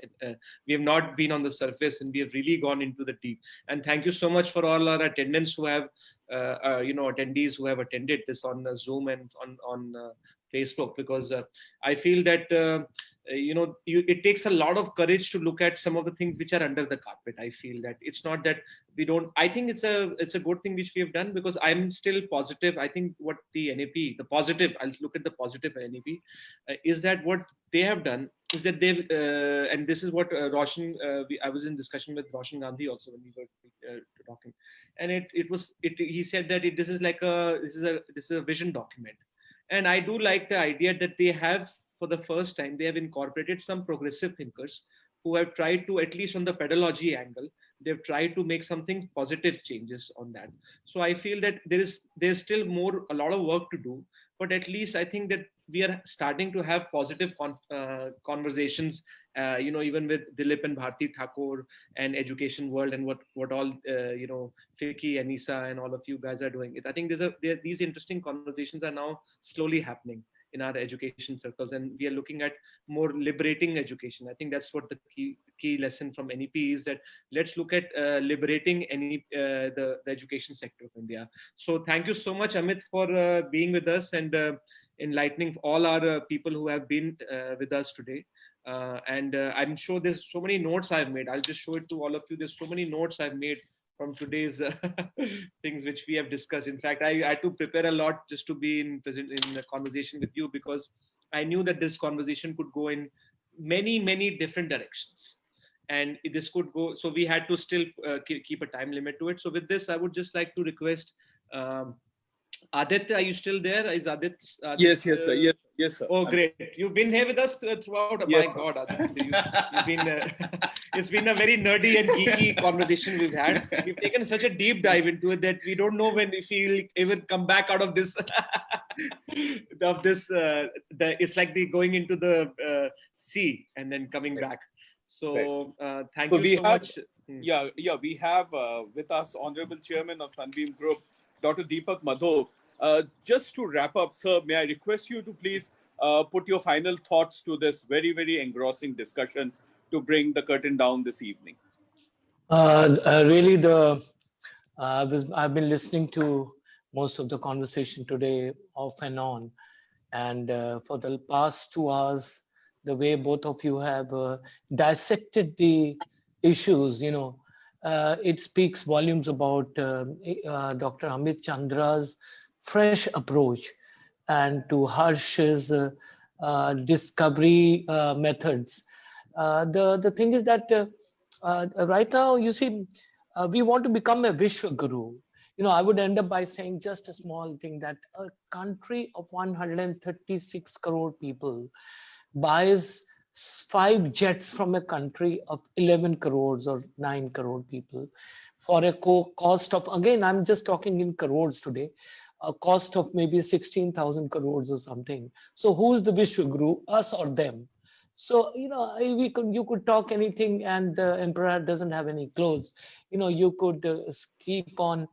We have not been on the surface, and we have really gone into the deep. And thank you so much for all our attendants who have, attendees who have attended this on Zoom and on Facebook, because I feel that it takes a lot of courage to look at some of the things which are under the carpet. I feel that it's not that we don't. I think it's a good thing which we have done, because I'm still positive. I think what the NAP, the positive, I'll look at the positive NAP, is that what they have done is that they've, and this is what Roshan, I was in discussion with Roshan Gandhi also when we were talking, and he said that this is a vision document. And I do like the idea that they have, for the first time, they have incorporated some progressive thinkers who have tried to, at least on the pedagogy angle, they've tried to make something positive changes on that. So I feel that there's still a lot of work to do, but at least I think that we are starting to have positive conversations, even with Dilip and Bharti Thakur and education world, and what all Fiki, Anisa, and all of you guys are doing it. I think these interesting conversations are now slowly happening in our education circles, and we are looking at more liberating education. I think that's what the key lesson from NEP is, that let's look at liberating the education sector of India. So thank you so much, Amit, for being with us and enlightening all our people who have been with us today. And I'm sure there's so many notes I've made. I'll just show it to all of you. There's so many notes I've made from today's things which we have discussed. In fact, I had to prepare a lot just to be in a conversation with you, because I knew that this conversation could go in many different directions, and this could go. So we had to still keep a time limit to it. So with this, I would just like to request. Adit, are you still there? Is Adit? Yes, yes, sir. Yes, sir. Oh, great! You've been here with us throughout. Yes, my God, Adit, you've been. It's been a very nerdy and geeky conversation we've had. We've taken such a deep dive into it that we don't know when if we'll even come back out of this. It's like the going into the sea and then coming back. So thank you so much. Yeah, we have with us Honorable Chairman of Sunbeam Group, Dr. Deepak Madhok. Just to wrap up, sir, may I request you to please put your final thoughts to this very engrossing discussion to bring the curtain down this evening. Really, I've been listening to most of the conversation today off and on, and for the past 2 hours, the way both of you have dissected the issues, it speaks volumes about Dr. Amit Chandra's fresh approach, and to Harsh's discovery methods. The thing is that right now, you see, we want to become a Vishwa Guru. I would end up by saying just a small thing, that a country of 136 crore people buys 5 jets from a country of 11 crores or 9 crore people for a cost of, again, I'm just talking in crores today, a cost of maybe 16,000 crores or something. So who's the Vishwa Guru, us or them? So, you could talk anything, and the emperor doesn't have any clothes. You could keep on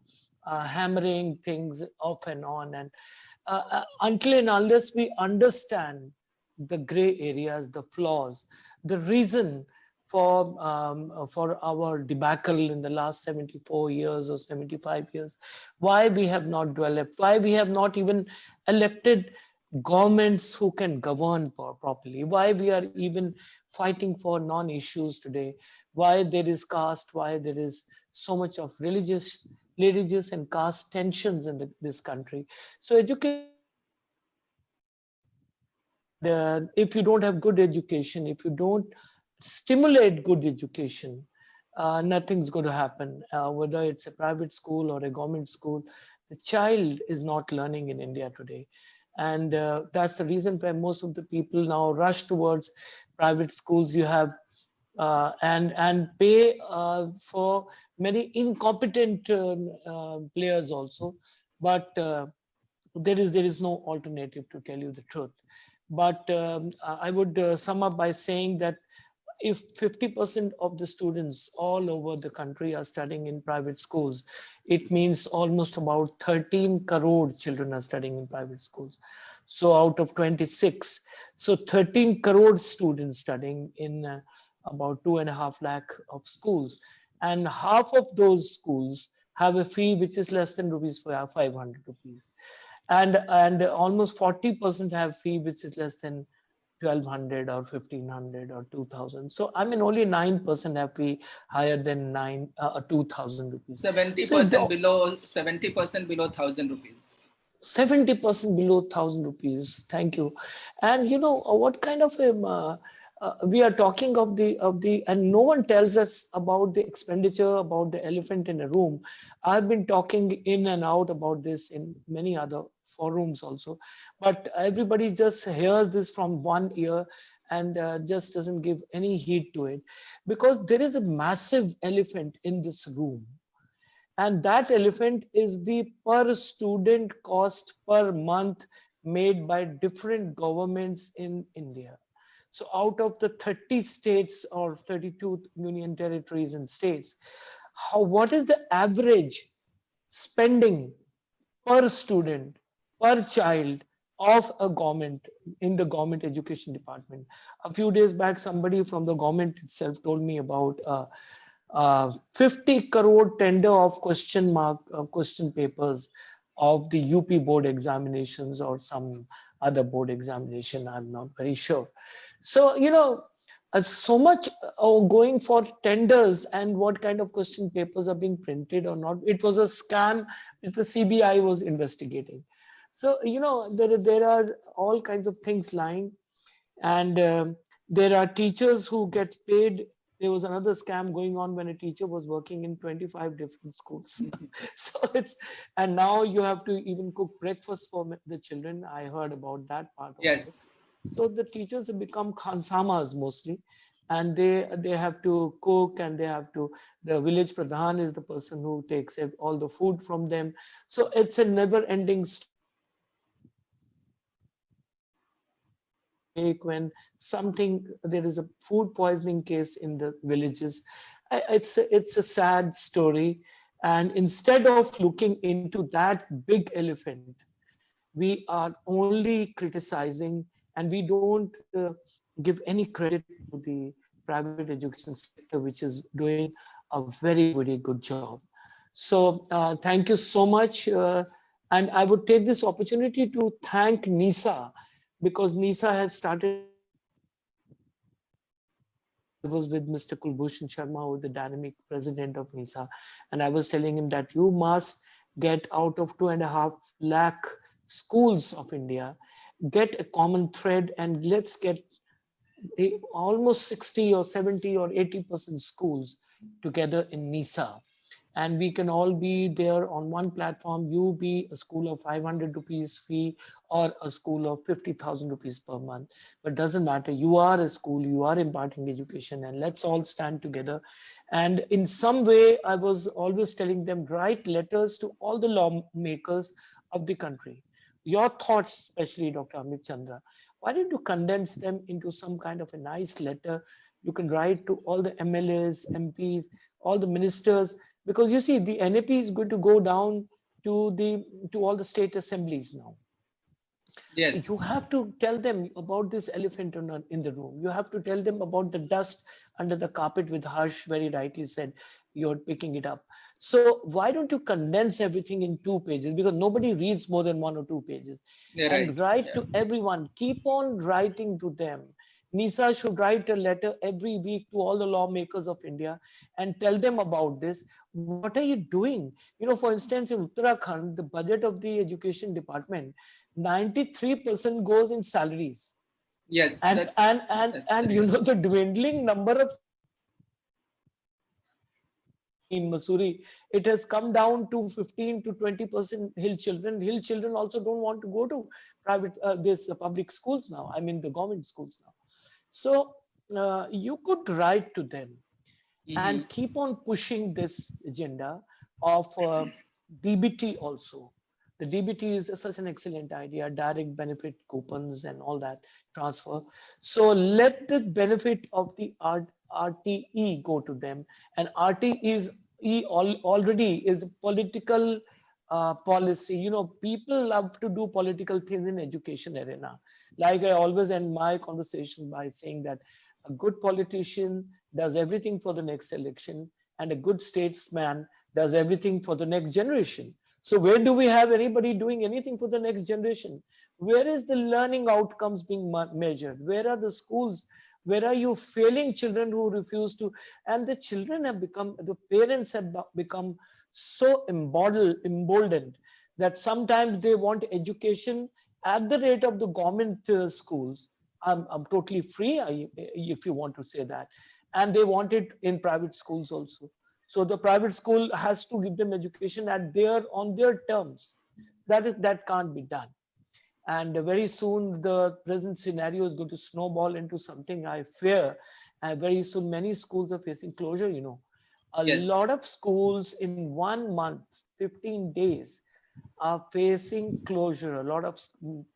hammering things off and on. And until and unless we understand the gray areas, the flaws, the reason for our debacle in the last 74 years or 75 years, why we have not developed, why we have not even elected governments who can govern properly, why we are even fighting for non-issues today, why there is caste, why there is so much of religious and caste tensions in this country. So education, if you don't have good education, if you don't stimulate good education, nothing's going to happen. Whether it's a private school or a government school, the child is not learning in India today. And that's the reason why most of the people now rush towards private schools. You have and pay for many incompetent players also, but there is no alternative, to tell you the truth. But I would sum up by saying that if 50% of the students all over the country are studying in private schools, it means almost about 13 crore children are studying in private schools. So out of 26, so 13 crore students studying in about 2.5 lakh of schools. And half of those schools have a fee which is less than rupees 500 rupees. And almost 40% have fee which is less than 1,200 or 1,500 or 2,000. So I mean, only 9% have fee higher than 2,000 rupees. 70% below 1,000 rupees. 70% below 1,000 rupees. Thank you. And what kind of we are talking of the and no one tells us about the expenditure, about the elephant in a room. I've been talking in and out about this in many other forums also, but everybody just hears this from one ear and just doesn't give any heed to it, because there is a massive elephant in this room, and that elephant is the per student cost per month made by different governments in India. So out of the 30 states or 32 union territories and states, what is the average spending per student, per child of a government in the government education department? A few days back, somebody from the government itself told me about 50 crore tender of question papers of the UP board examinations or some other board examination. I'm not very sure. So, so much going for tenders and what kind of question papers are being printed or not. It was a scam which the CBI was investigating. So, there are all kinds of things lying, and there are teachers who get paid. There was another scam going on when a teacher was working in 25 different schools. So and now you have to even cook breakfast for the children. I heard about that part also. Yes. So the teachers have become khansamas mostly, and they have to cook, and they have to, the village pradhan is the person who takes all the food from them. So it's a never ending when something, there is a food poisoning case in the villages. It's a sad story, and instead of looking into that big elephant, we are only criticizing, and we don't give any credit to the private education sector, which is doing a very, very good job. So thank you so much, and I would take this opportunity to thank NISA, because NISA has started. I was with Mr. Kulbhushan Sharma, who is the dynamic president of NISA, and I was telling him that you must get out of 2.5 lakh schools of India, get a common thread, and let's get almost 60 or 70 or 80% schools together in NISA. And we can all be there on one platform. You be a school of 500 rupees fee or a school of 50,000 rupees per month, but doesn't matter. You are a school, you are imparting education, and let's all stand together. And in some way, I was always telling them, write letters to all the lawmakers of the country. Your thoughts, especially Dr. Amit Chandra, why don't you condense them into some kind of a nice letter? You can write to all the MLAs, MPs, all the ministers, because you see the NAP is going to go down to all the state assemblies now. So Yes. you have to tell them about this elephant in the room. You have to tell them about the dust under the carpet, with Harsh very rightly said, you're picking it up. So why don't you condense everything in 2 pages? Because nobody reads more than 1 or 2 pages. You're right. And write Yeah. to everyone. Keep on writing to them. NISA should write a letter every week to all the lawmakers of India and tell them about this. What are you doing? For instance, in Uttarakhand, the budget of the education department, 93% goes in salaries. Yes. And That's very right. the dwindling number of in Missouri, it has come down to 15 to 20% hill children. Hill children also don't want to go to private this public schools now. I mean the government schools now. So you could write to them Mm-hmm. and keep on pushing this agenda of DBT also. The DBT is such an excellent idea, direct benefit coupons and all that transfer. So let the benefit of the RTE go to them. And already is political policy. People love to do political things in education arena. Like I always end my conversation by saying that a good politician does everything for the next election, and a good statesman does everything for the next generation. So where do we have anybody doing anything for the next generation? Where is the learning outcomes being measured? Where are the schools? Where are you failing children who refuse to? And the children have become, the parents have become so emboldened that sometimes they want education at the rate of the government schools. I'm totally free, if you want to say that. And they want it in private schools also. So the private school has to give them education on their terms. that can't be done. And very soon the present scenario is going to snowball into something I fear. And very soon many schools are facing closure. A Yes. lot of schools in 1 month, 15 days are facing closure. A lot of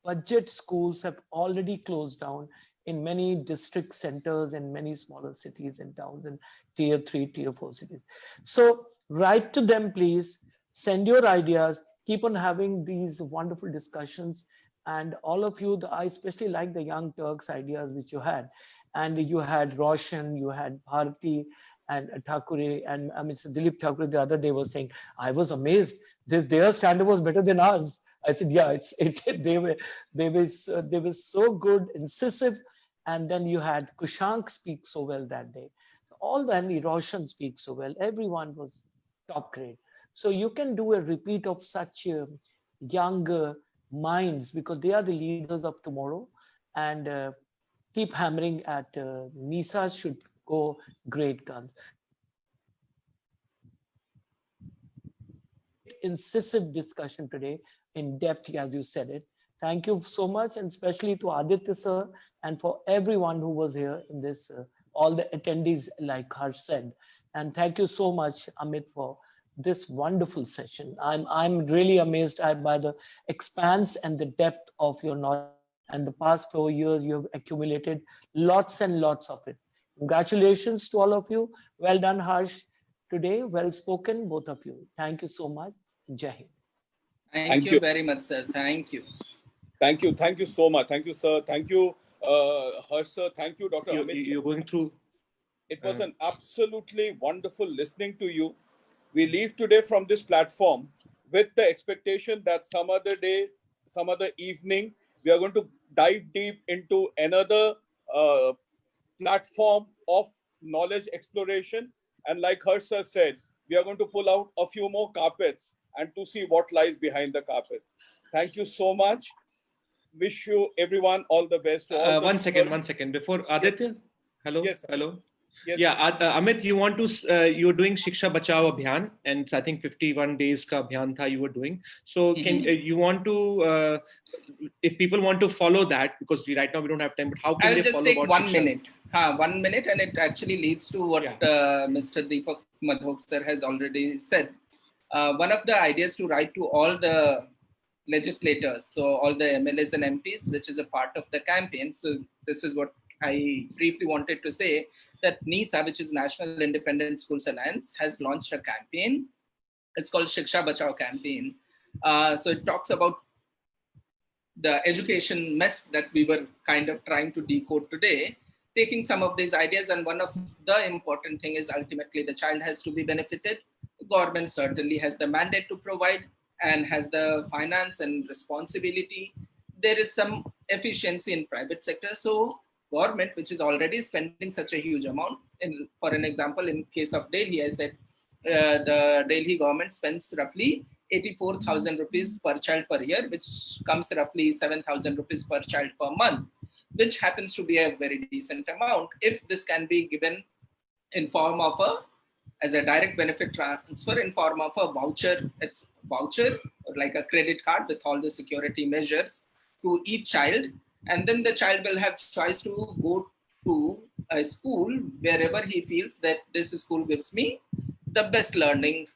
budget schools have already closed down in many district centers and many smaller cities and towns and tier 3, tier 4 cities. So write to them, please. Send your ideas. Keep on having these wonderful discussions. And all of you, I especially like the Young Turks ideas which you had. And you had Roshan, you had Bharati and Thakure, and I mean, so Dilip Thakure the other day was saying, I was amazed. Their standard was better than ours. I said, yeah, they were so good, incisive. And then you had Kushank speak so well that day. So all the and Roshan speaks so well. Everyone was top grade. So you can do a repeat of such young minds, because they are the leaders of tomorrow. And keep hammering at NISA should go great guns. Incisive discussion today, in depth, as you said it. Thank you so much, and especially to Aditya sir, and for everyone who was here in this, all the attendees, like Harsh said. And thank you so much, Amit, for this wonderful session. I'm really amazed by the expanse and the depth of your knowledge. And the past 4 years, you have accumulated lots and lots of it. Congratulations to all of you. Well done, Harsh. Today, well spoken, both of you. Thank you so much. Jai Hind. Thank you very much, sir. Thank you. Thank you. Thank you so much. Thank you, sir. Thank you, Harsh, sir. Thank you, Dr. Amit. You're going through. It was an absolutely wonderful listening to you. We leave today from this platform with the expectation that some other day, some other evening, we are going to dive deep into another platform of knowledge exploration. And like Harsh sir said, we are going to pull out a few more carpets and to see what lies behind the carpets. Thank you so much. Wish you everyone all the best. One second. Before Aditya, yes. Hello, Yes, hello. Yes. Yeah, Amit, you want to? You're doing Shiksha Bachao Abhiyan, and I think 51 days ka abhiyan tha you were doing. So, can you want to? If people want to follow that, because right now we don't have time, but how can I'll they just follow take about 1 Shiksha? minute. 1 minute, and it actually leads to what Mr. Deepak Madhok sir has already said. One of the ideas to write to all the legislators, so all the MLAs and MPs, which is a part of the campaign. So this is what I briefly wanted to say, that NISA, which is National Independent Schools Alliance, has launched a campaign. It's called Shiksha Bachao campaign. So it talks about the education mess that we were kind of trying to decode today, taking some of these ideas. And one of the important thing is ultimately the child has to be benefited. The government certainly has the mandate to provide and has the finance and responsibility. There is some efficiency in private sector. So government, which is already spending such a huge amount, for an example, in case of Delhi, I said the Delhi government spends roughly 84,000 rupees per child per year, which comes roughly 7,000 rupees per child per month, which happens to be a very decent amount. If this can be given in form of as a direct benefit transfer in form of a voucher, it's voucher like a credit card with all the security measures to each child, and then the child will have choice to go to a school wherever he feels that this school gives me the best learning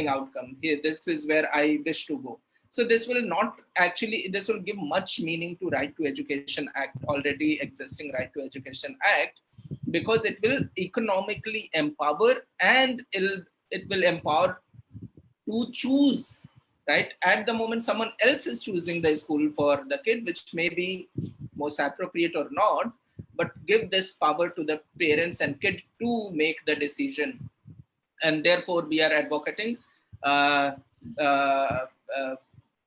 outcome. Here, this is where I wish to go. So this will not actually, this will give much meaning to Right to Education Act, already existing Right to Education Act, because it will economically empower, and it will empower to choose, right? At the moment, someone else is choosing the school for the kid, which may be most appropriate or not, but give this power to the parents and kid to make the decision. And therefore, we are advocating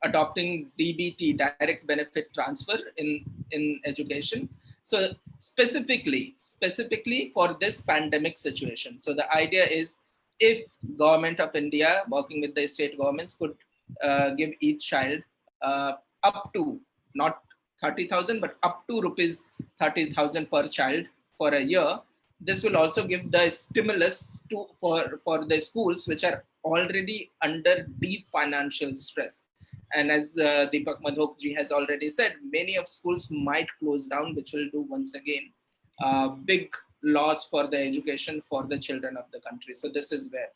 adopting DBT, direct benefit transfer in education. So specifically for this pandemic situation. So the idea is, if Government of India working with the state governments could give each child up to, not 30,000, but up to rupees 30,000 per child for a year. This will also give the stimulus for the schools which are already under deep financial stress. And as Deepak Madhok ji has already said, many of schools might close down, which will do once again big loss for the education for the children of the country. So this is where.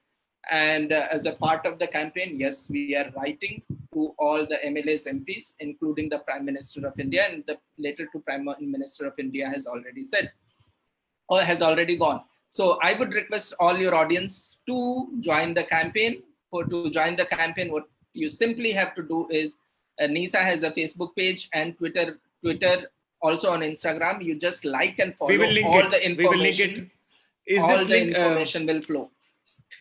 And as a part of the campaign, yes, we are writing to all the MLAs, MPs, including the Prime Minister of India, and the letter to Prime Minister of India has already said, or has already gone. So I would request all your audience to join the campaign. To join the campaign, what you simply have to do is, NISA has a Facebook page and Twitter also on Instagram. You just like and follow. We will link all it. the information. We will link it. Is all this the link, information will flow.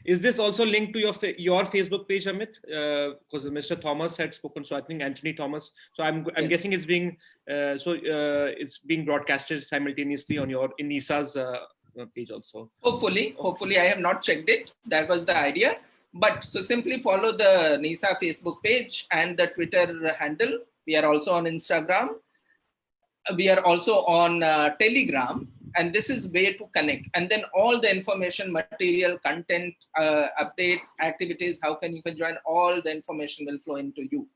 Is this also linked to your Facebook page, Amit? Because Mr. Thomas had spoken, so I think Anthony Thomas. So I'm Yes. guessing it's being it's being broadcasted simultaneously on your NISA's page also. Hopefully, I have not checked it. That was the idea. But so simply follow the NISA Facebook page and the Twitter handle. We are also on Instagram. We are also on Telegram. And this is way to connect. And then all the information, material, content, updates, activities, how can you can join, all the information will flow into you.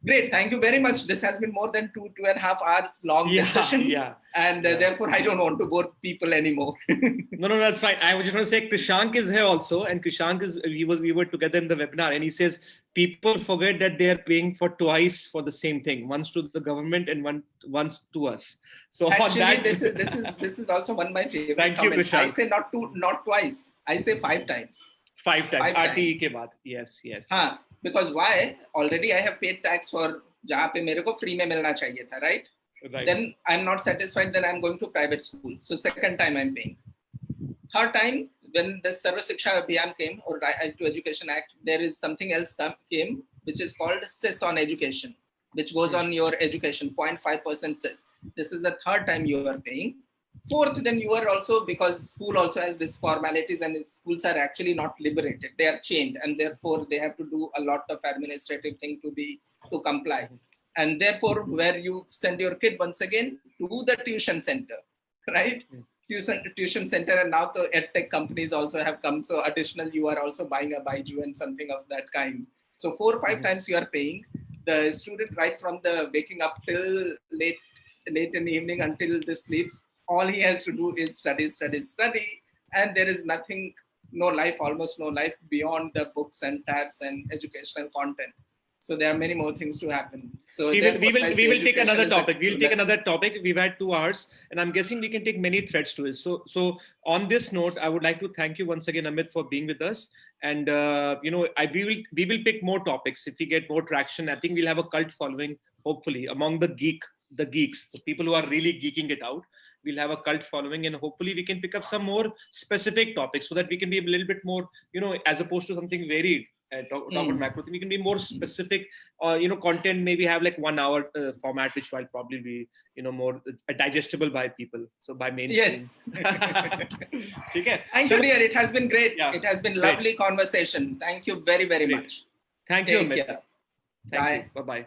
Great. Thank you very much. This has been more than 2.5 hours long discussion. Yeah. And therefore, I don't want to bore people anymore. No, that's fine. I was just going to say Krishank is here also. And Krishank we were together in the webinar. And he says, people forget that they are paying for twice for the same thing. Once to the government and once to us. So actually, on that, this is also one of my favorite Thank you, comments. Krishank. I say not twice. I say 5 times. 5 times. 5 times. RTE ke baad. Yes. Because why? Already I have paid tax for जहाँ पे मेरे को free में मिलना चाहिए था, right? Then I'm not satisfied. Then I'm going to private school. So second time I'm paying. Third time, when the Sarva Shiksha Abhiyan came, or Right to Education Act, there is something else came, which is called cess on education, which goes on your education, 0.5% cess. This is the third time you are paying. Fourth, then you are also, because school also has these formalities and schools are actually not liberated. They are chained and therefore they have to do a lot of administrative thing to comply. And therefore, where you send your kid once again to the tuition center, right? Tuition center, and now the edtech companies also have come. So additional, you are also buying a Baiju and something of that kind. So 4 or 5 times you are paying. The student, right from the waking up till late in the evening until they sleeps, all he has to do is study. And there is nothing, almost no life beyond the books and tabs and educational content. So there are many more things to happen. So we will take another topic. We'll take another topic. We've had 2 hours, and I'm guessing we can take many threads to it. So on this note, I would like to thank you once again, Amit, for being with us. And we will pick more topics if we get more traction. I think we'll have a cult following, hopefully, among the geeks, the people who are really geeking it out. We'll have a cult following, and hopefully we can pick up some more specific topics so that we can be a little bit more, as opposed to something varied. Talk about macro thing. We can be more specific, content maybe have like 1 hour format, which will probably be, more digestible by people. So by mainstream. Yes. Okay. Thank you, dear. It has been great. Yeah. It has been lovely conversation. Thank you very, very much. Thank you, Amit. Take care. Thank Bye. you. Bye-bye.